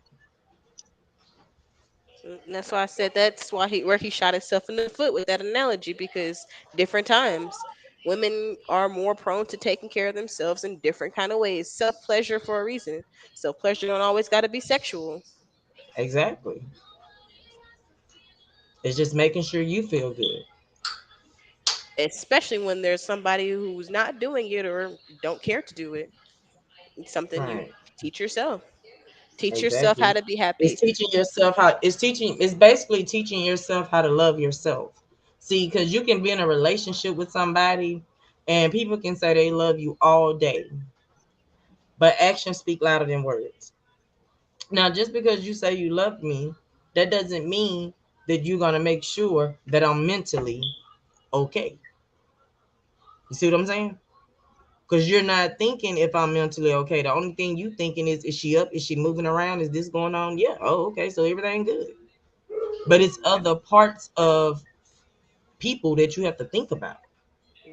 and that's why I said that's why he shot himself in the foot with that analogy because different times women are more prone to taking care of themselves in different kind of ways. Self pleasure for a reason. Self pleasure don't always got to be sexual, Exactly. It's just making sure you feel good. especially when there's somebody who's not doing it or don't care to do it. It's something you Right. teach yourself. Teach yourself how Exactly. to be It's happy. teaching yourself how it's basically teaching yourself how to love yourself. See, because you can be in a relationship with somebody and people can say they love you all day, but actions speak louder than words. Now, just because you say you love me, that doesn't mean that you're gonna make sure that I'm mentally okay. You see what I'm saying? Because you're not thinking if I'm mentally okay. The only thing you thinking is she up? Is she moving around? Is this going on? Yeah. Oh, okay. So everything good. But it's other parts of people that you have to think about.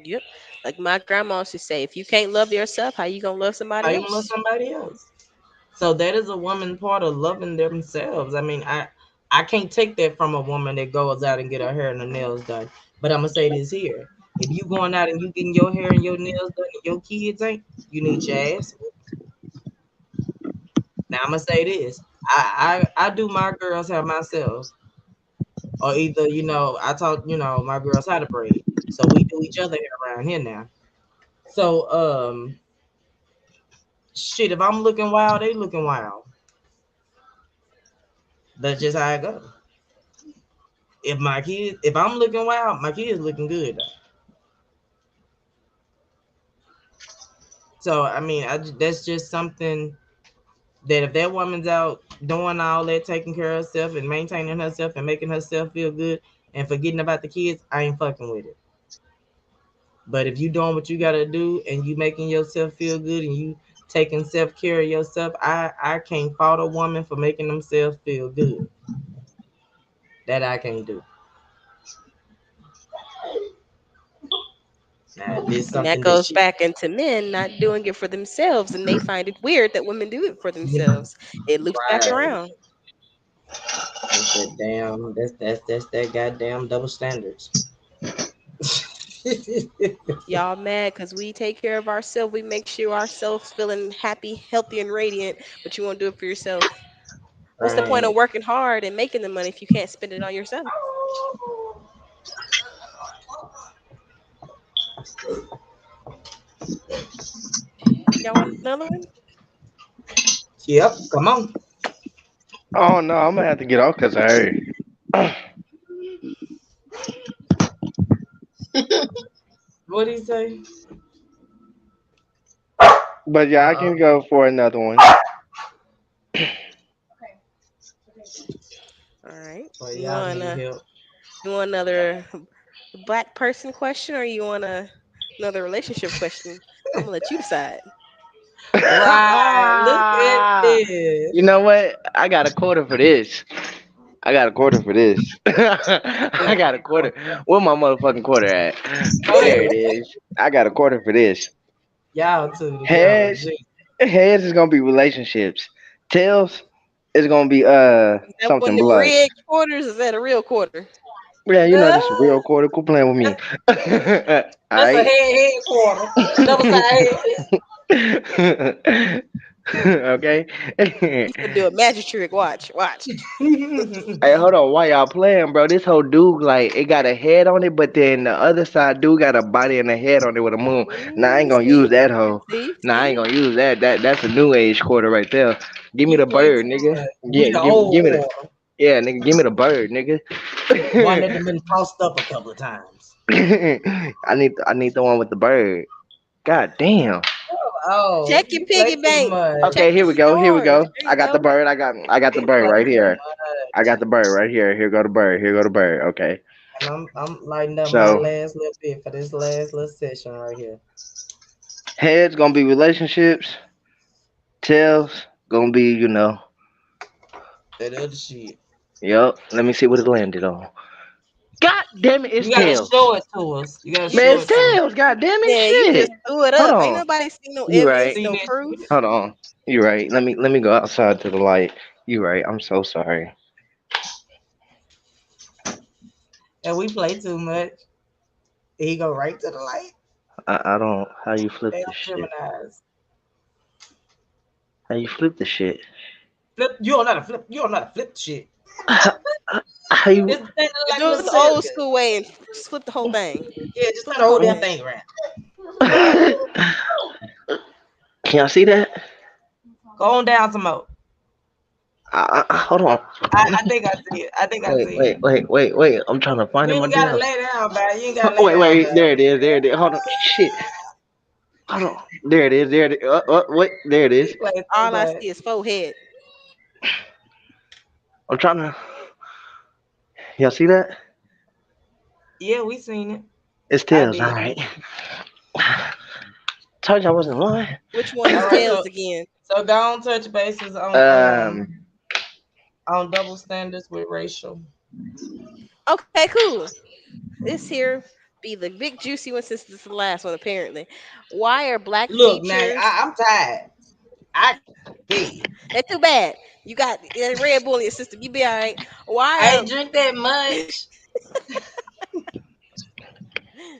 Yep. Like my grandma used to say, if you can't love yourself, how you gonna love How somebody you gonna love else? somebody else? So that is a woman part of loving themselves. I mean, I can't take that from a woman that goes out and get her hair and her nails done. But I'm gonna say this here: if you going out and you getting your hair and your nails done and your kids ain't, you need your ass. Now I'm gonna say this: I do my girls' hair myself, or either I taught my girls how to braid, so we do each other hair around here now. So shit, if I'm looking wild, they looking wild. That's just how I go. If I'm looking wild, my kids looking good. So I mean, that's just something that if that woman's out doing all that, taking care of herself and maintaining herself and making herself feel good and forgetting about the kids, I ain't fucking with it. But if you doing what you gotta do and you making yourself feel good and you taking self care of yourself, I can't fault a woman for making themselves feel good. That I can't do. Now, this And that something that goes she. back into men not doing it for themselves, and they find it weird that women do it for themselves. It loops back Right. around. That's that damn. That's that goddamn double standards. Y'all mad because we take care of ourselves. We make sure ourselves feeling happy, healthy, and radiant, but you won't do it for yourself. What's the point of Right. working hard and making the money if you can't spend it on yourself? Y'all want another one? Yep. Come on. Oh no, I'm gonna have to get off because I heard. What do you say? But yeah, I Uh can oh. go for another one. All right. Well, You y'all want need help. another black person question, or you want another relationship question? I'm gonna let you decide. Right. Look at You this. know what? I got a quarter for this. I got a quarter for this. I got a quarter. Where my motherfucking quarter at? Go There it ahead. is. I got a quarter for this. Y'all too. Y'all are Heads, G. heads is gonna be relationships. Tails is gonna be Is that one of something them blood. rigged quarters? Is that a real quarter? Yeah, you know Uh, this is real quarter. Quit playing with me. All that's a right. head quarter. Double side Okay. You can do a magic trick. Watch, watch. head. Hey, hold on. Why y'all playing, bro? This whole dude, like, it got a head on it, but then the other side dude got a body and a head on it with a moon. Nah, I ain't gonna use See, that hoe. Nah, I ain't see. gonna use that. That's a new age quarter right there. Give me You the play bird, too nigga. much. We Yeah, the give old me the quarter. yeah, nigga. Give me the bird, nigga. One that done been tossed up a couple of times. I need the one with the bird. God damn. Oh, Check your you play piggy too bank. much. Check Okay, your here we go. Here we stars. go. There I you got the go. bird. I got the You bird play right too here. I much. got the bird right here. Here go the bird. Here go the bird. Okay. And I'm lighting up my So last little bit for this last little session right here. heads gonna be relationships. Tails gonna be, That other shit. Yup. Let me see what it landed on. God damn it, it's You gotta tails. show it to us. You gotta Man, show it's it to us. tails. God damn it, Yeah, you shit. just threw it Hold up. Ain't on. nobody seen no You evidence, right. See no that proof. shit? Hold on. You right. Let me go outside to the light. You right. I'm so sorry. And we play too much. He go right to the light. I don't. How you flip Damn this shit? Gemini's. How you flip the shit? Flip. You don't know how to flip. You don't know how to flip the shit. How, how you? It's the thing that like Do a it little the old circus. school way and just flip the whole thing. Yeah, just let the Flip the whole whole damn thing. thing around. Can y'all see that? Go on down some more. Hold on. I think I see it. I think I Wait, see it. wait, wait, wait, wait. I'm trying to find You it ain't gotta myself. lay down, man. You ain't gotta lay Wait, down, wait. man. There it is. There it is. Hold on. Shit. Hold on. There it is. There it is. Wait. There it He is. plays too All I much. see is forehead. I'm trying to. Y'all see that? Yeah, we seen it. It's I tails. All did. right. Told you I wasn't lying. Which one is All right, tails so again? go on touch bases Um, on double standards with racial. Okay, cool. This here be the big juicy one since this is the last one apparently. Why are black Look, now features? I'm tired. I did. That's too bad. You got that Red Bull in your system. You be all right. I Why ain't drink that much.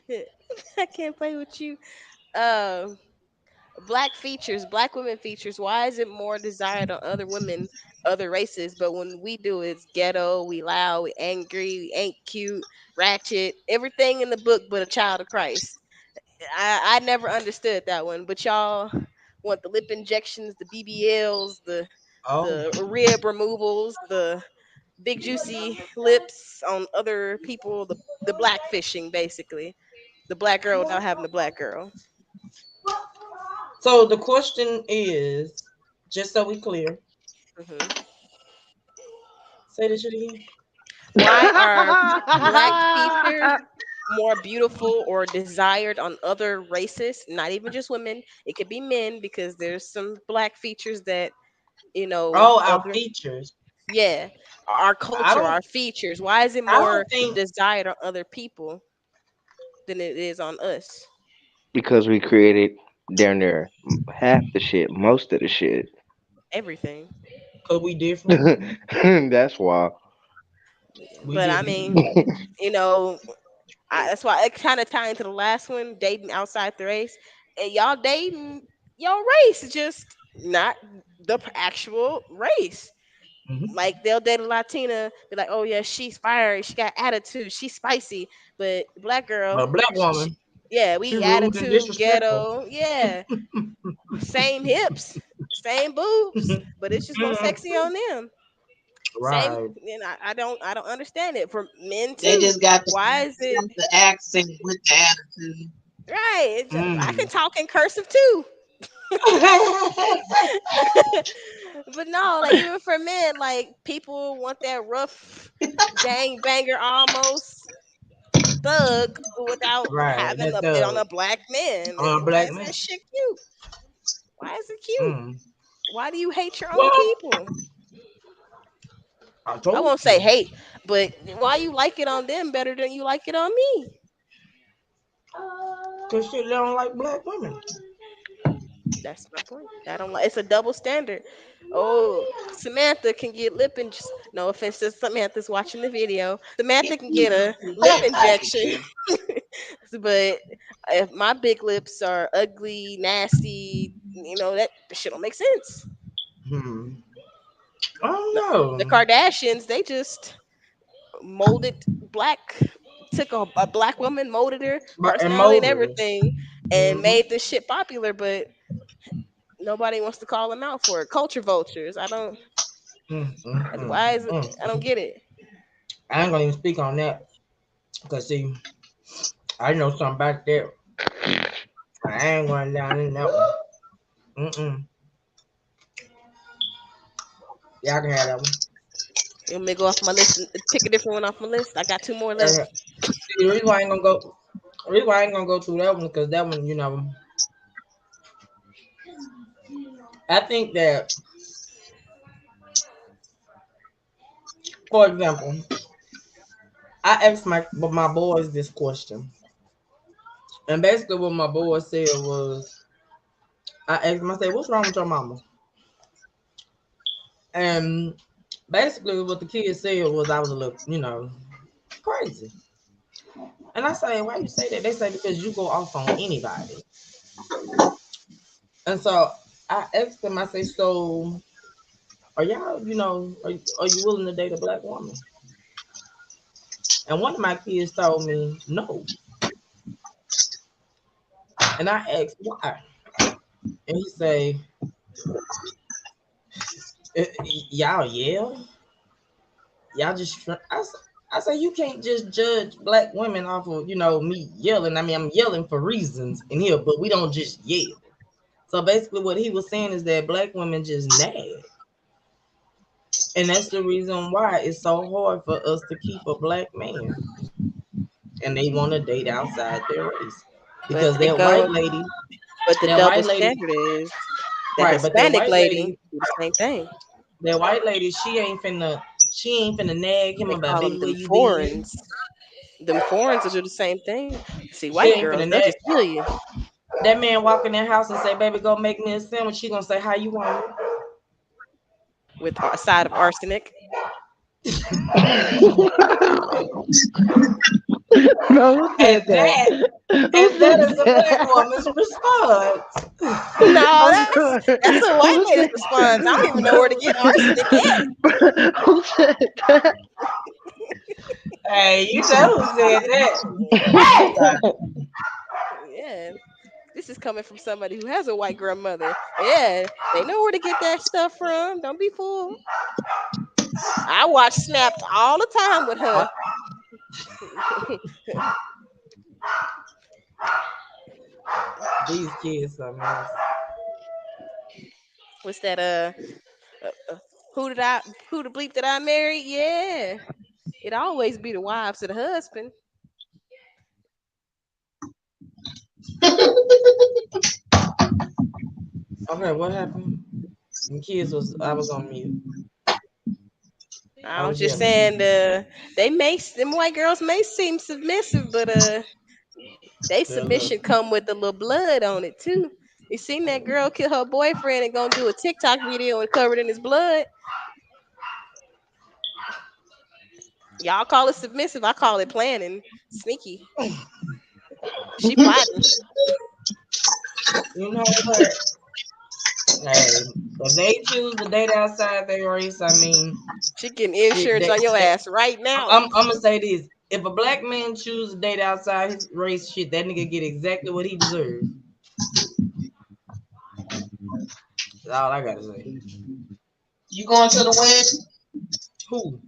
are I can't play with you. Um, black features, black women features. Why is it more desired on other women, other races? But when we do, it's ghetto. We loud. We angry. We ain't cute. Ratchet. Everything in the book, but a child of Christ. I never understood that one, but y'all want the lip injections, the BBLs, Oh, the rib removals, the big juicy lips on other people, the black fishing basically. The black girl not having the black girl. so the question is, just so we clear, Hmm. say this shit again. Why are black features more beautiful or desired on other races? Not even just women. It could be men because there's some black features that Oh, our other. features. Yeah, our I culture, don't. our features. Why is it I don't more think. desired on other people than it is on us? because we created damn near half the shit, most of the shit. Everything. Cause we different. That's why. We But I different. mean, you know, that's why it kind of tie into the last one, dating outside the race. And y'all dating your race, just not the actual race. Mhm. Like they'll date a Latina, be like, "Oh yeah, she's fiery, she got attitude, she's spicy." But black girl, But a black sh woman, yeah, she we rude and attitude, disrespectful. ghetto, yeah, same hips, same boobs, but it's just more Mhm. sexy on them. Same, Right. and I don't understand it for men They too. just got Why is it the accent with the attitude. right? I can Mm. talk in cursive too. But no, like even for men, like people want that rough gang banger almost thug without Right. having That it on thug a black man. on a Why black is man. that shit cute? Why is it cute? Mm. Why do you hate your own Well, people? I I told won't say you. hate, but why you like it on them better than you like it on me? Cause shit, they don't like black women. That's my point. I don't like. It's a double standard. Oh, Samantha can get lip and just no offense to Samantha's watching the video. Samantha can get a lip injection, but if my big lips are ugly, nasty, that shit don't make sense. Hmm. I don't The know. Kardashians, they just molded black, took a black woman, molded her But and personality and motors. everything, and Mm-hmm. made this shit popular. But nobody wants to call them out for it. Culture vultures. I don't. Why is it? I don't get it. I ain't gonna even speak on that. Cause see, I know something back there. I ain't going down in that one. Mm-mm. Y'all can have that one. Let me go off my list and pick a different one off my list. I got two more Uh, left. see, the reason why I ain't gonna go. The reason why I ain't gonna go through that one because that one, I think that, for example, I asked my boys this question, and basically what my boys said was, I asked them, I said, "What's wrong with your mama?" And basically what the kids said was I was a little, crazy. And I say, "Why you say that?" They say because you go off on anybody. And so I asked them, I say, "So are y'all, are you willing to date a black woman?" And one of my kids told me no. And I asked why. And he say, y'all yell? Y'all just I say you can't just judge black women off of, me yelling. I mean, I'm yelling for reasons in here, but we don't just yell. So basically what he was saying is that black women just nag. And that's the reason why it's so hard for us to keep a black man. And they want to date outside their race. But Because they go, but the that double white lady, standard is the right, but that Hispanic white lady lady, do the same thing. that white lady, she ain't finna nag him They about call them baby where them you been. foreigns. Them foreigns will do the same thing. See, She white ain't girls, finna they'll nag. just kill you That man walk in their house and say, baby, go make me a sandwich. She gonna say, how you want with a side of arsenic. No, who it? said that? Who And that said is a black that? woman's response. No, I'm that's crying. a white Who lady's said? response. I don't even know where to get arsenic at. Who said that? Hey, you know who said that? Yeah, this is coming from somebody who has a white grandmother. Yeah, they know where to get that stuff from. Don't be fooled. I watch Snapped all the time with her. These kids, something else. What's that? Uh, who did I? Who the bleep did I marry? Yeah, it always be the wives of the husband. Okay, what happened? The kids was I was on mute. I I was was just yelling. saying, them white girls may seem submissive, but they They're little. submission come with a little blood on it too. You seen that girl kill her boyfriend and gonna do a TikTok video and covered in his blood? Y'all call it submissive. I call it planning. Sneaky. She plotting. You know what? Hey, if they choose to date outside their race, I mean, She getting shit. insurance on your ass right now. I'm gonna say this: if a black man chooses to date outside his race, shit, that nigga get exactly what he deserves. That's all I gotta say. You going to the wedding? Who?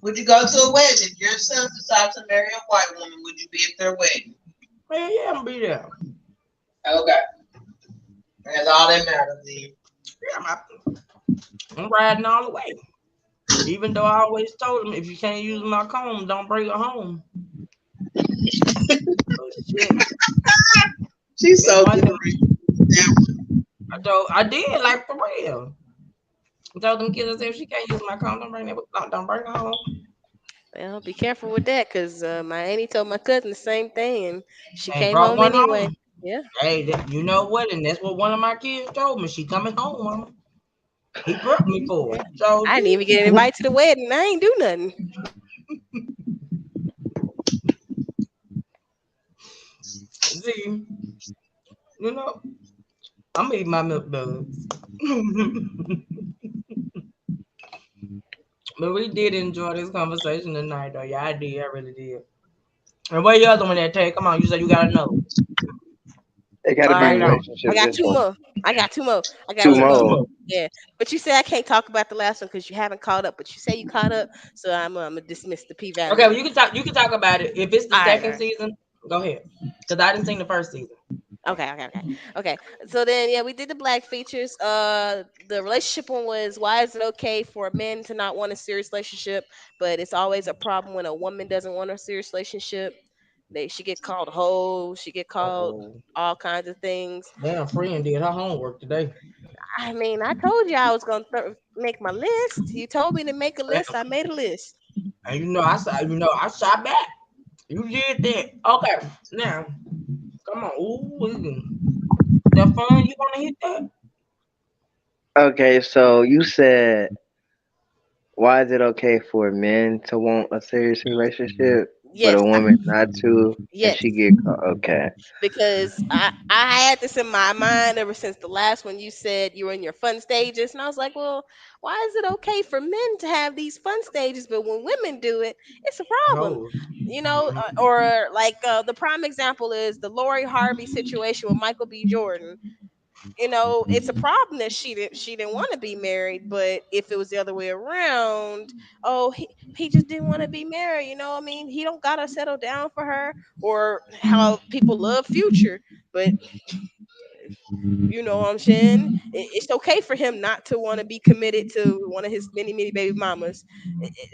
Would you go to a wedding? If your son decides to marry a white woman, would you be at their wedding? Hell yeah, I'm gonna be there. Okay. That's all that matters then. Yeah, I'm riding all the way. Even though I always told him, if you can't use my comb, don't bring it home. Oh shit! She's so One day, good. I did like for real. I told them kids, I said, if she can't use my comb, don't bring it home. Well, be careful with that, cause my auntie told my cousin the same thing, and she And came brought home one anyway. home. Yeah, Hey, you know what? And that's what one of my kids told me. She coming home, mama. He prepped me for yeah. it. So I didn't even get an invite to the wedding. I ain't do nothing. see, you know, I'm eating my milk duds. But we did enjoy this conversation tonight, though. Yeah, I did. I really did. And where your other one at, Tay? Come on, you said you gotta know. It got to All be right, Right on. I relationship. got This two one, more. I got two more. I got two What two more. two more. more? Yeah, but you say I can't talk about the last one because you haven't caught up. But you say you caught up, so I'm gonna dismiss the P Okay, Valley well, one. you can talk. You can talk about it. If it's the All right, all second right. season, go ahead. Cause I didn't see the first season. Okay. So then, yeah, we did the black features. The relationship one was, why is it okay for men to not want a serious relationship, but it's always a problem when a woman doesn't want a serious relationship. She get called a hoe. She get called Oh, all kinds of things. damn, friend did her homework today. I mean, I told you I was gonna make my list. You told me to make a And, list. I made a list. and you know, I saw. You know, I shot back. You did that. Okay, now come on. Ooh, the fun. You want to hit that? Okay, so you said, why is it okay for men to want a serious relationship, but Yes, a woman not to, and yes. she get caught? Okay, Because I had this in my mind ever since the last one. You said you were in your fun stages, and I was like, well, why is it okay for men to have these fun stages, but when women do it, it's a problem? Hoes. Or like the prime example is the Lori Harvey situation with Michael B. Jordan. It's a problem that she didn't want to be married, but if it was the other way around, oh, he just didn't want to be married. I mean, he don't gotta settle down for her, or how people love Future, but You know what I'm saying? It's okay for him not to want to be committed to one of his many, many baby mamas.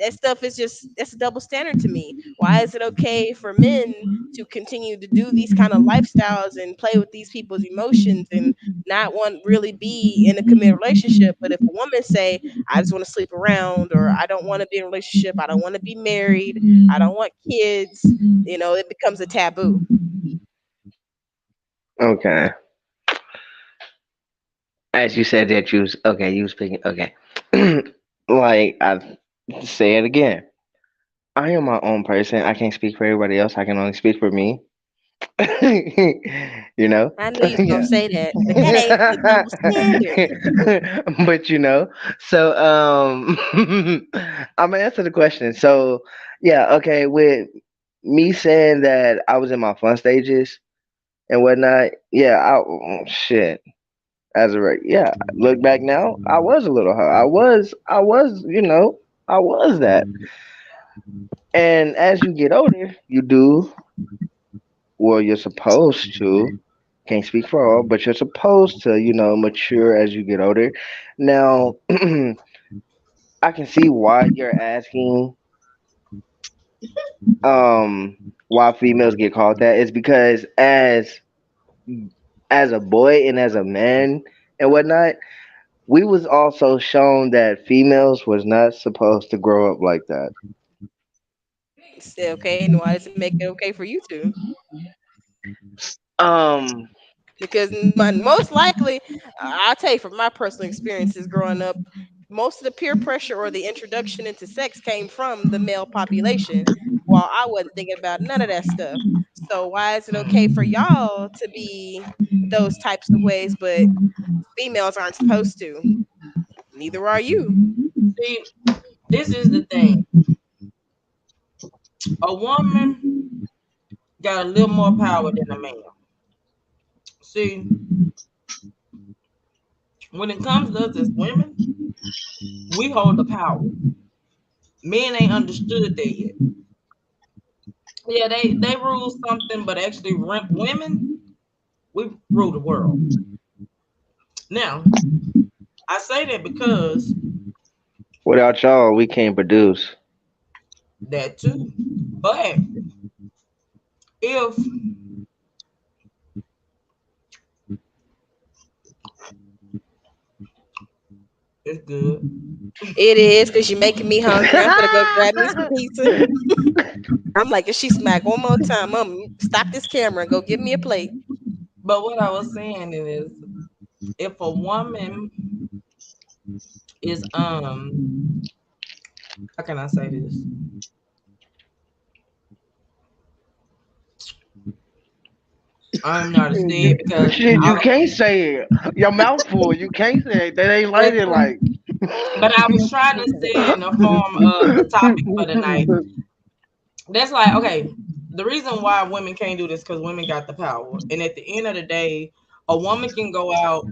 That stuff is just that's a double standard to me. Why is it okay for men to continue to do these kind of lifestyles and play with these people's emotions and not want really be in a committed relationship? But if a woman say, I just want to sleep around, or I don't want to be in a relationship, I don't want to be married, I don't want kids, it becomes a taboo. Okay. As you said that you was okay, you was speaking okay. Like I say it again. I am my own person. I can't speak for everybody else. I can only speak for me. You know? I knew you was gonna Yeah. say that, but that ain't the double standard. But so I'm gonna answer the question. So yeah, okay, with me saying that I was in my fun stages and whatnot, yeah, shit. As a yeah, look back now, I was a little hurt. I was that. And as you get older, you do well. You're supposed to. Can't speak for all, but you're supposed to, mature as you get older. Now, I can see why you're asking, why females get called that. Is because as a boy and as a man and whatnot, we was also shown that females was not supposed to grow up like that. Say okay, and why does it make it okay for you to? Um, Because most likely, I'll tell you from my personal experiences growing up, most of the peer pressure or the introduction into sex came from the male population, while I wasn't thinking about none of that stuff. So why is it okay for y'all to be those types of ways, but females aren't supposed to? Neither are you. See, this is the thing. A woman got a little more power than a man. See, when it comes to us as women, we hold the power. Men ain't understood that yet. Yeah, they rule something, but actually, women, we rule the world. Now, I say that because without y'all, we can't produce. that too. But if it's good, It is because you're making me hungry. I'm gonna go grab me some pizza. I'm like, if she smack one more time, stop this camera and go get me a plate. but what I was saying is, if a woman is how can I say this? I'm not to say it because Shit, you I, can't say it. Your mouth full. You can't say it. That ain't like that's it. true. Like. But I was trying to say it in the form of the topic for the night. That's like, okay, the reason why women can't do this because women got the power. And at the end of the day, a woman can go out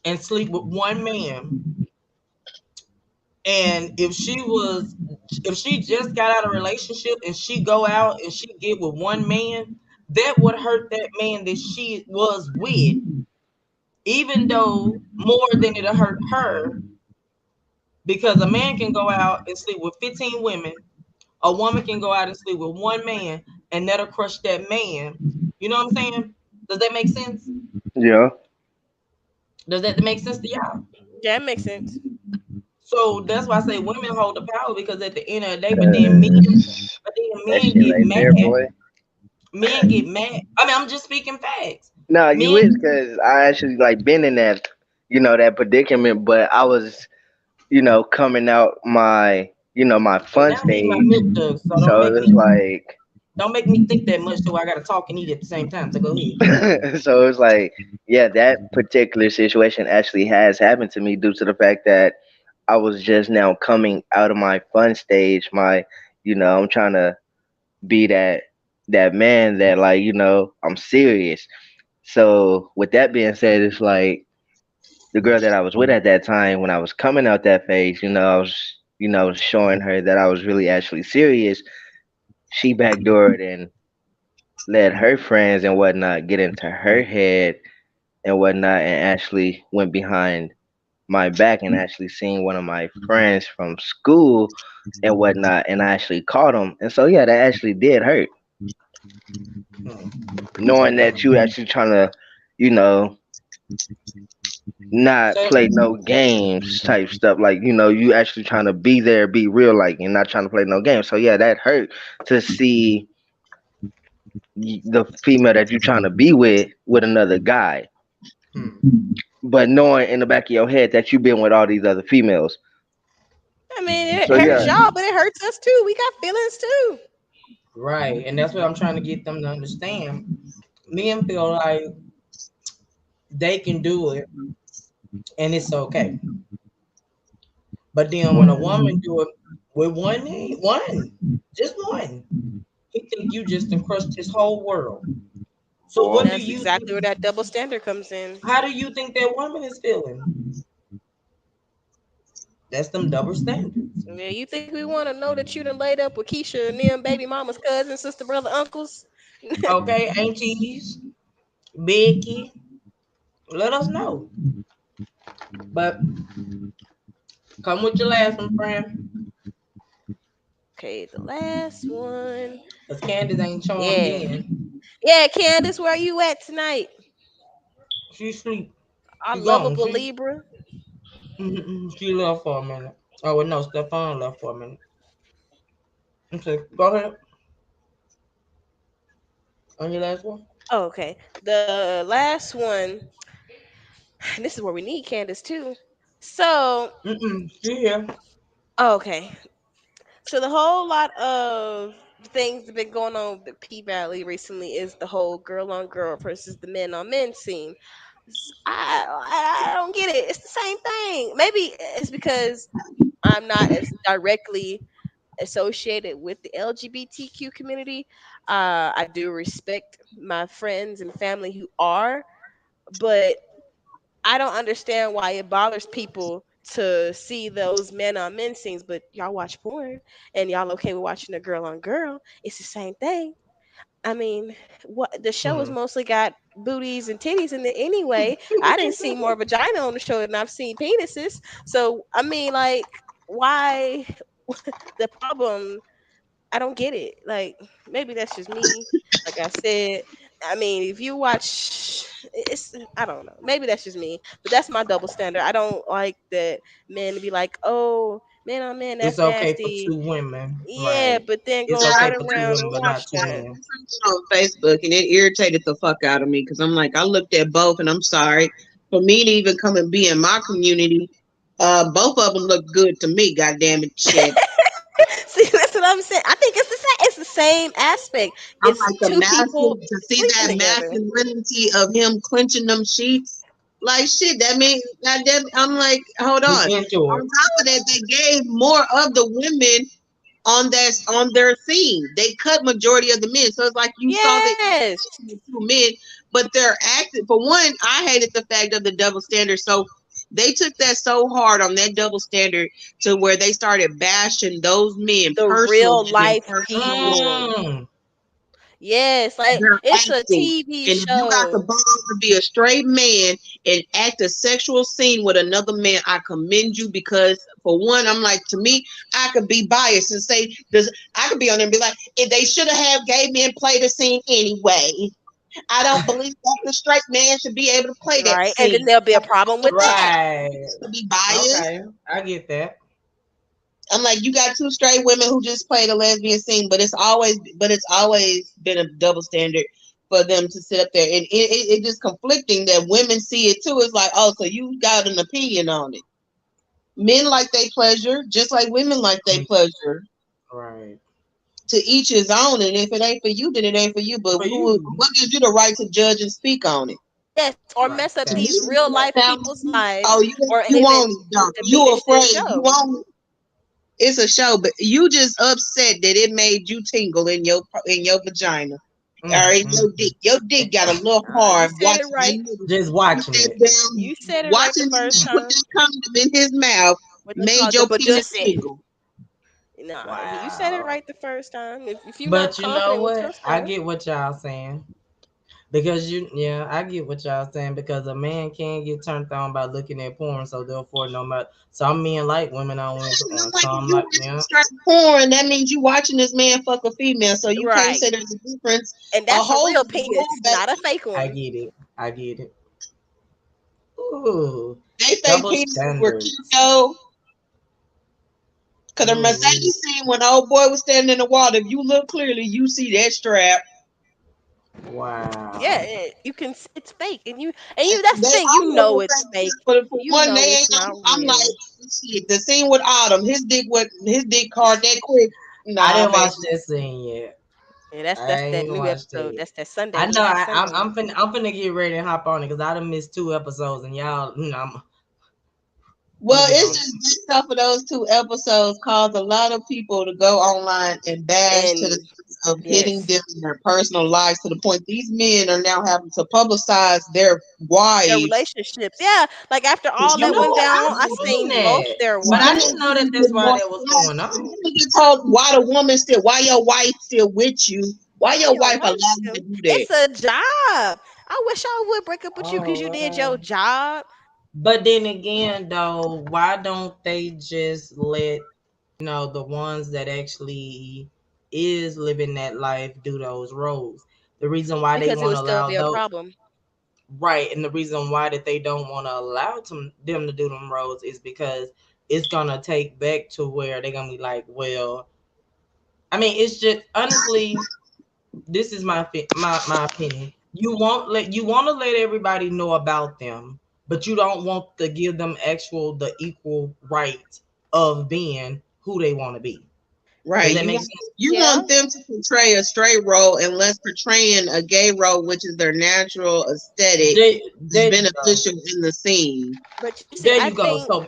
and sleep with one man. And if she just got out of a relationship and she go out and she get with one man, that would hurt that man that she was with, even though more than it'll hurt her, because a man can go out and sleep with 15 women. A woman can go out and sleep with one man, and that'll crush that man. You know what I'm saying? Does that make sense? Yeah. Does that make sense to y'all? Yeah, that makes sense. So that's why I say women hold the power because at the end of the day, Cause but then that men shit get right there, mad. boy. Men get mad. I mean, I'm just speaking facts. No, you Men, is because I actually like been in that, that predicament. But I was, coming out my, my and fun I need my stage. milk dug, so So it was like, don't make me think that much. So I gotta talk and eat at the same time. So go ahead. so it was like, yeah, that particular situation actually has happened to me due to the fact that I was just now coming out of my fun stage. I'm trying to be that man that like, I'm serious. So with that being said, it's like the girl that I was with at that time when I was coming out that phase, I was showing her that I was really actually serious. She backdoored and let her friends and whatnot get into her head and whatnot, and actually went behind my back and actually seen one of my friends from school and whatnot, and I actually caught him. And so yeah, that actually did hurt, knowing that you actually trying to, you know, not So play no games type stuff. Like, you know, you actually trying to be there, be real, like, and not trying to play no games. So yeah, that hurt to see the female that you trying to be with another guy, but knowing in the back of your head that you've been with all these other females. I mean, it So hurts yeah, y'all, but it hurts us too. We got feelings too. right, and that's what I'm trying to get them to understand. Men feel like they can do it and it's okay. But then when a woman do it with just one, he think you just done crushed his whole world. So And what do that's you exactly where think? that double standard comes in. How do you think that woman is feeling? That's them double standards. Yeah, you think we want to know that you done laid up with Keisha and them baby mama's cousins, sister, brother, uncles? Okay, aunties, Becky, let us know. But come with your last one, friend. Okay, the last one. Cause Candace ain't charmed Yeah. in. Yeah, Candace, where you at tonight? She sleep. Our She gone. lovable Libra. She left for a minute. Oh well, no, Stefan left for a minute. Okay, go ahead on your last one. Oh, okay. The last one, this is where we need Candace too. So, She here. okay. So the whole lot of things that been going on with P Valley recently is the whole girl on girl versus the men on men scene. I don't get it. It's the same thing. Maybe it's because I'm not as directly associated with the LGBTQ community. I do respect my friends and family who are, but I don't understand why it bothers people to see those men on men scenes, but y'all watch porn and y'all okay with watching a girl on girl. It's the same thing. I mean, what the show has Mhm. mostly got booties and titties in it anyway. I didn't see more vagina on the show than I've seen penises. So I mean, like, why the problem? I don't get it. Like, maybe that's just me. Like I said, I mean, if you watch, it's I don't know. Maybe that's just me, but that's my double standard. I don't like that men to be like, oh, man on man, It's that's okay for nasty. two women, Yeah, right? but then It's go okay right for two around women, and but watch not two that. men. On Facebook, and it irritated the fuck out of me because I'm like, I looked at both, and I'm sorry for me to even come and be in my community. Both of them look good to me. Goddamn it, shit. See, that's what I'm saying. I think it's the same. It's the same aspect. I'm It's like the two people to see sleeping that together. masculinity of him clenching them sheets. Like shit, that means goddamn. I'm like, hold You on. into On it. top of that, they gave more of the women on their scene. They cut majority of the men, so it's like you saw the Yes. two men, but they're acting. For one, I hated the fact of the double standard. So they took that so hard on that double standard to where they started bashing those men The personally real in their life personal life. people. Mm. Yes, like They're it's a acting. TV And if you got the show. balls to be a straight man and act a sexual scene with another man, I commend you because for one, I'm like to me, I could be biased and say this. I could be on there and be like, if they should have gay men play the scene anyway. I don't believe that the straight man should be able to play that Right. And then scene. there'll be a problem with that. Right. To be biased. Okay. I get that. I'm like, you got two straight women who just played a lesbian scene, but it's always been a double standard for them to sit up there, and it just conflicting that women see it too. It's like, oh, so you got an opinion on it. Men like they pleasure, just like women like they pleasure. Right. To each his own, and if it ain't for you, then it ain't for you. But For you. what gives you the right to judge and speak on it? Yes. Or Right. mess up To me, these real life people's oh, lives or you even own it, dog. You diminish this afraid you show. own it. It's a show, but you just upset that it made you tingle in your vagina. All right, your dick got a little hard You said it watching right. Just watching that it. You said it right the watching first put time. this condom in his mouth What they call made the your penis Badussy. tingle. Nah, you said it Wow. right the first time. If you're not But you know confident with what? your I stuff, get what y'all saying. Because yeah, I get what y'all saying because a man can get turned on by looking at porn, so therefore, no matter some men like women on women I'm porn, like, if some you like watching yeah, straight porn, that means you watching this man fuck a female. So you can't Right. say there's a difference. And A that's a whole real penis, back. not a fake I one. get it, I get it. Ooh, They fake double penises were cute standards. though. Cause the Ooh, Mercedes scene when the old boy was standing in the water, if you look clearly, you see that strap. Yeah, wow. you can. It's fake, and you. That's the They thing. You all of know them it's fake too, fake. but for You one, they know ain't it's no. not I'm like, real. shit. The scene with Autumn, his dick hard that quick. I Nah, didn't baby. watch that scene yet. Yeah, I that's that ain't new watched episode. it. That's that Sunday, I know last Sunday. I'm finna get ready and hop on it because I done missed 2 episodes and y'all, I'm gonna Well, get it's on it. just based off of those 2 episodes caused a lot of people to go online and bash to the And sense of hitting yes, them in their personal lives to the point these men are now having to publicize their their wives. relationships. Yeah, like after all You that know went what? down, I've I seen seen both that, their but I Some didn't wives. know that niggas that's get why more that was going flack. on. They get told why the woman still, why your wife still with you, why Why your your wife allowed wife you to still? do that. It's a job. I wish I would break up with you because you Oh, did wow. your job. But then again, though, why don't they just let the ones that actually is living that life do those roles? The reason why they Because it want would to still allow be a those problem. right, and the reason why that they don't want to allow them to do them roles is because it's gonna take back to where they're gonna be like, well, I mean, it's just honestly, this is my opinion. You want to let everybody know about them, but you don't want to give them the equal right of being who they want to be. Does Right. that You make want sense? you Yeah, want them to portray a straight role and less portraying a gay role, which is their natural aesthetic, is There you go. beneficial in the scene. but you see, There I you go. think So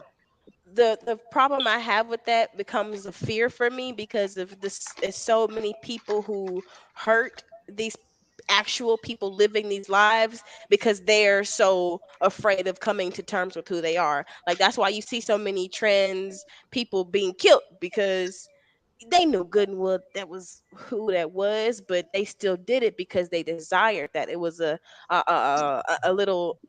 the problem I have with that becomes a fear for me because of this. There's so many people who hurt these actual people living these lives because they're so afraid of coming to terms with who they are. Like that's why you see so many trans people being killed because they knew good and well that was who that was, but they still did it because they desired that. It was a little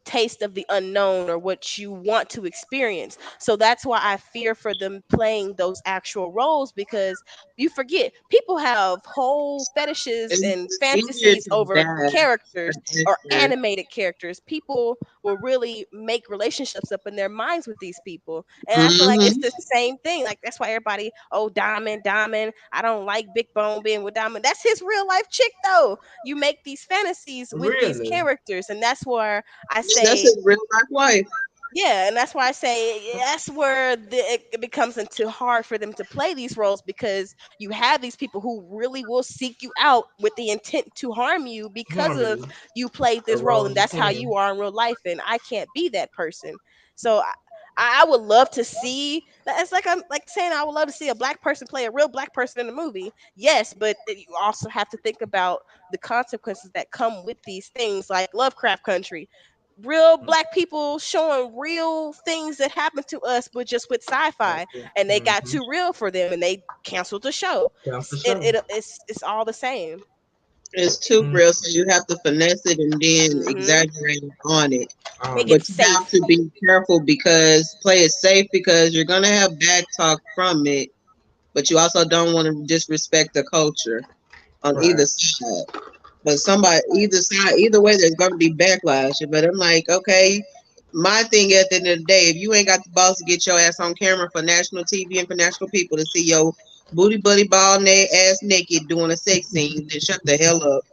taste of the unknown or what you want to experience. So that's why I fear for them playing those actual roles because you forget people have whole fetishes and It's easier fantasies to over die characters an or actor. animated characters. People will really make relationships up in their minds with these people. And I feel like it's Hmm. the same thing. Like that's why everybody, oh, Diamond, I don't like Big Bone being with Diamond. That's his real life chick though. You make these fantasies with these really, characters, and that's where I Yeah, that's say, his real life wife. yeah, and that's why I say that's where it becomes into hard for them to play these roles because you have these people who really will seek you out with the intent to harm you because of Harmony, you played a this role, role and you that's how play. you are in real life, and I can't be that person. So I would love to see. It's like I'm like saying I would love to see a black person play a real black person in a movie. Yes, but you also have to think about the consequences that come with these things, like Lovecraft Country, real black people showing real things that happen to us, but just with sci-fi, and they got Mm-hmm. too real for them, and they canceled the show. Yeah, for It, sure. it it's all the same. It's too Mm, real, so you have to finesse it and then Hmm. exaggerate on it. Make on it it. But you have safe. to be careful because play it safe because you're gonna have back talk from it, but you also don't want to disrespect the culture on either Right. side. But somebody, either side, either way, there's going to be backlash. But I'm like, okay, my thing at the end of the day, if you ain't got the balls to get your ass on camera for national TV and for national people to see your booty, buddy, ball, ass naked doing a sex scene, then shut the hell up.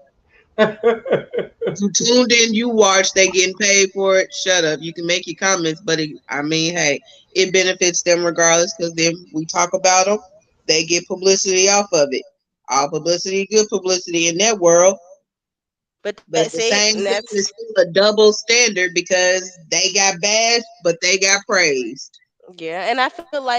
You tuned in, you watch, they getting paid for it. Shut up. You can make your comments, but I mean, hey, it benefits them regardless because then we talk about them, they get publicity off of it. All publicity, good publicity in that world. But But at that's the it, same and time, that's it's still a double standard because they got bashed, but they got praised. yeah. And I feel like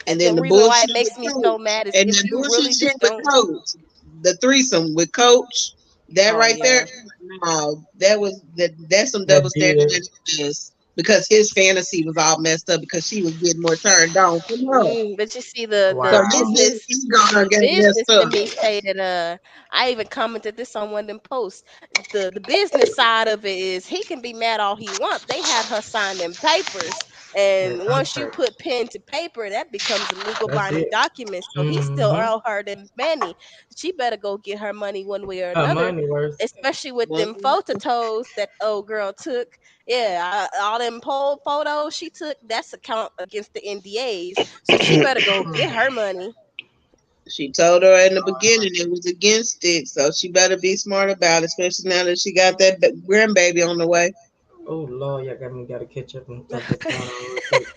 And the then the reason why bullshit it with makes me so Coach. mad is And if the you bullshit really shit just with don't. Coach. The threesome with Coach. That Oh right there, yeah, no, that's some That double standard did. that she does. because his fantasy was all messed up because she was getting more turned on from her. But you see the So Wow. his big business ego the got business messed up. in me say that I even commented this on one of them posts. The business side of it is he can be mad all he wants. They had her sign them papers, That and once you contract. put pen to paper, that becomes a legal That's binding it. document. So he still Mm-hmm. owe her them money. She better go get her money one way or Her another. money worth. Especially with them Well, photos that old girl took. Yeah, all them photos she took, that's a count against the NDAs. So she better go get her money. she told her in the beginning it was against it, so she better be smart about it, especially now that she got that grandbaby on the way. Oh Lord, y'all gotta catch up on stuff that's going on real quick.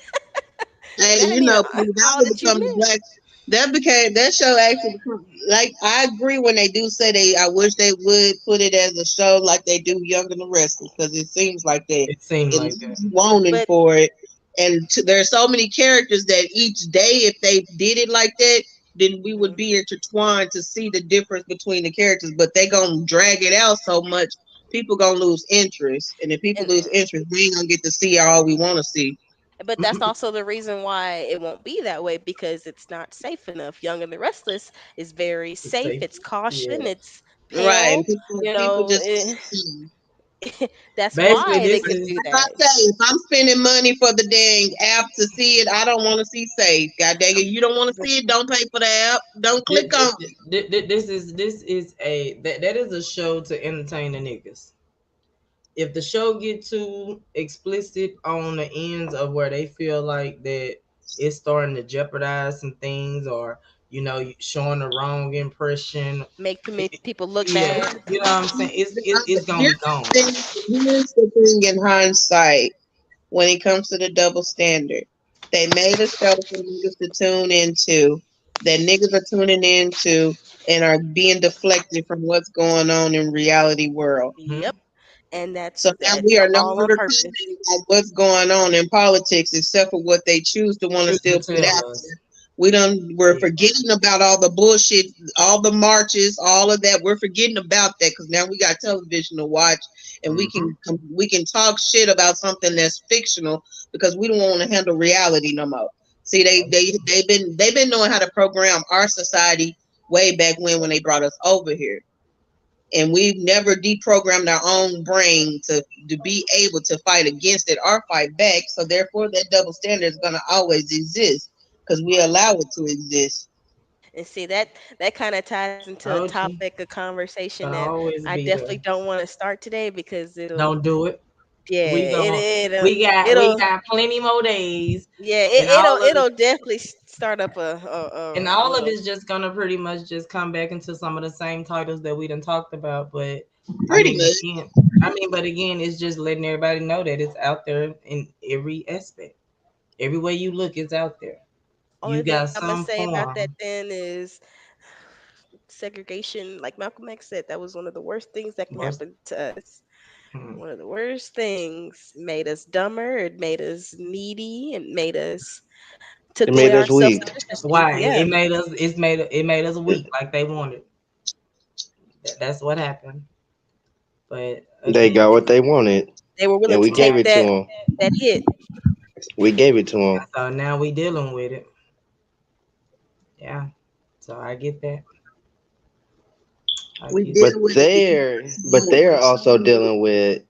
Hey, And that you ain't even know, that all would that you become the missed. black. That show actually become, like I agree when they do say they. I wish they would put it as a show like they do Young and the Restless because it seems like they It seemed it like leaves that. you wanting But for it. And there's so many characters that each day, if they did it like that, then we would mhm. be intertwined to see the difference between the characters. But they gonna drag it out so much, people gonna lose interest. And if people and lose interest, we ain't gonna get to see all we want to see. but that's also the reason why it won't be that way because it's not safe enough. Young and the Restless is very It's safe. safe. It's caution. Yeah. It's Right? pale. And people, You people know, just see. that's Basically, why they this can is do Like I that. say, if I'm spending money for the dang app to see it, I don't want to see safe. God dang it, you don't want to But see it, don't pay for the app. Don't thi- click on it. this is a that is a show to entertain the niggas. If the show get too explicit on the ends of where they feel like that it's starting to jeopardize some things, or showing the wrong impression, make people look yeah, bad. you know what I'm saying, it's gonna be Here's gone. here's the thing in hindsight when it comes to the double standard. They made a show for niggas to tune into that niggas are tuning into and are being deflected from what's going on in reality world. Yep, Hmm. and So now that's we are no all on longer purpose. covering like what's going on in politics, except for what they choose to want to Choose to still put tell out us. there. We're Yeah. forgetting about all the bullshit, all the marches, all of that. We're forgetting about that because now we got television to watch, and Hmm. we can talk shit about something that's fictional because we don't want to handle reality no more. See, they've been knowing how to program our society way back when they brought us over here, and we've never deprogrammed our own brain to be able to fight against it or fight back. So therefore, that double standard is going to always exist because we allow it to exist. And see that kind of ties into a Told you, topic of conversation gonna that always I be there. definitely don't want to start today because Don't do it. We yeah, gonna it'll we got plenty more days, yeah, and all of it it'll definitely start up and all of it's just gonna pretty much just come back into some of the same titles that we done talked about. But I Pretty mean, much. again, it's just letting everybody know that it's out there in every aspect. Every way you look, it's out there. only You thing got I'm gonna some say about that form. then is segregation. Like Malcolm X said, that was one of the worst things that can Most, happen to us. hmm, One of the worst things. Made us dumber. It made us needy. It made us took It away made our us self weak. sufficiency. why Yeah, it made us weak like they wanted. That's what happened. But They again, got what they wanted, they were willing and to we gave take it to that them. hit. We gave it to them. so now we dealing with it. Yeah. So I get that. I We get deal that. with it because But they're also dealing with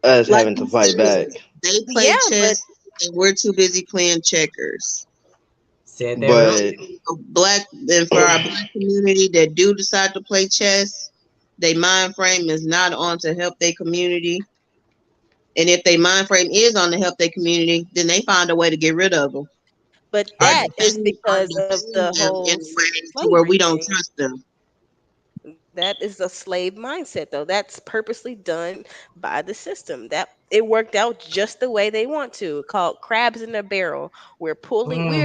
us like having to you fight back. said, they Yeah, play but chess and we're too busy playing checkers. Said that earlier. But Black and for our black community that do decide to play chess, their mind frame is not on to help their community. And if their mind frame is on to help their community, then they find a way to get rid of them or that is or because of defame the them whole in a way to where we slavery don't thing. trust them. That is a slave mindset, though. That's purposely done by the system. That it worked out just the way they want to. Called crabs in a barrel. We are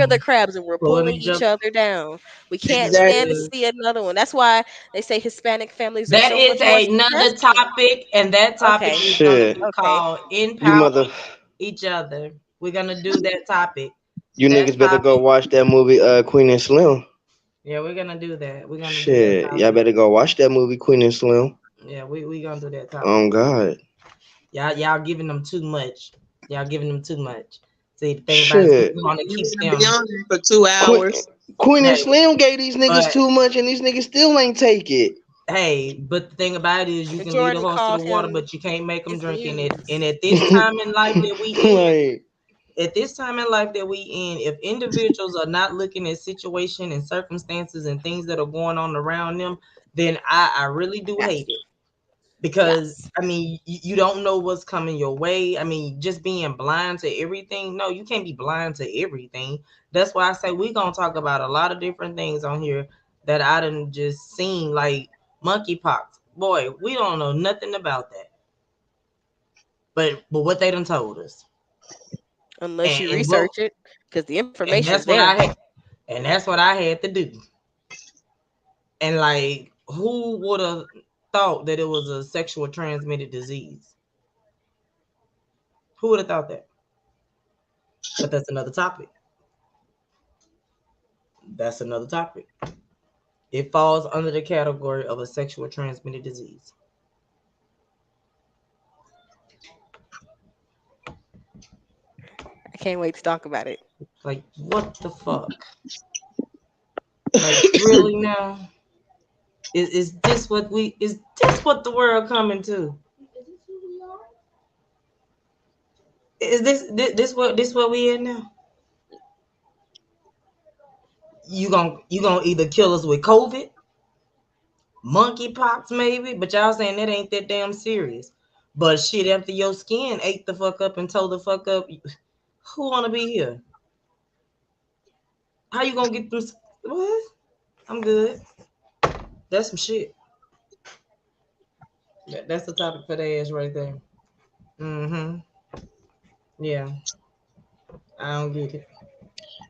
the Mm, crabs, and we're pulling pulling each each other. other down. We can't Sure stand to Exactly. is. see another one. That's why they say Hispanic families are That so is much more another successful. topic, and that topic Okay, is gonna shit, be okay. called you mother, empowering each other. We're gonna do that topic. you That niggas better go topic. watch that movie, Queen and Slim. Yeah, we're gonna do that. We're gonna do that Shit, y'all topic. better go watch that movie, Queen and Slim. Yeah, we gonna do that topic. Oh God, Y'all giving them too much. Y'all giving them too much. See, the thing about it is we Shit. want to You keep gotta be them. on there for 2 hours. Queen, Queen and Hey, Slim gave these niggas but too much, and these niggas still ain't take it. hey, but the thing about it is you can lead a Jordan horse to the called water, him but you can't make them his drink. muse. And at this time in life that we in, Like, at this time in life that we in, if individuals are not looking at situation and circumstances and things that are going on around them, then I really do hate Yes. it. Because Yes. I mean, you don't know what's coming your way. I mean, just being blind to everything. No, you can't be blind to everything. That's why I say we're gonna talk about a lot of different things on here that I done just seen, like monkeypox. Boy, we don't know nothing about that. But what they done told us. Unless you And what research it, because the and information's that's what there. I had and that's what I had to do. And like who would have thought that it was a sexual transmitted disease? Who would have thought that? But that's another topic. That's another topic. It falls under the category of a sexual transmitted disease. I can't wait to talk about it. Like, what the fuck? Like, really now? Is this what the world coming to? Is this what we in now? You gonna either kill us with COVID, monkeypox maybe, but y'all saying that ain't that damn serious. But shit, after your skin ate the fuck up and tore the fuck up, who wanna be here? How you gonna get them? What? I'm good. That's some shit. That's the topic for the ass right there. Mm-hmm. Yeah, I don't get it.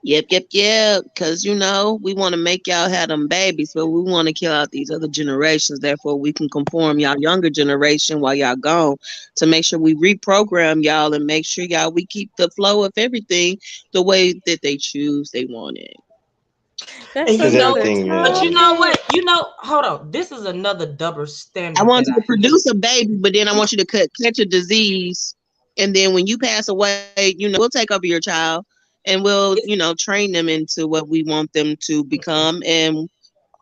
Yep. Because, we want to make y'all have them babies, but we want to kill out these other generations. Therefore, we can conform y'all younger generation while y'all gone to make sure we reprogram y'all and make sure y'all we keep the flow of everything the way that they choose they want it. That's And cause another everything, but you man. know what? topic. Hold on. This is another double I standard want that you to I hate. produce a baby, but then I want you to catch a disease. And then when you pass away, we'll take over your child and we'll, It's, train them into what we want them to become. And,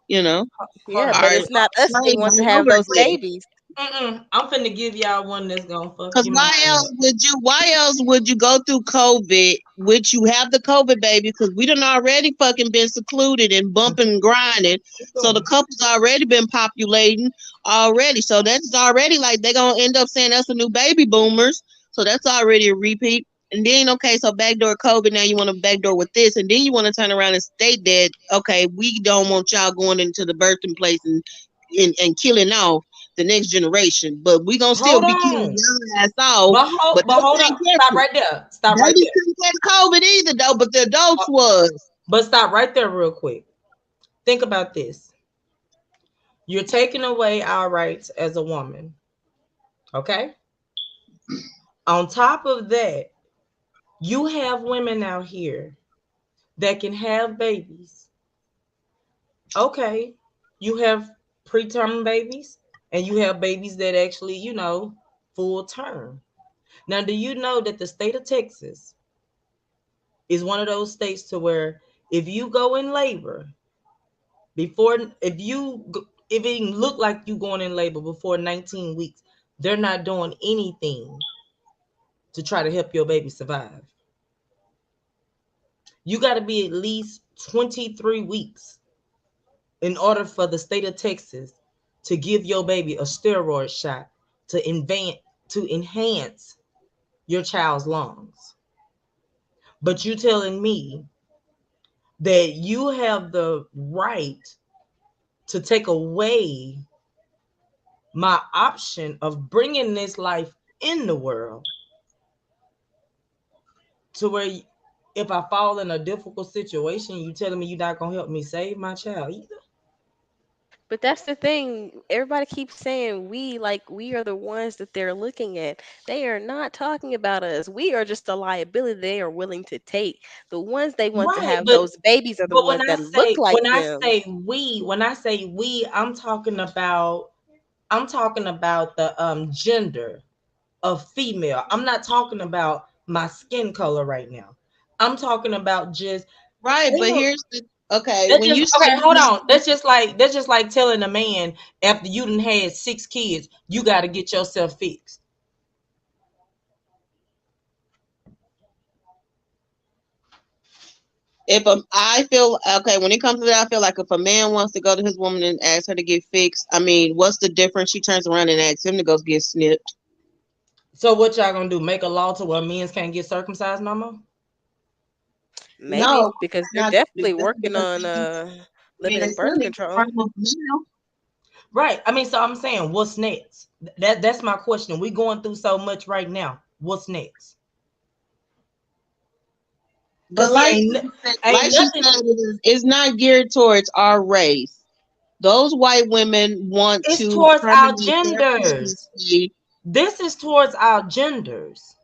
you know, hold Yeah, on. but our it's not us that slave want to have labor those quit. babies. I'm finna give y'all one that's gonna fuck Because your why mind else up. would you? Why else would you go through COVID, which you have the COVID baby? Because we done already fucking been secluded and bumping and grinding, Keep so the going. couple's already been populating already. So that's already like they're gonna end up saying that's a new baby boomers. So that's already a repeat. And then okay, so backdoor COVID. Now you want to backdoor with this, and then you want to turn around and state that okay, we don't want y'all going into the birthing place and killing off the next generation, but we gonna still Hold be killing on. your ass off. But But hold they on. can't catch Stop it. right there. Stop right Babies there. couldn't catch COVID either though, but the adults Uh, was. But stop right there real quick. Think about this. You're taking away our rights as a woman. Okay? On top of that, you have women out here that can have babies. Okay. You have preterm babies and you have babies that actually, full term. Now, do you know that the state of Texas is one of those states to where if you go in labor before, if it look like you going in labor before 19 weeks, they're not doing anything to try to help your baby survive. You got to be at least 23 weeks in order for the state of Texas to give your baby a steroid shot to enhance your child's lungs. But you telling me that you have the right to take away my option of bringing this life in the world to where if I fall in a difficult situation, you telling me you're not gonna help me save my child either? But that's the thing. Everybody keeps saying we, like we are the ones that they're looking at. They are not talking about us. We are just a liability they are willing to take. The ones they want to Right, have those babies are the but ones that look like them. when I say we, I'm talking about the gender of female. I'm not talking about my skin color right now. I'm talking about just Right, but ain't here's the okay. that's When just you say okay. Hold on. That's just like telling a man after you done had 6 kids, you got to get yourself fixed. I feel okay when it comes to that, I feel like if a man wants to go to his woman and ask her to get fixed, I mean, what's the difference? She turns around and asks him to go get snipped. So what y'all gonna do? Make a law to where men can't get circumcised no more? Maybe No, because they're not definitely because working on they limiting still birth need to control. find a male. Right. I mean, so I'm saying, what's next? That's my question. We going through so much right now. What's next? But Cause see, ain't like she nothing. said, it's not geared towards our race. Those white women want It's to towards our terminate their genders. pregnancy. This is towards our genders.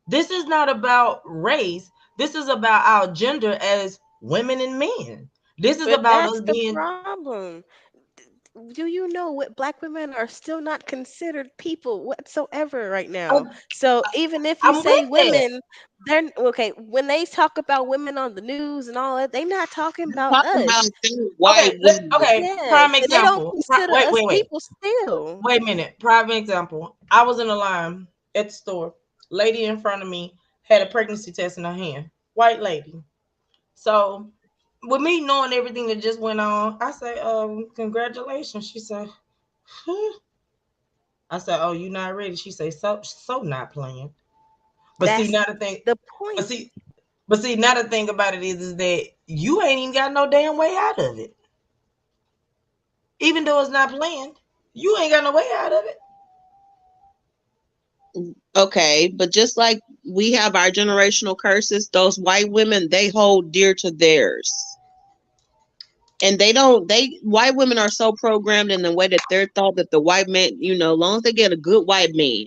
This is not about race. This is about our gender as women and men. This is But about that's us the being. problem. Do you know what black women are still not considered people whatsoever right now? Oh, So even if you I'm say with that. women, they're okay. When they talk about women on the news and all that, they're not talking about Talking us. about their white women. Okay. Yes, Prime they don't example. consider Wait, us wait, wait. people still. Wait a minute. Prime example. I was in a line at the store. Lady in front of me had a pregnancy test in her hand. White lady. So with me knowing everything that just went on, I say, congratulations. She said, "Huh." I said, oh, you not ready? She say, so not playing. But see, That's now the thing, the but point. see, but see, now the thing about it is that you ain't even got no damn way out of it. Even though it's not planned, you ain't got no way out of it. Okay, but just like we have our generational curses, those white women, they hold dear to theirs. And white women are so programmed in the way that they're thought that the white man, as long as they get a good white man,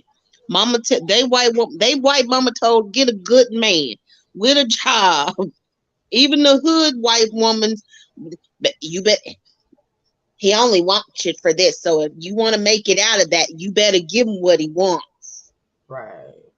they white mama told get a good man with a job. Even the hood white woman, you bet he only wants it for this. So if you want to make it out of that, you better give him what he wants. Right.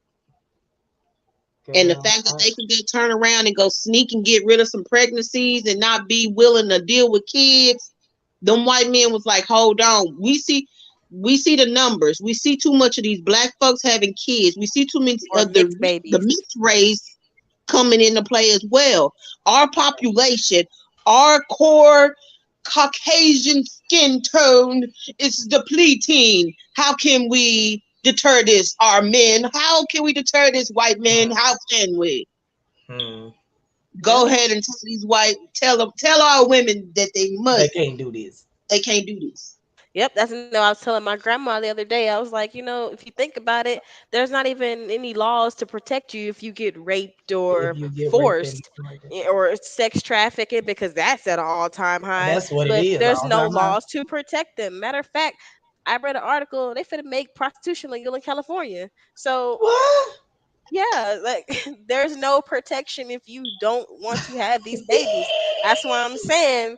And the Girl, fact that they can get turn around and go sneak and get rid of some pregnancies and not be willing to deal with kids, them white men was like, hold on, we see the numbers. We see too much of these black folks having kids. We see too many Or of the mixed babies. mixed race coming into play as well. Our population, our core Caucasian skin tone is depleting. How can we deter this? Our men, how can we deter this white men? How can we? hmm, Go Yep. ahead and tell our women that they can't do this. they can't do this. Yep, that's I was telling my grandma the other day. I was like, if you think about it, there's not even any laws to protect you if you get raped If or you get raped and forced like that. or sex trafficking because that's at an all-time high. That's what it But is, there's all no time high. laws to protect them. Matter of fact, I read an article they finna make prostitution legal in California. So What? yeah, like there's no protection if you don't want to have these babies. That's why I'm saying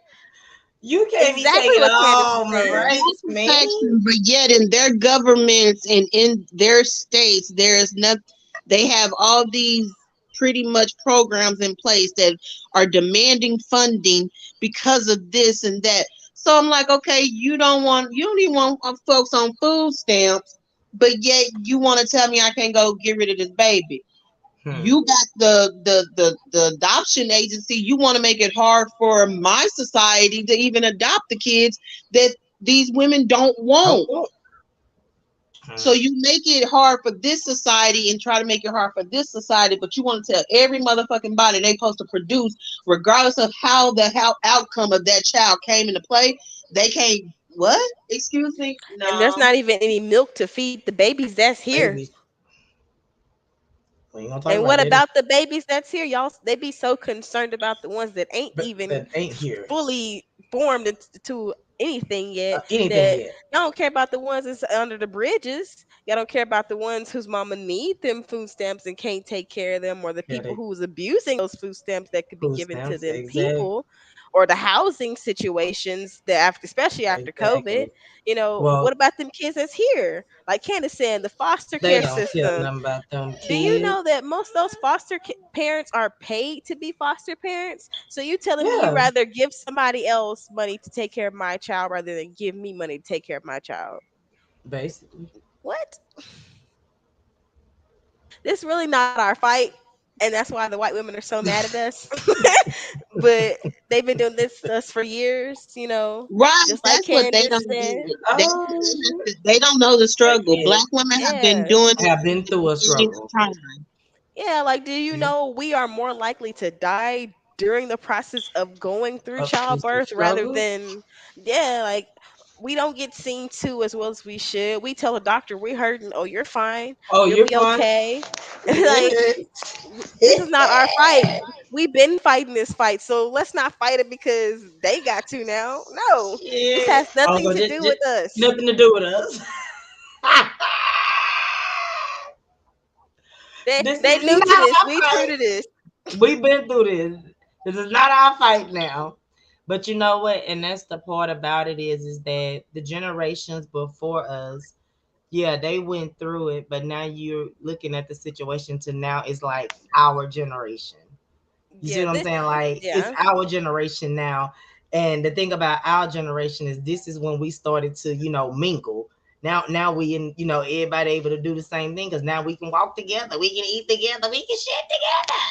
You can't be exactly taking what Candace is all my saying. No rights, man. protection, but yet in their governments and in their states, there is not. They have all these pretty much programs in place that are demanding funding because of this and that. So I'm like, okay, you don't even want folks on food stamps, but yet you want to tell me I can't go get rid of this baby. Hmm. You got the adoption agency. You want to make it hard for my society to even adopt the kids that these women don't Don't want. want. So Hmm. you make it hard for this society and try to make it hard for this society, but you want to tell every motherfucking body they supposed to produce, regardless of how the outcome of that child came into play. They can't. What? Excuse me? And there's No. not even any milk to feed the babies that's here. Babies. We ain't gonna talk And about what that. about the babies that's here? Y'all, they be so concerned about the ones that ain't But even that ain't here. fully formed into anything yet. Anything That yet. y'all don't care about the ones that's under the bridges. Y'all don't care about the ones whose mama need them food stamps and can't take care of them, or the Yeah, people they who's abusing those food stamps that could be food given to stamps. them Exact. people. or the housing situations that after, especially after COVID, Exactly. what Well, about them kids that's here? Like Candace said, the foster they care don't care system. nothing about them Do you kids. know that most of those parents are paid to be foster parents? So you telling me you Yeah, rather give somebody else money to take care of my child rather than give me money to take care of my child? basically. What? This really not our fight, and that's why the white women are so mad at us. But they've been doing this to us for years, Right. just like That's what they Candace don't said. get. Um, They don't know the they struggle. get Black it. women have been Yeah. doing Have it been through a since struggle. time. Yeah, like, do you Yeah. know we are more likely to die during the process of going through It's the childbirth rather struggle. than, yeah, like, we don't get seen to as well as we should. We tell the doctor we're hurting. Oh, you're fine. Oh, You'll you're be fine. okay. Like, this is not our fight. We've been fighting this fight, so let's not fight it because they got to now. No, this Yeah. has nothing Also, to do with us. nothing to do with us. This They is new to not this. our We true fight. to this. We've been through this. This is not our fight now. But you know what? And that's the part about it is that the generations before us, yeah, they went through it, but now you're looking at the situation to now it's like our generation. You see Yeah, what I'm saying? Like it's yeah. our generation now. And the thing about our generation is this is when we started to, mingle. Now we in, everybody able to do the same thing because now we can walk together, we can eat together, we can shit together.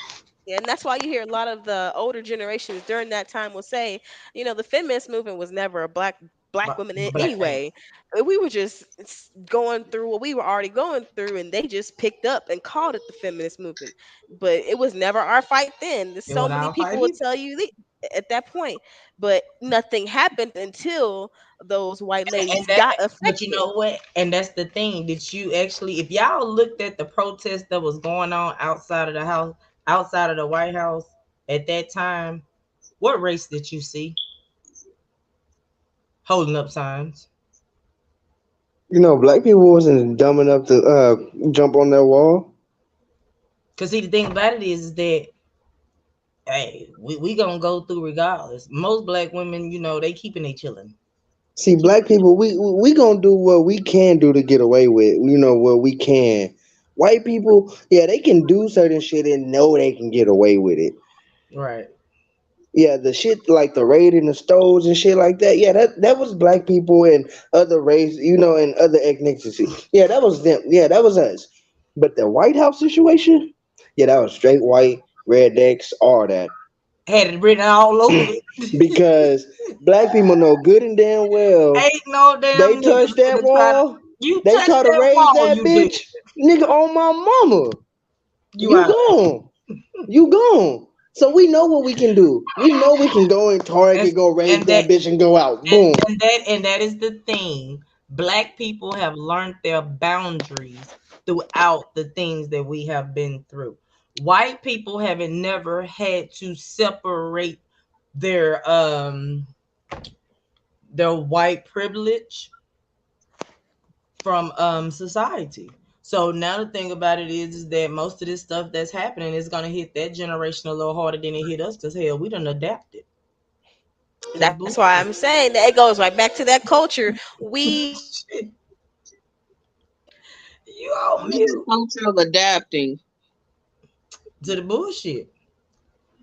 Yeah, and that's why you hear a lot of the older generations during that time will say, the feminist movement was never a black women Black thing. anyway. We were just going through what we were already going through, and they just picked up and called it the feminist movement. But it was never our fight then. There's It so was many our people fight will either. tell you at that point, but nothing happened until those white And ladies that, got but you affected. know what? And that's the thing. Did you actually, if y'all looked at the protest that was going on outside of the house, outside of the White House at that time, what race did you see holding up signs? Black people wasn't dumb enough to jump on that wall. Because see, the thing about it is that hey, we gonna go through regardless. Most black women, they keeping they chilling. See, black people, we gonna do what we can do to get away with. What we can. White people, yeah, they can do certain shit and know they can get away with it. Right. Yeah, the shit like the raid in the stores and shit like that. Yeah, that was black people and other race, and other ethnicity. Yeah, that was them. Yeah, that was us. But the White House situation, yeah, that was straight white, rednecks, all that. Had it written all over it. Because black people know good and damn well Ain't no they damn niggas touch that finna try to. wall, You they touch try to that raise wall, that you dead. bitch, nigga on my mama. You You out. gone. You gone. So we know what we can do. We know we can go in And Target, go raise and that that bitch and go out. and, Boom. and that is the thing. Black people have learned their boundaries throughout the things that we have been through. White people haven't never had to separate their white privilege from society. So now the thing about it is that most of this stuff that's happening is gonna hit that generation a little harder than it hit us because hell, we done adapted to the That's why bullshit. I'm saying that it goes right back to that culture. We You on What's the mute culture of adapting? to the bullshit.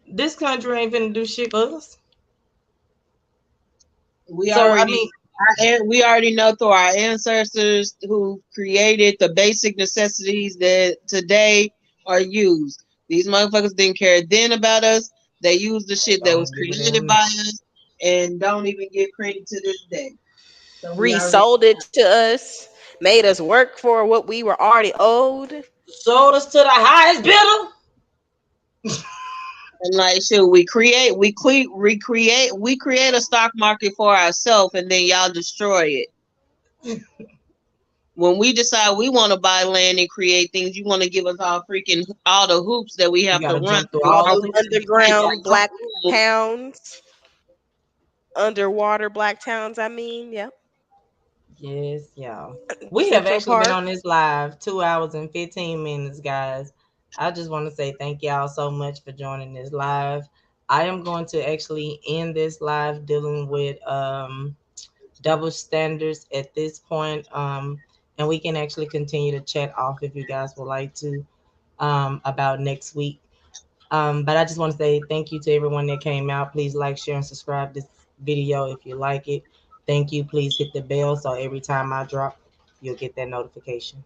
This country ain't finna do shit for us. We So I already mean, we already know through our ancestors who created the basic necessities that today are used. These motherfuckers didn't care then about us. They used the shit that was don't give a created damn by now. us and don't even get credit to this day. So we already resold it to us, made us work for what we were already owed. Sold us to the highest bidder. and like shit, we create a stock market for ourselves and then y'all destroy it. When we decide we want to buy land and create things, you want to give us all the hoops that we We have to gotta run jump through through, All all all those the the hoops. We got underground black rules. towns, underwater black towns. I mean, yep. yes, y'all. We have Central actually been Park. on this live 2 hours and 15 minutes, guys. I just want to say thank y'all so much for joining this live. I am going to actually end this live dealing with double standards at this point. And we can actually continue to chat off if you guys would like to about next week. But I just want to say thank you to everyone that came out. Please like, share, and subscribe this video if you like it. Thank you. Please hit the bell so every time I drop, you'll get that notification.